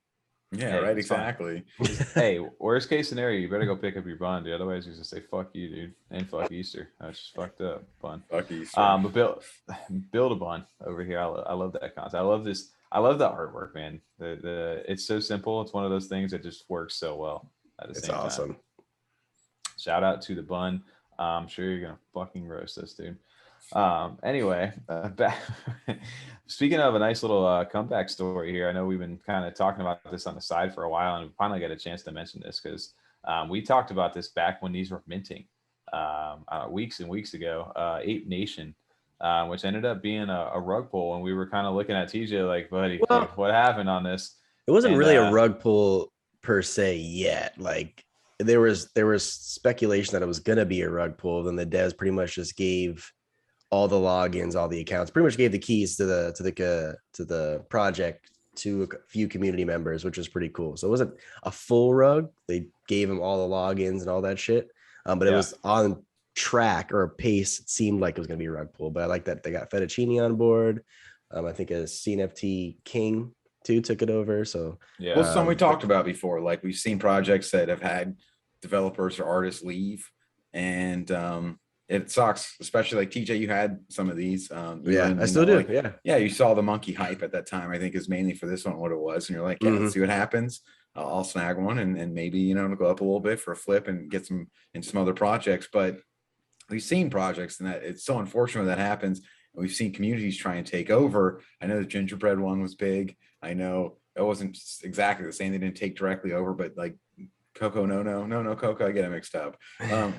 [SPEAKER 3] Yeah, right. Exactly.
[SPEAKER 2] Hey, worst case scenario, you better go pick up your bun, dude. Otherwise, you're gonna say fuck you, dude, and fuck Easter. That's just fucked up, bun.
[SPEAKER 3] Fuck Easter.
[SPEAKER 2] But Build-A-Bun over here. I love that concept. I love this. I love the artwork, man. It's so simple. It's one of those things that just works so well at the same time. It's awesome. Shout out to the bun. I'm sure you're gonna fucking roast us, dude. Anyway, speaking of a nice little comeback story here, I know we've been kind of talking about this on the side for a while, and we finally got a chance to mention this because we talked about this back when these were minting weeks and weeks ago. Ape Nation, which ended up being a rug pull, and we were kind of looking at TJ like, buddy, what happened on this?
[SPEAKER 1] It wasn't really a rug pull per se yet. Like there was speculation that it was gonna be a rug pull, then the devs pretty much just gave all the logins, all the accounts, pretty much gave the keys to the project to a few community members, which was pretty cool. So it wasn't a full rug. They gave them all the logins and all that shit. But it was on track or a pace. It seemed like it was going to be a rug pull, but I like that they got Fettuccine on board. I think a CNFT King too took it over. So
[SPEAKER 3] well, something we talked about before, like we've seen projects that have had developers or artists leave, and it sucks, especially like TJ, you had some of these.
[SPEAKER 1] I still do.
[SPEAKER 3] Like, yeah, you saw the monkey hype at that time. I think is mainly for this one what it was, and you're like, yeah, let's see what happens. I'll snag one, and maybe it'll go up a little bit for a flip and get some in some other projects. But we've seen projects, and that it's so unfortunate when that happens. And we've seen communities try and take over. I know the gingerbread one was big. I know it wasn't exactly the same. They didn't take directly over, but like. Coco, no, Coco, I get it mixed up.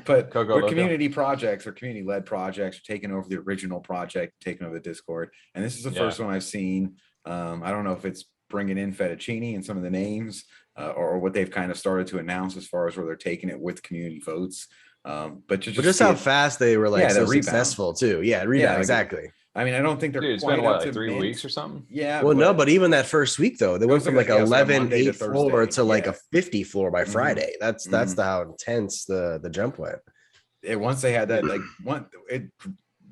[SPEAKER 3] But community projects or community-led projects are taking over the original project, taking over the Discord. And this is the first one I've seen. I don't know if it's bringing in Fettuccine and some of the names or what they've kind of started to announce as far as where they're taking it with community votes. But just
[SPEAKER 1] how fast they were like so successful too. Yeah, rebound, exactly.
[SPEAKER 3] I mean, I don't think they're
[SPEAKER 2] it's been like 3 weeks or something.
[SPEAKER 3] Yeah.
[SPEAKER 1] Well, no, but even that first week though, they went from like 11 8 floor to like a 50 floor by Friday. That's how intense the jump went.
[SPEAKER 3] Once they had that, like it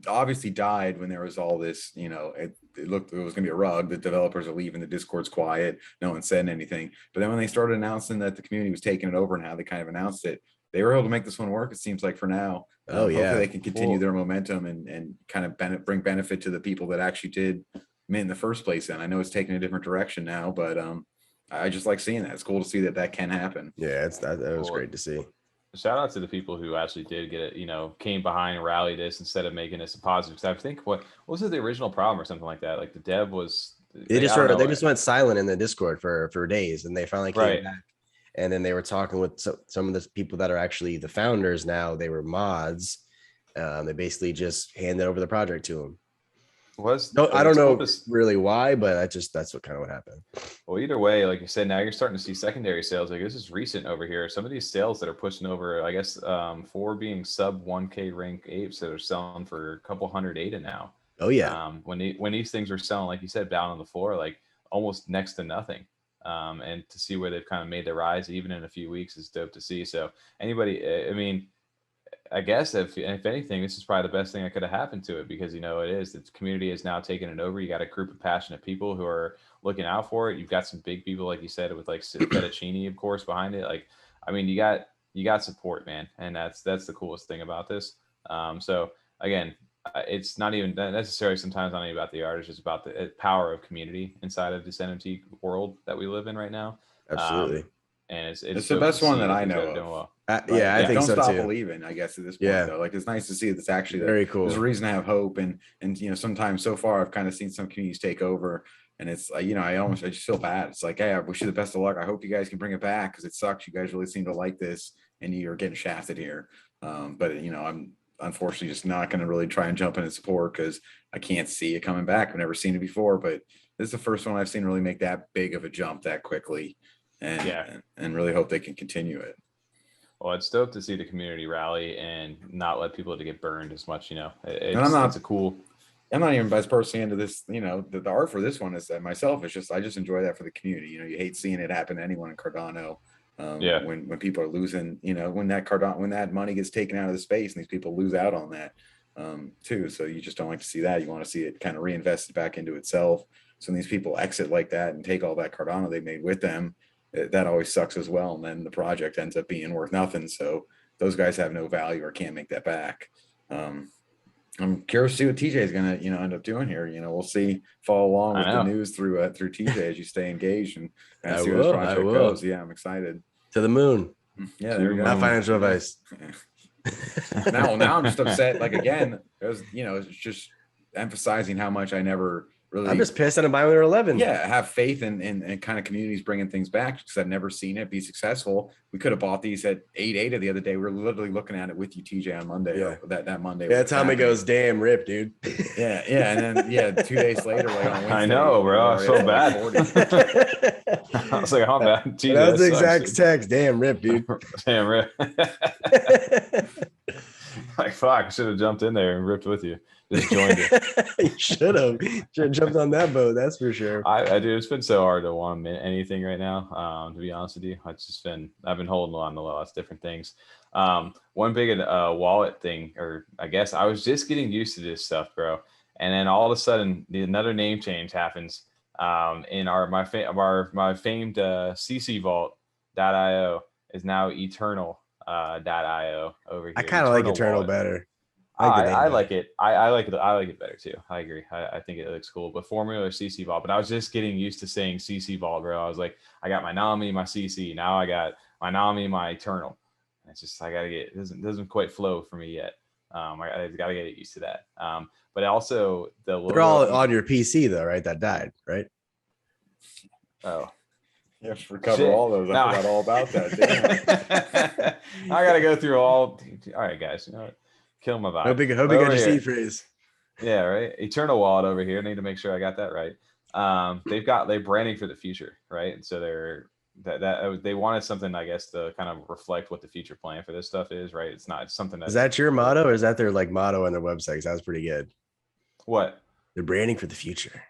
[SPEAKER 3] obviously died when there was all this, it looked it was gonna be a rug. The developers are leaving, the Discord's quiet, no one said anything. But then when they started announcing that the community was taking it over and how they kind of announced it, they were able to make this one work, it seems like, for now. Hopefully they can continue their momentum and kind of bring benefit to the people that actually did mint in the first place. And I know it's taking a different direction now, but I just like seeing that. It's cool to see that can happen.
[SPEAKER 1] Yeah, that was great to see.
[SPEAKER 2] Shout out to the people who actually did get it, came behind and rallied this instead of making this a positive. Because I think what was it, the original problem or something like that? Like the dev was
[SPEAKER 1] they just went silent in the Discord for days, and they finally came back. And then they were talking with some of the people that are actually the founders now. They were mods. They basically just handed over the project to them. I don't know really why, but that's what happened.
[SPEAKER 2] Well, either way, like you said, now you're starting to see secondary sales. Like this is recent over here. Some of these sales that are pushing over, I guess, for being sub 1K rank apes that are selling for a couple hundred ADA now.
[SPEAKER 1] Oh yeah.
[SPEAKER 2] When these things are selling, like you said, down on the floor, like almost next to nothing. And to see where they've kind of made their rise even in a few weeks is dope to see. So anybody, I mean, I guess if anything, this is probably the best thing that could have happened to it, because, you know, the community has now taken it over. You got a group of passionate people who are looking out for it. You've got some big people, like you said, with like Fettuccine, of course, behind it. Like, I mean, you got support, man. And that's the coolest thing about this. So again, it's not even necessarily sometimes not even about the art. It's just about the power of community inside of this NFT world that we live in right now.
[SPEAKER 1] Absolutely.
[SPEAKER 2] And it's
[SPEAKER 3] the best one that I know of.
[SPEAKER 2] Well.
[SPEAKER 1] Yeah, I think
[SPEAKER 3] don't
[SPEAKER 1] so
[SPEAKER 3] stop
[SPEAKER 1] too.
[SPEAKER 3] believing, I guess, at this point, though. Like, it's nice to see that's actually
[SPEAKER 1] very cool.
[SPEAKER 3] There's a reason to have hope, and you know, sometimes so far I've kind of seen some communities take over, and it's like, you know, I just feel bad. It's like, hey, I wish you the best of luck. I hope you guys can bring it back, because it sucks. You guys really seem to like this, and you're getting shafted here. But you know, I'm unfortunately just not going to really try and jump in and support, because I can't see it coming back. I've never seen it before, but this is the first one I've seen really make that big of a jump that quickly, and really hope they can continue it.
[SPEAKER 2] Well, it's dope to see the community rally and not let people to get burned as much. You know, it's a cool.
[SPEAKER 3] I'm not even as personally into this. You know, the art for this one is myself. It's just I just enjoy that for the community. You know, you hate seeing it happen to anyone in Cardano. When people are losing, you know, when that money gets taken out of the space and these people lose out on that too. So you just don't like to see that. You want to see it kind of reinvested back into itself. So when these people exit like that and take all that Cardano they made with them, that always sucks as well. And then the project ends up being worth nothing. So those guys have no value or can't make that back. I'm curious to see what TJ is going to, you know, end up doing here. You know, we'll see, follow along with the news through TJ as you stay engaged and see where this project goes. Yeah, I'm excited.
[SPEAKER 1] To the moon.
[SPEAKER 3] Yeah, there we go.
[SPEAKER 1] Not financial advice.
[SPEAKER 3] now I'm just upset. Like, again, it was, you know, it's just emphasizing how much I never really.
[SPEAKER 1] I'm just pissed on buy when they're 11.
[SPEAKER 3] Yeah, have faith in kind of communities bringing things back, because I've never seen it be successful. We could have bought these at 8 the other day. We were literally looking at it with you, TJ, on Monday.
[SPEAKER 1] Yeah.
[SPEAKER 3] That Monday.
[SPEAKER 1] Yeah, Tommy goes, damn, rip, dude.
[SPEAKER 3] Yeah, and then 2 days later, like on Wednesday,
[SPEAKER 2] I know, bro. I feel bad. I was like, oh, bad. TJ,
[SPEAKER 1] that was the exact text. Damn, rip, dude.
[SPEAKER 2] Damn, rip. Like, fuck, I should have jumped in there and ripped with you. Just joined it.
[SPEAKER 1] You should have jumped on that boat. That's for sure.
[SPEAKER 2] I do. It's been so hard to want anything right now. To be honest with you, I've been holding on to lots of different things. One big wallet thing, or I guess I was just getting used to this stuff, bro. And then all of a sudden, another name change happens. In my famed CCVault.io is now Eternl.io over here.
[SPEAKER 1] I kind of like Eternl better.
[SPEAKER 2] I like it. I like it better too. I agree. I think it looks cool. But formerly CC Vault. But I was just getting used to saying CC Vault, bro. I was like, I got my Nami, my CC. Now I got my Nami, my Eternl. It's just I gotta get. It doesn't quite flow for me yet. I gotta get used to that. But also the logo.
[SPEAKER 1] They're all on your PC though, right? That died, right?
[SPEAKER 2] Oh.
[SPEAKER 3] You have to recover all those. I forgot all about that.
[SPEAKER 2] Damn. I gotta go through all. All right, guys. You know what? Kill my vibe.
[SPEAKER 1] Hope you got your seed phrase.
[SPEAKER 2] Yeah, right. Eternl wallet over here. I need to make sure I got that right. They're branding for the future, right? And so they wanted something, I guess, to kind of reflect what the future plan for this stuff is, right? It's something
[SPEAKER 1] Is that your motto, or is that their like motto on their website? 'Cause that was pretty good.
[SPEAKER 2] What?
[SPEAKER 1] They're branding for the future.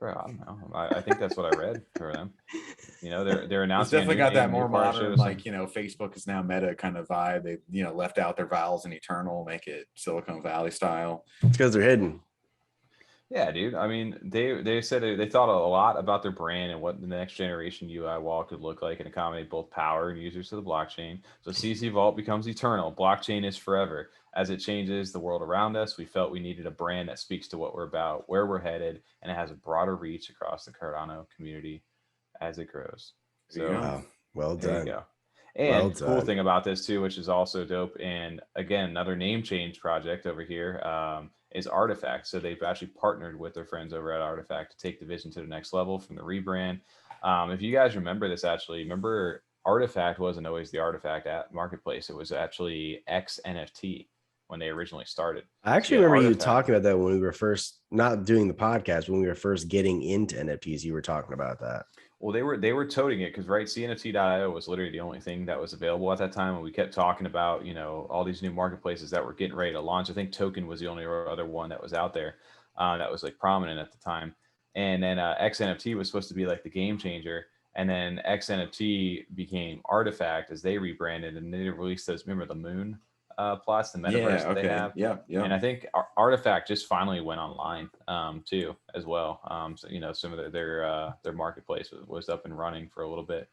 [SPEAKER 2] Bro, I don't know. I think that's what I read for them. You know, they're announcing.
[SPEAKER 3] It's definitely got that more modern, like, you know, Facebook is now Meta kind of vibe. They, you know, left out their vowels in Eternl, make it Silicon Valley style.
[SPEAKER 1] It's because they're hidden.
[SPEAKER 2] Yeah, dude. I mean, they said they thought a lot about their brand and what the next generation UI wall could look like and accommodate both power and users to the blockchain. So CC Vault becomes Eternl. Blockchain is forever. As it changes the world around us, we felt we needed a brand that speaks to what we're about, where we're headed, and it has a broader reach across the Cardano community as it grows. So,
[SPEAKER 1] wow. Well done.
[SPEAKER 2] There you go. And the cool thing about this too, which is also dope, and again, another name change project over here, is Artifct. So they've actually partnered with their friends over at Artifct to take the vision to the next level from the rebrand. If you guys remember this, remember Artifct wasn't always the Artifect marketplace. It was actually XNFT when they originally started.
[SPEAKER 1] I actually remember you talking about that when we were first not doing the podcast, when we were first getting into NFTs. You were talking about that.
[SPEAKER 2] Well, they were toting it because, right, CNFTBTC was literally the only thing that was available at that time. And we kept talking about, you know, all these new marketplaces that were getting ready to launch. I think Token was the only other one that was out there that was like prominent at the time. And then XNFT was supposed to be like the game changer. And then XNFT became Artifct as they rebranded, and they released those, remember the Moon plots, the metaverse that they have.
[SPEAKER 3] Yeah.
[SPEAKER 2] And I think Artifact just finally went online too as well. So some of their marketplace was up and running for a little bit,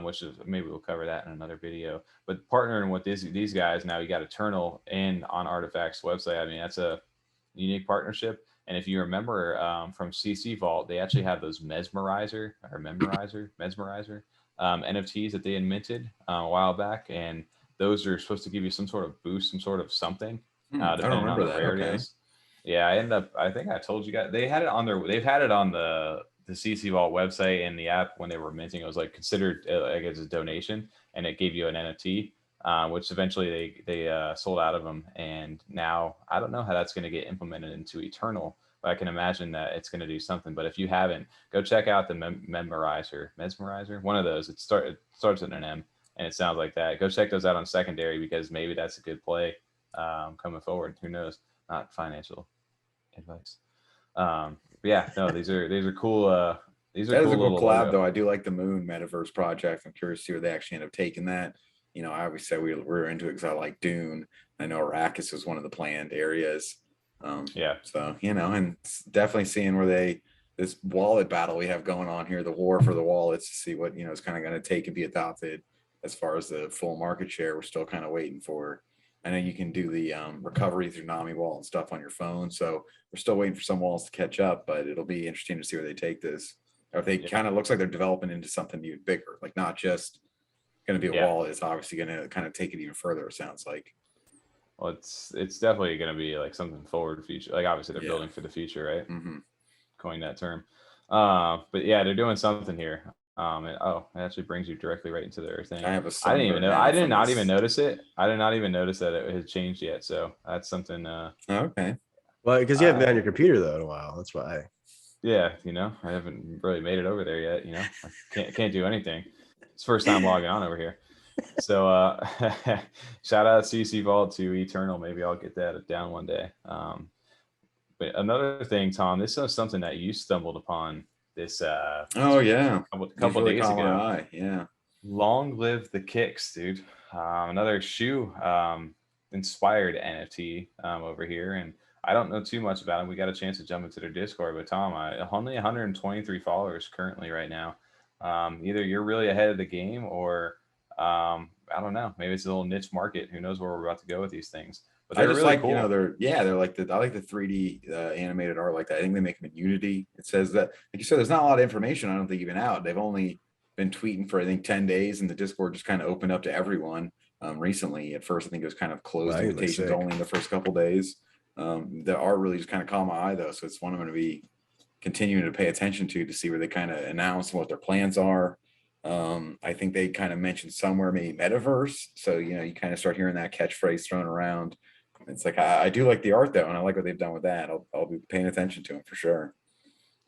[SPEAKER 2] which is maybe we'll cover that in another video. But partnering with these guys now, you got Eternl and on Artifact's website. I mean, that's a unique partnership. And if you remember from CC Vault, they actually have those Mesmerizer NFTs that they had minted a while back, and those are supposed to give you some sort of boost, some sort of something, depending on the rarities. Yeah, I think I told you guys they've had it on the CC Vault website and the app when they were minting. It was like considered I guess a donation, and it gave you an NFT, which eventually they sold out of them. And now I don't know how that's going to get implemented into Eternl, but I can imagine that it's going to do something. But if you haven't, go check out the Mesmerizer, one of those. It starts with an M, and it sounds like that. Go check those out on secondary, because maybe that's a good play coming forward. Who knows? Not financial advice. But yeah, no, these are cool. These are
[SPEAKER 3] that
[SPEAKER 2] cool.
[SPEAKER 3] Is a cool collab,
[SPEAKER 2] logo.
[SPEAKER 3] though. I do like the Moon Metaverse project. I'm curious to see where they actually end up taking that. I always said we're into it because I like Dune. I know Arrakis was one of the planned areas. So and definitely seeing where this wallet battle we have going on here, the war for the wallets, to see what is kind of going to take and be adopted. As far as the full market share, we're still kind of waiting for. I know you can do the recovery through Nami Wallet and stuff on your phone, so we're still waiting for some wallets to catch up. But it'll be interesting to see where they take this. Or if they kind of looks like they're developing into something even bigger, like not just going to be a wallet. It's obviously going to kind of take it even further. It sounds like.
[SPEAKER 2] Well, it's definitely going to be like something forward future. Like obviously they're building for the future, right?
[SPEAKER 3] Mm-hmm.
[SPEAKER 2] Coin that term. But yeah, they're doing something here. It actually brings you directly right into their thing.
[SPEAKER 3] I
[SPEAKER 2] didn't even know. I did not even notice it. I did not even notice that it had changed yet. So that's something.
[SPEAKER 3] Okay.
[SPEAKER 1] Well, because you haven't been on your computer though in a while. That's why.
[SPEAKER 2] Yeah, I haven't really made it over there yet. I can't do anything. It's first time logging on over here. So shout out CC Vault to Eternl. Maybe I'll get that down one day. But another thing, Tom, this is something that you stumbled upon this
[SPEAKER 3] couple
[SPEAKER 2] really days ago.
[SPEAKER 3] Yeah.
[SPEAKER 2] Long live the Kiks, dude. Another shoe inspired NFT over here. And I don't know too much about it. We got a chance to jump into their Discord, but Tom, only 123 followers currently right now. Either you're really ahead of the game, or I don't know. Maybe it's a little niche market. Who knows where we're about to go with these things? But
[SPEAKER 3] I just
[SPEAKER 2] really
[SPEAKER 3] like,
[SPEAKER 2] cool.
[SPEAKER 3] they're like I like the 3D animated art like that. I think they make them in Unity. It says that, like you said, there's not a lot of information. I don't think even out. They've only been tweeting for I think 10 days, and the Discord just kind of opened up to everyone recently. At first, I think it was kind of closed invitations only in the first couple days. The art really just kind of caught my eye though, so it's one I'm going to be continuing to pay attention to see where they kind of announce what their plans are. I think they kind of mentioned somewhere maybe Metaverse. So, you kind of start hearing that catchphrase thrown around. It's like, I do like the art though. And I like what they've done with that. I'll be paying attention to them for sure.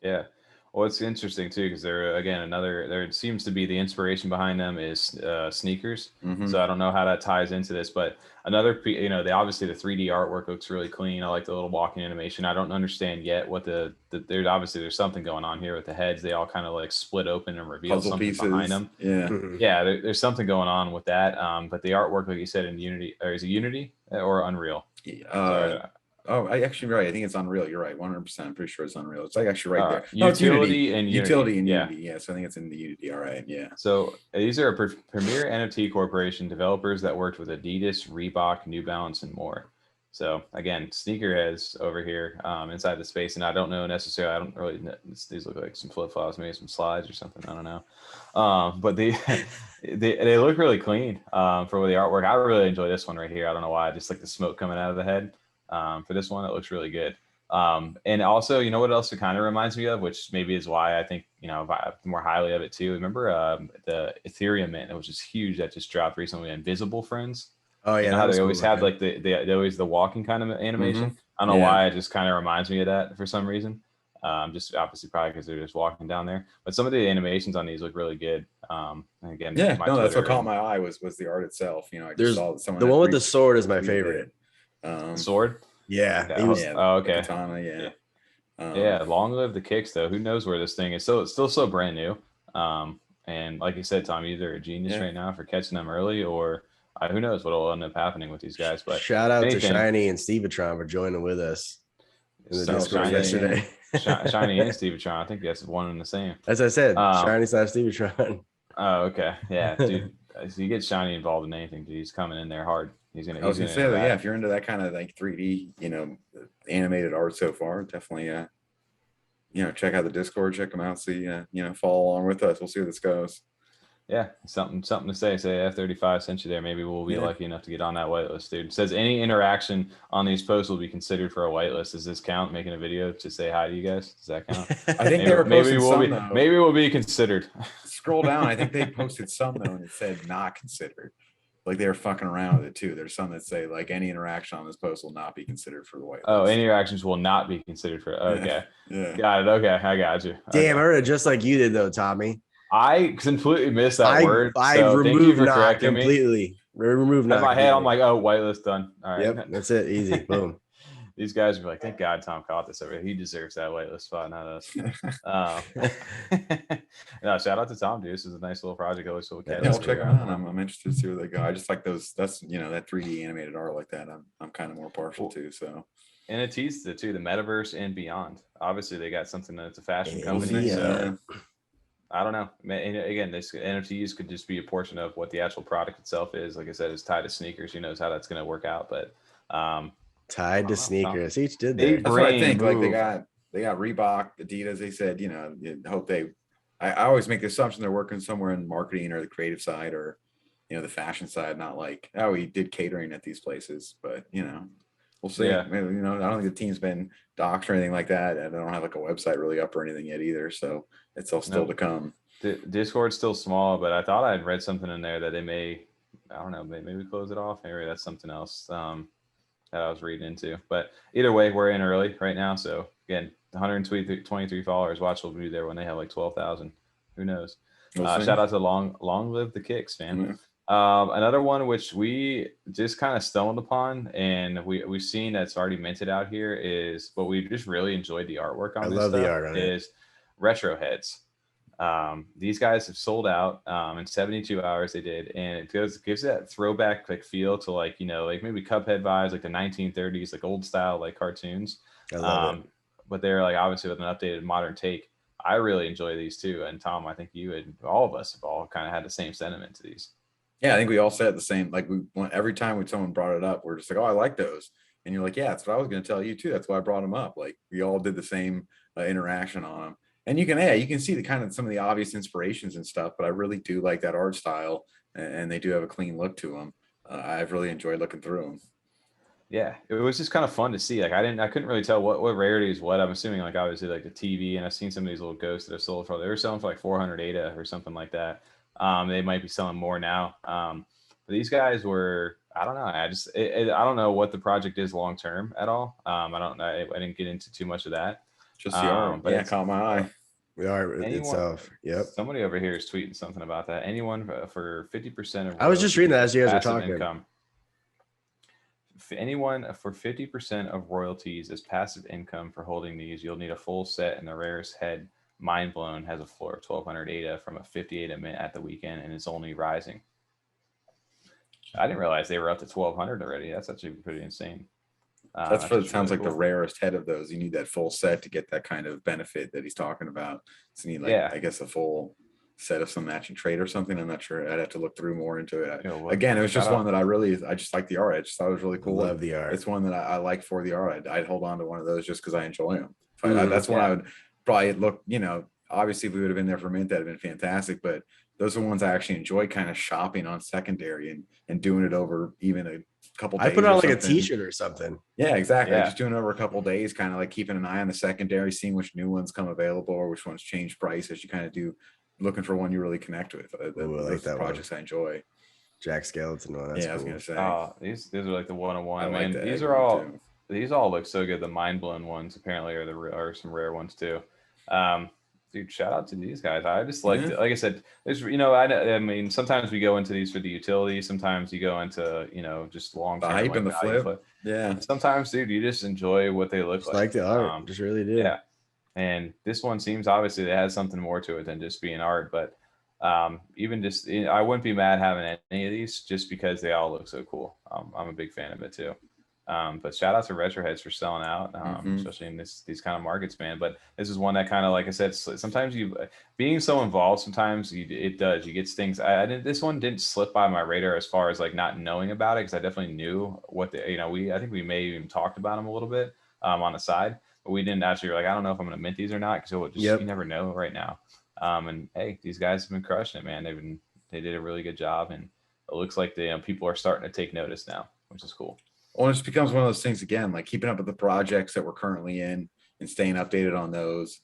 [SPEAKER 2] Yeah. Well, it's interesting too, because they're, again, there seems to be the inspiration behind them is sneakers.
[SPEAKER 3] Mm-hmm.
[SPEAKER 2] So I don't know how that ties into this, but they obviously the 3D artwork looks really clean. I like the little walking animation. I don't understand yet what there's something going on here with the heads. They all kind of like split open and reveal
[SPEAKER 3] puzzle
[SPEAKER 2] something
[SPEAKER 3] pieces
[SPEAKER 2] behind them.
[SPEAKER 3] Yeah.
[SPEAKER 2] Yeah. There's something going on with that. But the artwork, like you said, in Unity, or is it Unity or Unreal?
[SPEAKER 3] I actually right. I think it's Unreal. You're right. 100%. I'm pretty sure it's Unreal. It's like actually right there.
[SPEAKER 2] Utility and
[SPEAKER 3] Utility and Unity. Yeah. So I think it's in the Unity. All right. Yeah.
[SPEAKER 2] So these are a premier NFT corporation developers that worked with Adidas, Reebok, New Balance, and more. So again, sneakerheads over here inside the space, and I don't know necessarily. I don't really. These look like some flip flops, maybe some slides or something. I don't know. But they look really clean for the artwork. I really enjoy this one right here. I don't know why. I just like the smoke coming out of the head. For this one, it looks really good. And also, you know what else it kind of reminds me of, which maybe is why I think, more highly of it too. Remember the Ethereum mint, which is huge, that just dropped recently, Invisible Friends.
[SPEAKER 1] Oh yeah,
[SPEAKER 2] how they always have like they always the walking kind of animation.
[SPEAKER 3] Mm-hmm.
[SPEAKER 2] I don't know why, it just kind of reminds me of that for some reason. Just obviously probably because they're just walking down there. But some of the animations on these look really good. Again,
[SPEAKER 3] that's what caught my eye was the art itself. I just saw someone.
[SPEAKER 1] The one with the sword is my favorite.
[SPEAKER 2] Sword.
[SPEAKER 1] Yeah.
[SPEAKER 2] Okay.
[SPEAKER 3] Katana, yeah.
[SPEAKER 2] Yeah. Long live the Kiks, though. Who knows where this thing is? So it's still so brand new. And like you said, Tom, either a genius right now for catching them early, or who knows what will end up happening with these guys. But
[SPEAKER 1] shout out to Shiny and Stevatron for joining with us in the Discord yesterday.
[SPEAKER 2] Shiny and Stevatron, I think that's one and the same.
[SPEAKER 1] As I said, Shiny / Stevatron.
[SPEAKER 2] Oh, okay, yeah, dude. So you get Shiny involved in anything, dude. He's coming in there hard. I was gonna
[SPEAKER 3] say that, yeah. If you're into that kind of like 3D, animated art so far, definitely, check out the Discord, check them out, see, follow along with us. We'll see where this goes.
[SPEAKER 2] Yeah, something to say. Say F35 sent you there. Maybe we'll be lucky enough to get on that whitelist, dude. It says any interaction on these posts will be considered for a whitelist. Does this count? Making a video to say hi to you guys? Does that count?
[SPEAKER 3] I think they were posting
[SPEAKER 2] maybe we'll be considered.
[SPEAKER 3] Scroll down. I think they posted some though, and it said not considered. Like they were fucking around with it too. There's some that say like any interaction on this post will not be considered for the whitelist.
[SPEAKER 2] Oh, any interactions will not be considered for. Okay, got it. Okay, I got you.
[SPEAKER 1] Damn, I heard it just like you did though, Tommy.
[SPEAKER 2] I completely missed that word.
[SPEAKER 1] I removed not completely. Remove not.
[SPEAKER 2] In my head, I'm like, oh, whitelist done. All right.
[SPEAKER 1] Yep, that's it. Easy. Boom.
[SPEAKER 2] These guys are like, thank God Tom caught this over here. He deserves that whitelist spot, not us. No, shout out to Tom, dude. This is a nice little project. Always so
[SPEAKER 3] I'll check it out. I'm interested to see where they go. I just like those. That's that 3D animated art like that. I'm kind of more partial to. So
[SPEAKER 2] NFTs too, the metaverse and beyond. Obviously, they got something that's a fashion company. So I don't know. Again, this NFTs could just be a portion of what the actual product itself is. Like I said, it's tied to sneakers. Who knows how that's going to work out? But
[SPEAKER 1] tied to sneakers. Each did that.
[SPEAKER 3] That's what I think. Like they got Reebok, Adidas. They said, hope they. I always make the assumption they're working somewhere in marketing or the creative side or, the fashion side. Not like, oh, we did catering at these places, but we'll see.
[SPEAKER 2] Yeah.
[SPEAKER 3] Maybe, I don't think the team's been doxed or anything like that. And they don't have like a website really up or anything yet either. So it's all still to come.
[SPEAKER 2] The Discord's still small, but I thought I had read something in there that they may, I don't know, maybe close it off. Maybe that's something else that I was reading into. But either way, we're in early right now. So again, 123 followers. Watch will be there when they have like 12,000. Who knows? Shout out to long live the Kiks, man.
[SPEAKER 3] Mm-hmm.
[SPEAKER 2] Another one which we just kind of stumbled upon and we've seen that's already minted out here is, but we just really enjoyed the artwork on. I love the art on it. Is Retro Heads. These guys have sold out in 72 hours. They did, and it gives that throwback like feel to like like maybe Cuphead vibes, like the 1930s, like old style like cartoons.
[SPEAKER 1] I love it.
[SPEAKER 2] But they're like obviously with an updated modern take. I really enjoy these too, and Tom, I think you and all of us have all kind of had the same sentiment to these.
[SPEAKER 3] Yeah, I think we all said the same. Like every time when someone brought it up, we're just like, oh, I like those. And you're like, yeah, that's what I was going to tell you too. That's why I brought them up. Like we all did the same interaction on them. And you can see the kind of some of the obvious inspirations and stuff, but I really do like that art style and they do have a clean look to them. I've really enjoyed looking through them.
[SPEAKER 2] Yeah, it was just kind of fun to see. Like I couldn't really tell what rarity is what. I'm assuming like obviously like the TV, and I've seen some of these little ghosts that have sold for, they were selling for like 400 ADA or something like that. They might be selling more now. But these guys were, I don't know. I don't know what the project is long term at all. I don't know. I didn't get into too much of that.
[SPEAKER 3] Just the art, but it caught my eye.
[SPEAKER 1] The art itself. Yep.
[SPEAKER 2] Somebody over here is tweeting something about that. Anyone for 50% of
[SPEAKER 1] I was just reading that as you guys were talking.
[SPEAKER 2] Income. Anyone for 50% of royalties as passive income for holding these, you'll need a full set, and the rarest head, Mind Blown, has a floor of 1200 ADA from a 58 a minute at the weekend, and it's only rising. I didn't realize they were up to 1200 already. That's actually pretty insane.
[SPEAKER 3] That's for, it sounds really like cool. The rarest head of those. You need that full set to get that kind of benefit that he's talking about. So you need I guess a full set of some matching trade or something. I'm not sure. I'd have to look through more into it. Again, it was just one that I just like the art. I just thought it was really cool.
[SPEAKER 1] Love the art.
[SPEAKER 3] It's one that I like for the art. I'd hold on to one of those just because I enjoy them. That's one I would probably look, obviously if we would have been there for mint, that'd have been fantastic. But those are ones I actually enjoy kind of shopping on secondary and doing it over even a couple days.
[SPEAKER 1] I put it on like a t-shirt or something.
[SPEAKER 3] Yeah, exactly. Just doing it over a couple days, kind of like keeping an eye on the secondary, seeing which new ones come available or which ones change price as you kind of do, looking for one you really connect with.
[SPEAKER 1] I like that
[SPEAKER 3] projects I enjoy.
[SPEAKER 1] Jack Skeleton one. That's
[SPEAKER 3] cool. I was gonna say.
[SPEAKER 2] Oh, these are like the one-on-one. Man, these all look so good. The Mind Blown ones apparently are some rare ones too. Dude, shout out to these guys. I just like I said, there's I mean sometimes we go into these for the utility, sometimes you go into just long term
[SPEAKER 3] hype and the flip.
[SPEAKER 2] Yeah. Sometimes, dude, you just enjoy what they look like.
[SPEAKER 1] The art. Just really do.
[SPEAKER 2] Yeah. And this one seems obviously it has something more to it than just being art, but Even just, I wouldn't be mad having any of these just because they all look so cool. I'm a big fan of it too. But shout out to Retroheads for selling out, especially in these kind of markets, man. But this is one that kind of, like I said, sometimes being so involved, sometimes you get things. This one didn't slip by my radar as far as like not knowing about it, because I definitely knew what I think we may even talked about them a little bit on the side, but we didn't actually like, I don't know if I'm going to mint these or not, because you never know right now. And hey, these guys have been crushing it, man. They did a really good job, and it looks like people are starting to take notice now, which is cool.
[SPEAKER 3] Well, it just becomes one of those things again, like keeping up with the projects that we're currently in and staying updated on those,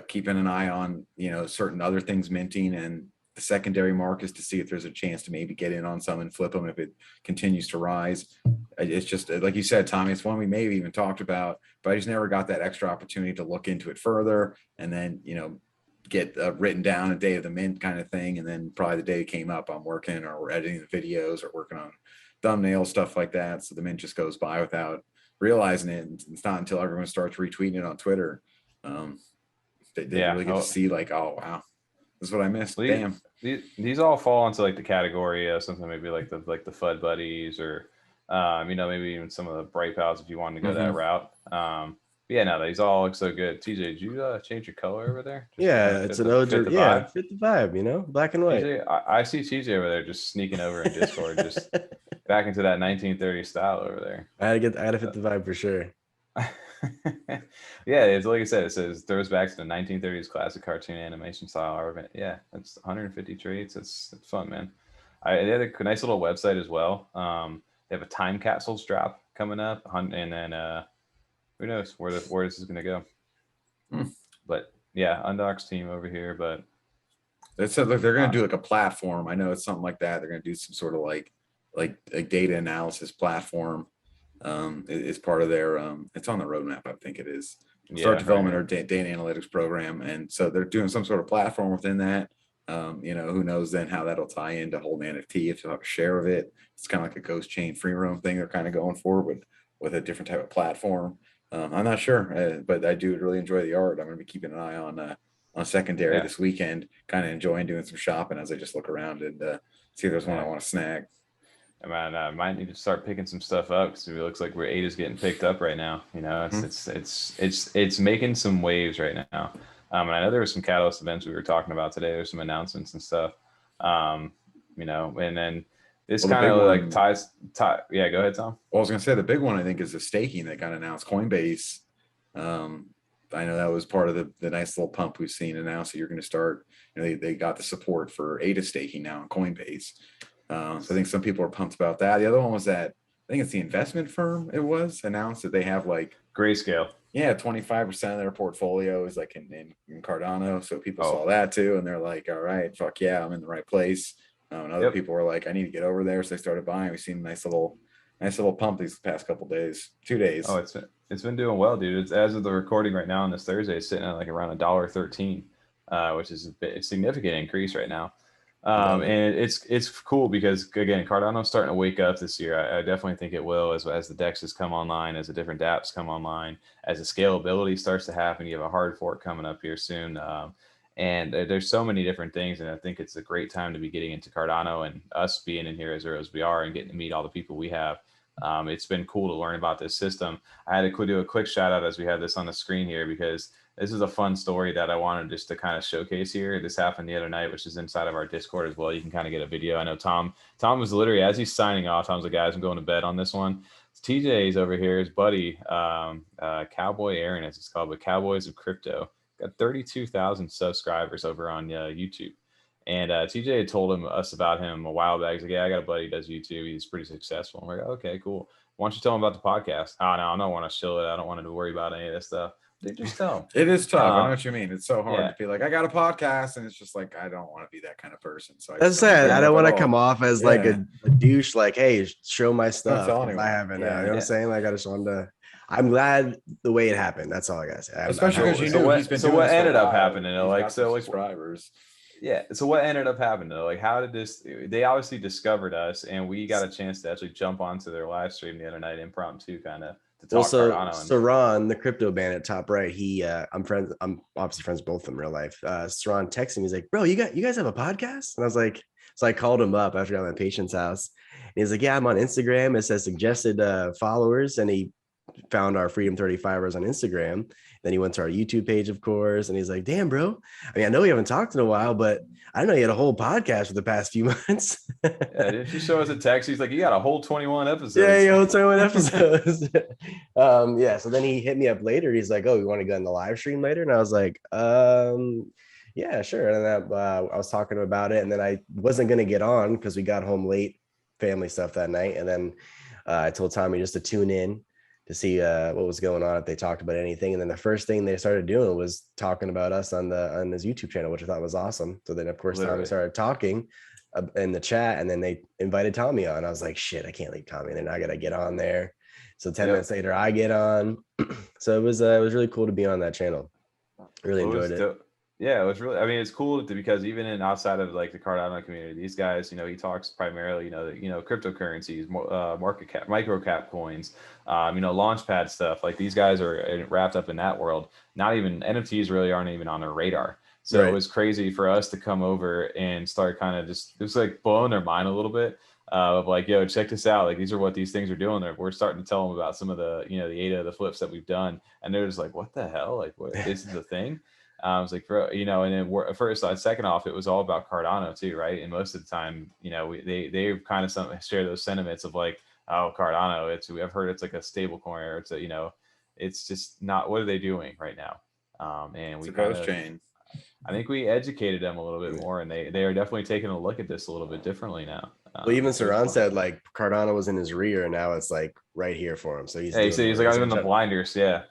[SPEAKER 3] keeping an eye on, certain other things minting and the secondary markets to see if there's a chance to maybe get in on some and flip them if it continues to rise. It's just, like you said, Tommy, it's one we may have even talked about, but I just never got that extra opportunity to look into it further and then, get written down a day of the mint kind of thing. And then probably the day it came up, I'm working or we're editing the videos or working on thumbnails, stuff like that. So the mint just goes by without realizing it. And it's not until everyone starts retweeting it on Twitter, they really get to see like, oh, wow, this is what I missed. Damn.
[SPEAKER 2] These all fall into like the category of something maybe like the FUD buddies or, maybe even some of the bright pals if you wanted to go that route. Yeah, no, these all look so good. TJ, did you change your color over there?
[SPEAKER 1] It's an ode to fit the vibe, black and white.
[SPEAKER 2] TJ, I see TJ over there just sneaking over in Discord, just back into that 1930s style over there.
[SPEAKER 1] I had to fit the vibe for sure.
[SPEAKER 2] Yeah, it's like I said, it says throws back to the 1930s classic cartoon animation style. Yeah, that's 150 traits. It's fun, man. They had a nice little website as well. They have a time capsules drop coming up, and then who knows where this is going to go. But yeah, Undock's team over here. But
[SPEAKER 3] they said, look, they're going to do like a platform. I know it's something like that. They're going to do some sort of like a data analysis platform. Is part of their it's on the roadmap, I think it is. Start development or data analytics program. And so they're doing some sort of platform within that. Who knows then how that'll tie into holding NFT if you have a share of it. It's kind of like a ghost chain free roam thing they're kind of going forward with a different type of platform. I'm not sure, but I do really enjoy the art. I'm going to be keeping an eye on secondary this weekend, kind of enjoying doing some shopping as I just look around and see if there's one I want to snag.
[SPEAKER 2] I might need to start picking some stuff up because it looks like Ada's getting picked up right now. It's making some waves right now. And I know there were some Catalyst events we were talking about today. There's some announcements and stuff. And then this kind of like ties. Yeah, go ahead, Tom.
[SPEAKER 3] Well, I was going to say the big one I think is the staking that got announced. Coinbase. I know that was part of the nice little pump we've seen announced that you're going to start. They got the support for ADA staking now on Coinbase. So I think some people are pumped about that. The other one was that I think it's the investment firm. It was announced that they have like
[SPEAKER 2] Grayscale.
[SPEAKER 3] Yeah, 25% of their portfolio is like in Cardano. So people saw that too, and they're like, "All right, fuck yeah, I'm in the right place." And other people were like, "I need to get over there," so they started buying. We've seen a nice little pump these past couple days, 2 days.
[SPEAKER 2] Oh, it's been doing well, dude. It's as of the recording right now on this Thursday, it's sitting at like around $1.13, which is a significant increase right now. And it's cool because again, Cardano's starting to wake up this year. I definitely think it will as the DEXs come online, as the different dApps come online, as the scalability starts to happen. You have a hard fork coming up here soon. And there's so many different things. And I think it's a great time to be getting into Cardano, and us being in here as early as we are and getting to meet all the people we have. It's been cool to learn about this system. I had to do a quick shout out as we have this on the screen here, because this is a fun story that I wanted just to kind of showcase here. This happened the other night, which is inside of our Discord as well. You can kind of get a video. I know Tom was literally, as he's signing off, Tom's like, guys, I'm going to bed on this one. TJ's over here, his buddy, Cowboy Aaron, as it's called, but Cowboys of Crypto. Got 32,000 subscribers over on YouTube. And TJ had told us about him a while back. He's like, yeah, I got a buddy who does YouTube. He's pretty successful. I'm like, okay, cool. Why don't you tell him about the podcast? Oh, no, I don't want to chill it. I don't want him to worry about any of this stuff. Dude, just tell him.
[SPEAKER 3] It is tough. I know what you mean. It's so hard to be like, I got a podcast, and it's just like, I don't want to be that kind of person. So
[SPEAKER 1] that's sad. I don't want to come off as like a douche, like, hey, show my stuff. If I haven't. You know what I'm saying? Like, I just wanted to. I'm glad the way it happened. That's all I gotta say.
[SPEAKER 3] Especially because you knew he's been doing
[SPEAKER 2] what ended up happening? Like, so
[SPEAKER 3] subscribers.
[SPEAKER 2] Yeah. So what ended up happening though? Like, how did this? They obviously discovered us, and we got a chance to actually jump onto their live stream the other night, Impromptu, kind of talk
[SPEAKER 1] so
[SPEAKER 2] Cardano.
[SPEAKER 1] Saran, the crypto bandit top right, I'm obviously friends with both of them in real life. Saran texted me, he's like, bro, you guys have a podcast? And I was like, so I called him up after I got my patient's house. And he's like, yeah, I'm on Instagram. It says suggested followers. And he found our Freedom 35ers on Instagram. Then he went to our YouTube page, of course. And he's like, damn, bro. I mean, I know we haven't talked in a while, but I didn't know you had a whole podcast for the past few months.
[SPEAKER 2] Yeah, didn't you show us a text? He's like, you got a whole 21 episodes.
[SPEAKER 1] Yeah, whole 21 episodes. Yeah. So then he hit me up later. He's like, oh, you want to go in the live stream later? And I was like, yeah, sure. And then I was talking about it. And then I wasn't going to get on because we got home late, family stuff that night. And then I told Tommy just to tune in to see what was going on, if they talked about anything. And then the first thing they started doing was talking about us on his YouTube channel, which I thought was awesome. So then, of course, Tommy started talking in the chat, and then they invited Tommy on. I was like, shit, I can't leave Tommy. And then I got to get on there. So 10 minutes later, I get on. So it was really cool to be on that channel. Really enjoyed it.
[SPEAKER 2] Yeah, it was really, I mean, it's cool because even outside of like the Cardano community, these guys, he talks primarily, cryptocurrencies, market cap, micro cap coins, launchpad stuff. Like these guys are wrapped up in that world. Not even NFTs really aren't even on their radar. So It was crazy for us to come over and start kind of just, it was like blowing their mind a little bit of like, yo, check this out. Like, these are what these things are doing. We're starting to tell them about some of the, the ADA, the flips that we've done. And they're just like, what the hell? Like, what, this is a thing? I was like, bro, and then first, second off, it was all about Cardano too, right? And most of the time, they kind of share those sentiments of like, oh, Cardano, I've heard it's like a stable coin, or it's it's just not. What are they doing right now? And
[SPEAKER 3] it's a ghost chain.
[SPEAKER 2] I think we educated them a little bit more, and they are definitely taking a look at this a little bit differently now.
[SPEAKER 1] Well, even Saran said like Cardano was in his rear, and now it's like right here for him. So he's
[SPEAKER 2] like, I'm in the blinders, yeah.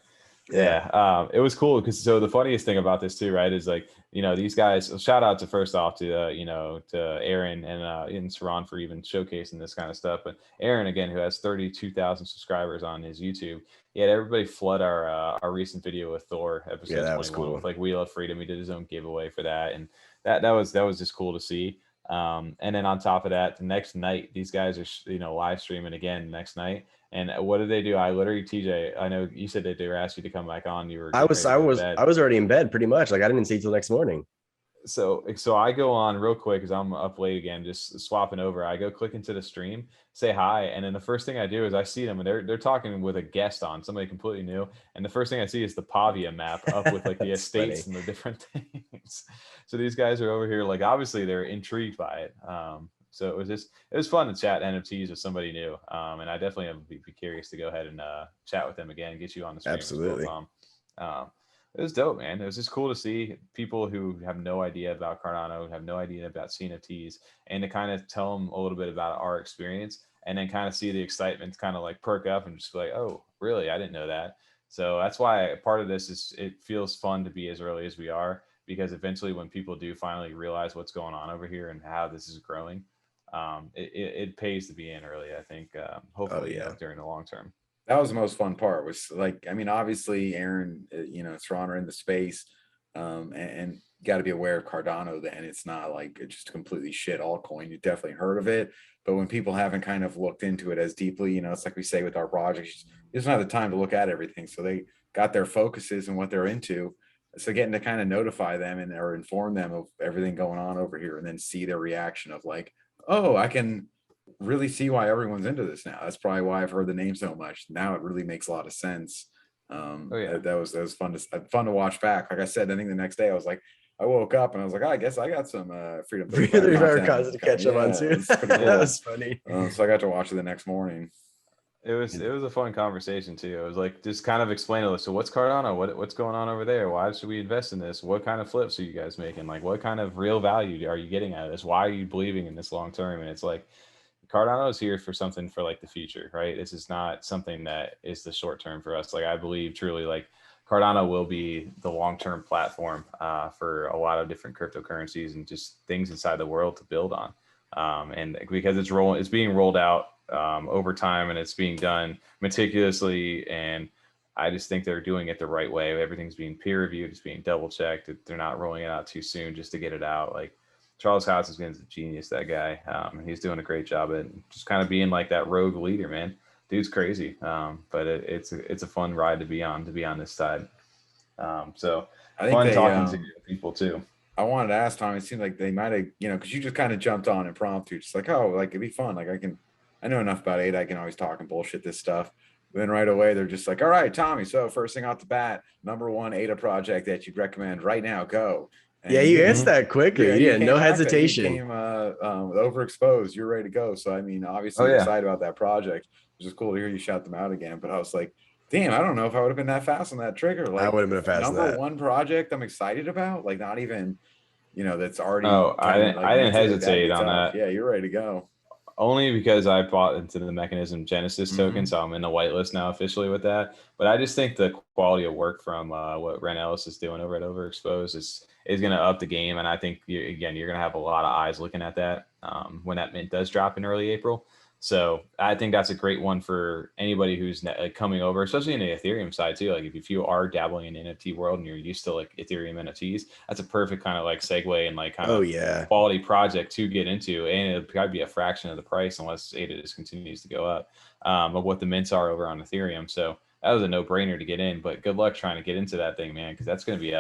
[SPEAKER 2] Yeah. It was cool because the funniest thing about this too, right, is like, these guys, shout out to first off to Aaron and Saran for even showcasing this kind of stuff. But Aaron, again, who has 32,000 subscribers on his YouTube, he had everybody flood our recent video with Thor episode 21 was cool. With like Wheel of Freedom. He did his own giveaway for that, and that was just cool to see. And then on top of that, the next night, these guys are live streaming again next night. And what did they do? I literally, TJ, I know you said that they were asked you to come back on. I was
[SPEAKER 1] already in bed pretty much. Like I didn't see till next morning.
[SPEAKER 2] So I go on real quick because I'm up late again, just swapping over. I go click into the stream, say hi, and then the first thing I do is I see them, and they're talking with a guest on, somebody completely new. And the first thing I see is the Pavia map up with like the estates and the different things. So these guys are over here, like obviously they're intrigued by it. So it was fun to chat NFTs with somebody new. And I definitely would be curious to go ahead and chat with them again, get you on the stream.
[SPEAKER 1] Absolutely.
[SPEAKER 2] As well, it was dope, man. It was just cool to see people who have no idea about Cardano, have no idea about CNFTs, and to kind of tell them a little bit about our experience, and then kind of see the excitement kind of like perk up and just be like, oh, really? I didn't know that. So that's why part of this is it feels fun to be as early as we are, because eventually when people do finally realize what's going on over here and how this is growing, it pays to be in early, I think, hopefully during the long term.
[SPEAKER 3] That was the most fun part, was like, I mean, obviously Aaron, Saran are in the space, and got to be aware of Cardano, and it's not like it's just completely shit altcoin. You definitely heard of it, but when people haven't kind of looked into it as deeply, it's like we say with our projects, you just don't have the time to look at everything. So they got their focuses and what they're into. So getting to kind of notify them or inform them of everything going on over here, and then see their reaction of like, oh, I can really see why everyone's into this now. That's probably why I've heard the name so much. Now it really makes a lot of sense. That was fun to watch back. Like I said, I think the next day I woke up and I was like, I guess I got some Freedom
[SPEAKER 1] 35 content to catch up on too. That was funny.
[SPEAKER 3] So I got to watch it the next morning.
[SPEAKER 2] It was a fun conversation too. It was like just kind of explaining, so what's Cardano? What's going on over there? Why should we invest in this? What kind of flips are you guys making? Like, what kind of real value are you getting out of this? Why are you believing in this long term? And it's like, Cardano is here for something for like the future, right? This is not something that is the short term for us. Like I believe truly, like Cardano will be the long-term platform for a lot of different cryptocurrencies and just things inside the world to build on. And because it's being rolled out over time, and it's being done meticulously, and I just think they're doing it the right way. Everything's being peer reviewed, it's being double checked. They're not rolling it out too soon just to get it out. Like Charles House is a genius, that guy. And he's doing a great job at just kind of being like that rogue leader, man. dude's crazy. But it's a fun ride to be on this side. So
[SPEAKER 3] I think
[SPEAKER 2] fun talking to people too.
[SPEAKER 3] I wanted to ask Tom, it seemed like they might have, because you just kind of jumped on Impromptu, just like, oh, like it'd be fun. Like I know enough about it. I can always talk and bullshit this stuff. But then right away, they're just like, all right, Tommy. So first thing off the bat, #1 ADA project that you'd recommend right now, go.
[SPEAKER 1] And yeah, you answered that quickly. Yeah, no hesitation.
[SPEAKER 3] You came overexposed. You're ready to go. So I mean, obviously, you're excited about that project, which is cool to hear you shout them out again. But I was like, damn, I don't know if I would have been that fast on that trigger. Like,
[SPEAKER 1] I would have been fast on that.
[SPEAKER 3] #1 project I'm excited about, like not even, that's already.
[SPEAKER 2] Oh, I didn't hesitate on that.
[SPEAKER 3] Yeah, you're ready to go.
[SPEAKER 2] Only because I bought into the Mechanism Genesis token, so I'm in the whitelist now officially with that. But I just think the quality of work from what Ren Ellis is doing over at Overexposed is going to up the game, and I think you're going to have a lot of eyes looking at that when that mint does drop in early April. So I think that's a great one for anybody who's coming over, especially in the Ethereum side too. Like if you are dabbling in the NFT world and you're used to like Ethereum NFTs, that's a perfect kind of like segue and like kind of quality project to get into. And it'll probably be a fraction of the price unless ADA just continues to go up of what the mints are over on Ethereum. So that was a no brainer to get in, but good luck trying to get into that thing, man, because that's going to be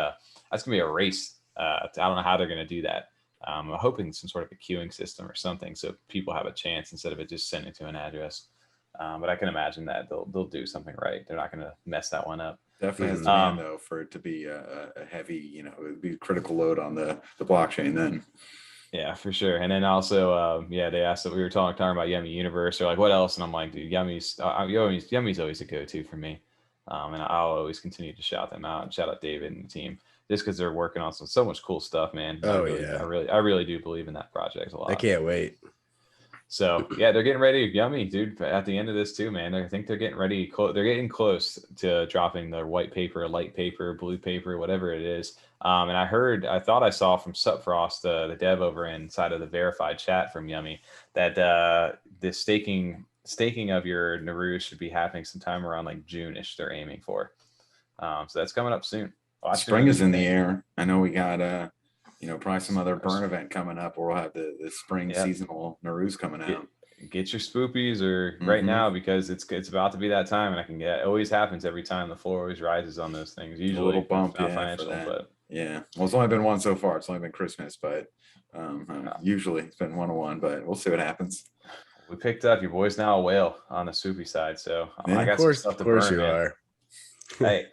[SPEAKER 2] a race. I don't know how they're going to do that. I'm hoping some sort of a queuing system or something so people have a chance instead of it just sending to an address. But I can imagine that they'll do something right. They're not going to mess that one up.
[SPEAKER 3] Definitely has demand though for it to be a heavy, it would be critical load on the blockchain then.
[SPEAKER 2] Yeah, for sure. And then also, they asked that we were talking about Yummi Universe or like what else, and I'm like, dude, Yummi's always a go-to for me, and I'll always continue to shout them out and shout out David and the team. Just because they're working on so much cool stuff, man. I really do believe in that project a lot.
[SPEAKER 1] I can't wait.
[SPEAKER 2] So yeah, they're getting ready. Yummi, dude. At the end of this too, man. I think they're getting ready. They're getting close to dropping their white paper, light paper, blue paper, whatever it is. And I thought I saw from Supfrost, the dev over inside of the verified chat from Yummi, that the staking of your Narus should be happening sometime around like June-ish. They're aiming for. So that's coming up soon.
[SPEAKER 3] Spring is in the air. I know we got probably some other burn event coming up where we'll have the spring seasonal Narus coming out.
[SPEAKER 2] Get your spoopies right now because it's about to be that time, and it always happens every time. The floor always rises on those things. Usually
[SPEAKER 3] a little bump,
[SPEAKER 2] financial, but
[SPEAKER 3] well, it's only been one so far. It's only been Christmas, but usually it's been 101. But we'll see what happens.
[SPEAKER 2] We picked up your boy's now a whale on the swoopy side, so
[SPEAKER 1] I got some stuff to burn. Of course you are.
[SPEAKER 2] Hey,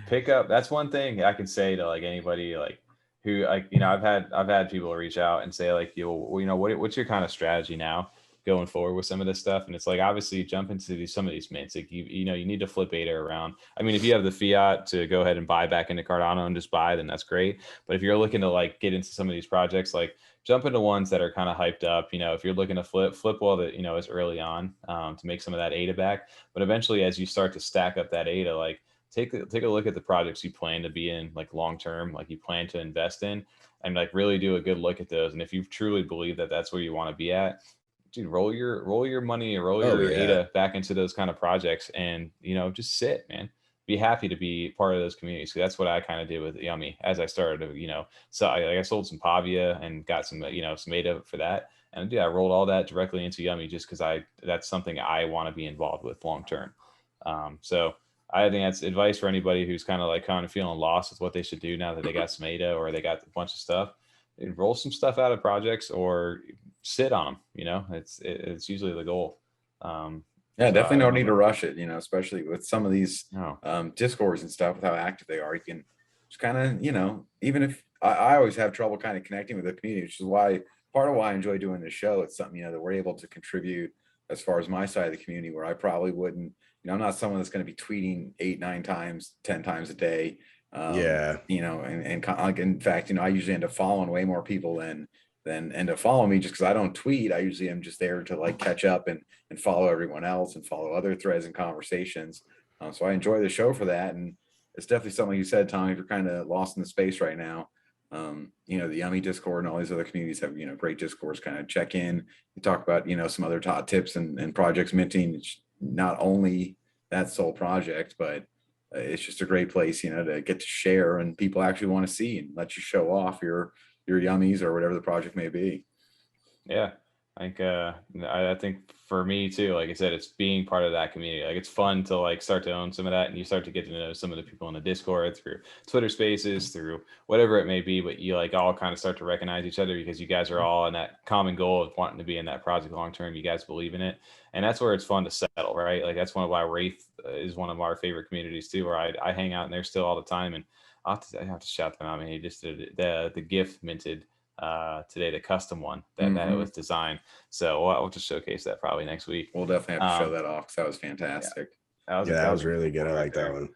[SPEAKER 2] pick up. That's one thing I can say to like anybody like who like I've had people reach out and say like what's your kind of strategy now going forward with some of this stuff, and it's like obviously jump into some of these mints. Like you need to flip ADA around. I mean, if you have the fiat to go ahead and buy back into Cardano and just buy, then that's great. But if you're looking to like get into some of these projects, like jump into ones that are kind of hyped up. If you're looking to flip while that is early on to make some of that ADA back. But eventually, as you start to stack up that ADA, like take a look at the projects you plan to be in, like long term, like you plan to invest in, and like really do a good look at those. And if you truly believe that that's where you want to be at, dude, roll your money or roll your ADA back into those kind of projects, and just sit, man. Be happy to be part of those communities. So that's what I kind of did with Yummi as I started to, so I sold some Pavia and got some, some ADA for that. And I rolled all that directly into Yummi just because that's something I want to be involved with long term. So I think that's advice for anybody who's kind of feeling lost with what they should do now that they got some ADA or they got a bunch of stuff. Roll some stuff out of projects or sit on them. It's usually the goal.
[SPEAKER 3] Definitely no need to rush it. Especially with some of these Discords and stuff with how active they are. You can just kind of even if I always have trouble kind of connecting with the community, which is part of why I enjoy doing this show. It's something that we're able to contribute as far as my side of the community, where I probably wouldn't. I'm not someone that's going to be tweeting 8, 9 times, 10 times a day. And in fact, I usually end up following way more people than end up following me just because I don't tweet. I usually am just there to like catch up and follow everyone else and follow other threads and conversations. So I enjoy the show for that. And it's definitely something you said, Tommy, if you're kind of lost in the space right now, the Yummi Discord and all these other communities have, great Discords, kind of check in. You talk about, some other top tips and projects minting. It's not only that sole project, but it's just a great place, to get to share and people actually want to see and let you show off your Yummies or whatever the project may be.
[SPEAKER 2] Yeah. I think for me too, like I said, it's being part of that community. Like it's fun to like start to own some of that, and you start to get to know some of the people in the Discord through Twitter Spaces, through whatever it may be. But you like all kind of start to recognize each other because you guys are all in that common goal of wanting to be in that project long term. You guys believe in it, and that's where it's fun to settle, right? Like that's one of why Wraith is one of our favorite communities too, where I hang out in there still all the time, and I have to shout them out. I mean, he just did the gift minted today, the custom one that was designed. So we'll just showcase that probably next week.
[SPEAKER 3] We'll definitely have to show that off because that was fantastic.
[SPEAKER 1] Yeah, that was really good. I like that one.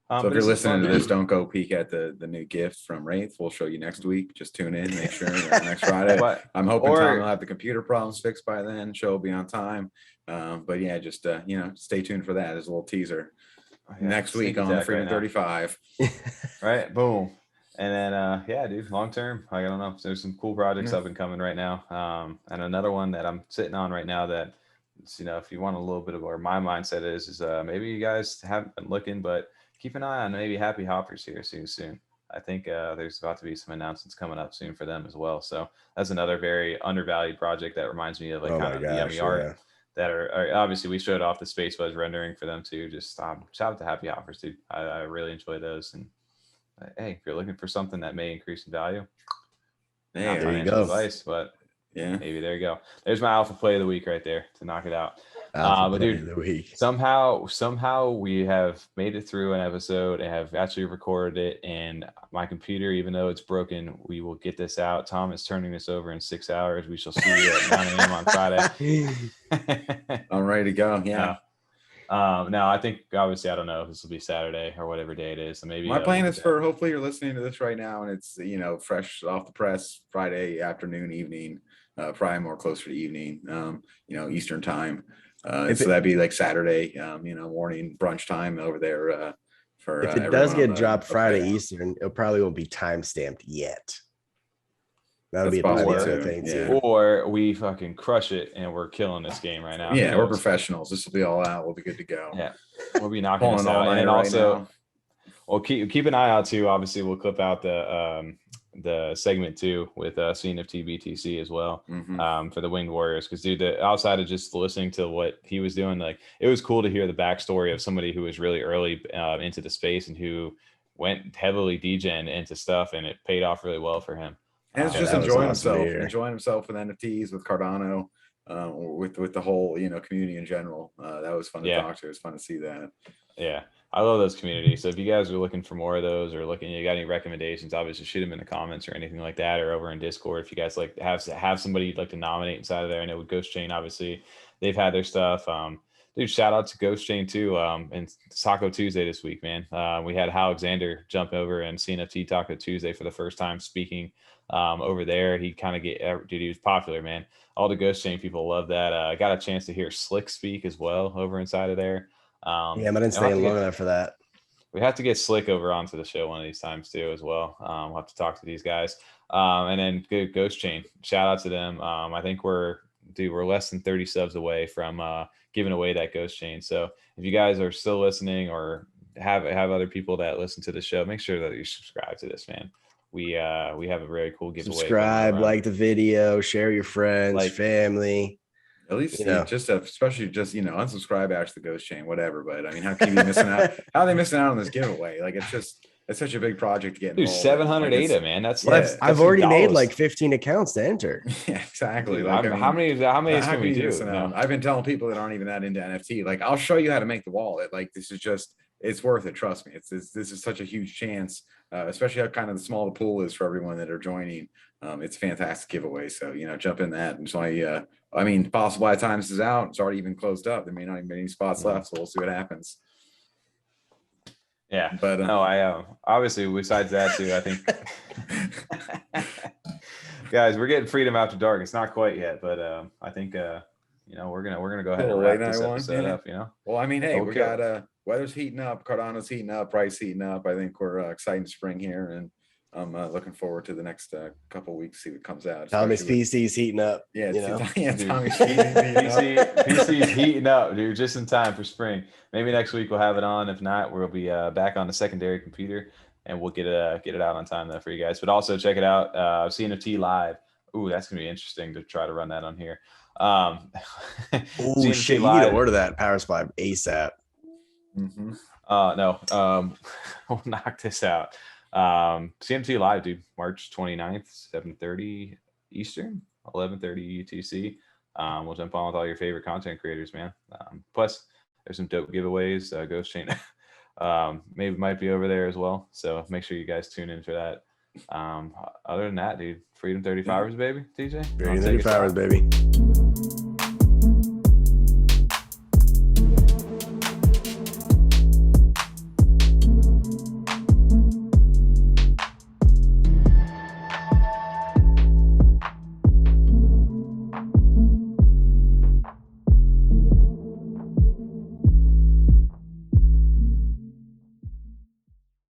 [SPEAKER 3] So if you're listening to this, don't go peek at the new gift from Wraith. We'll show you next week. Just tune in, make sure next Friday. I'm hoping Tom will have the computer problems fixed by then. Show will be on time. But yeah, just stay tuned for that as a little teaser. Next week on the Freedom 35.
[SPEAKER 2] Right, boom. And then, yeah, dude, long term, I don't know. There's some cool projects up and coming right now. And another one that I'm sitting on right now that, if you want a little bit of where my mindset is maybe you guys haven't been looking, but keep an eye on maybe Happy Hoppers here soon. I think there's about to be some announcements coming up soon for them as well. So that's another very undervalued project that reminds me of like kind of the Yummi art that are obviously we showed off the Spacebudz rendering for them too. Just shout out to Happy Hoppers, dude. I really enjoy those. And hey, if you're looking for something that may increase in value,
[SPEAKER 3] hey,
[SPEAKER 2] there you go. Advice, but yeah, maybe there you go. There's my alpha play of the week right there to knock it out. But dude, somehow we have made it through an episode and have actually recorded it. And my computer, even though it's broken, we will get this out. Tom is turning this over in 6 hours. We shall see you at 9 a.m. on Friday.
[SPEAKER 3] I'm ready to go. Yeah.
[SPEAKER 2] Now I think obviously I don't know if this will be Saturday or whatever day it is. So maybe
[SPEAKER 3] my plan is for hopefully you're listening to this right now and it's fresh off the press Friday afternoon, evening, probably more closer to evening, Eastern time. So that'd be like Saturday, morning brunch time over there. For
[SPEAKER 1] if it does get dropped Friday Eastern, it probably won't be time stamped yet. That'll be a possible thing too.
[SPEAKER 2] Or we fucking crush it and we're killing this game right now.
[SPEAKER 3] Yeah, we're professionals. This will be all out. We'll be good to go.
[SPEAKER 2] Yeah, we'll be knocking this out. And then also, well, keep an eye out too. Obviously, we'll clip out the segment too with CNFTBTC as well for the Winged Warriors. Because dude, outside of just listening to what he was doing, like it was cool to hear the backstory of somebody who was really early into the space and who went heavily degen into stuff, and it paid off really well for him.
[SPEAKER 3] And it's just enjoying himself with NFTs, with Cardano, with the whole community in general. That was fun to talk to. It was fun to see that.
[SPEAKER 2] Yeah, I love those communities. So if you guys are looking for more of those, or you got any recommendations, obviously shoot them in the comments or anything like that, or over in Discord. If you guys like have somebody you'd like to nominate inside of there, I know with Ghost Chain, obviously they've had their stuff. Dude, shout out to Ghost Chain too. And Taco Tuesday this week, man. We had Alexander jump over and CNFT Taco Tuesday for the first time speaking over there. He kind of dude, he was popular, man. All the Ghost Chain people love that. I got a chance to hear Slick speak as well over inside of there.
[SPEAKER 1] Yeah, I didn't stay long enough for that.
[SPEAKER 2] We have to get Slick over onto the show one of these times too as well. We'll have to talk to these guys. And then good Ghost Chain, shout out to them. I think we're less than 30 subs away from giving away that Ghost Chain. So if you guys are still listening or have other people that listen to the show, make sure that you subscribe to this, man. We have a very cool giveaway.
[SPEAKER 1] Subscribe, like the video, share your friends, family.
[SPEAKER 3] At least especially unsubscribe after the Ghost Chain, whatever. But I mean, how can you be missing out? How are they missing out on this giveaway? Like it's such a big project to get involved.
[SPEAKER 2] Dude, 700 ADA, man. That's
[SPEAKER 1] I've already made like 15 accounts to enter.
[SPEAKER 3] Yeah, exactly.
[SPEAKER 2] Dude, how many can we do?
[SPEAKER 3] I've been telling people that aren't even that into NFT, like I'll show you how to make the wallet. Like this is just, it's worth it. Trust me. This is such a huge chance, especially how kind of small the pool is for everyone that are joining. It's a fantastic giveaway. So, jump in that. And so possible by the time this is out, it's already even closed up. There may not even be any spots left. So we'll see what happens.
[SPEAKER 2] Yeah, but I obviously besides that too, I think guys, we're getting freedom after dark. It's not quite yet, but I think we're gonna go ahead and wrap this episode up.
[SPEAKER 3] Well, I mean, hey, we got weather's heating up, Cardano's heating up, price heating up. I think we're exciting spring here, and I'm looking forward to the next couple weeks, see what comes out.
[SPEAKER 1] Tommy's PC's heating up.
[SPEAKER 3] Yeah, Tommy's
[SPEAKER 2] PC's heating up, dude, just in time for spring. Maybe next week we'll have it on. If not, we'll be back on the secondary computer, and we'll get it out on time though for you guys. But also check it out, CNFT Live Ooh, that's gonna be interesting to try to run that on here.
[SPEAKER 1] Oh shit! You need to order that Power Supply ASAP.
[SPEAKER 2] No, we'll knock this out. CNFT Live, dude, March 29th, 7:30 Eastern, 11:30 UTC. We'll jump on with all your favorite content creators, man. Plus, there's some dope giveaways. Ghost Chain maybe might be over there as well. So make sure you guys tune in for that. Other than that, dude, Freedom 35ers, baby, TJ.
[SPEAKER 1] Freedom 35ers, baby.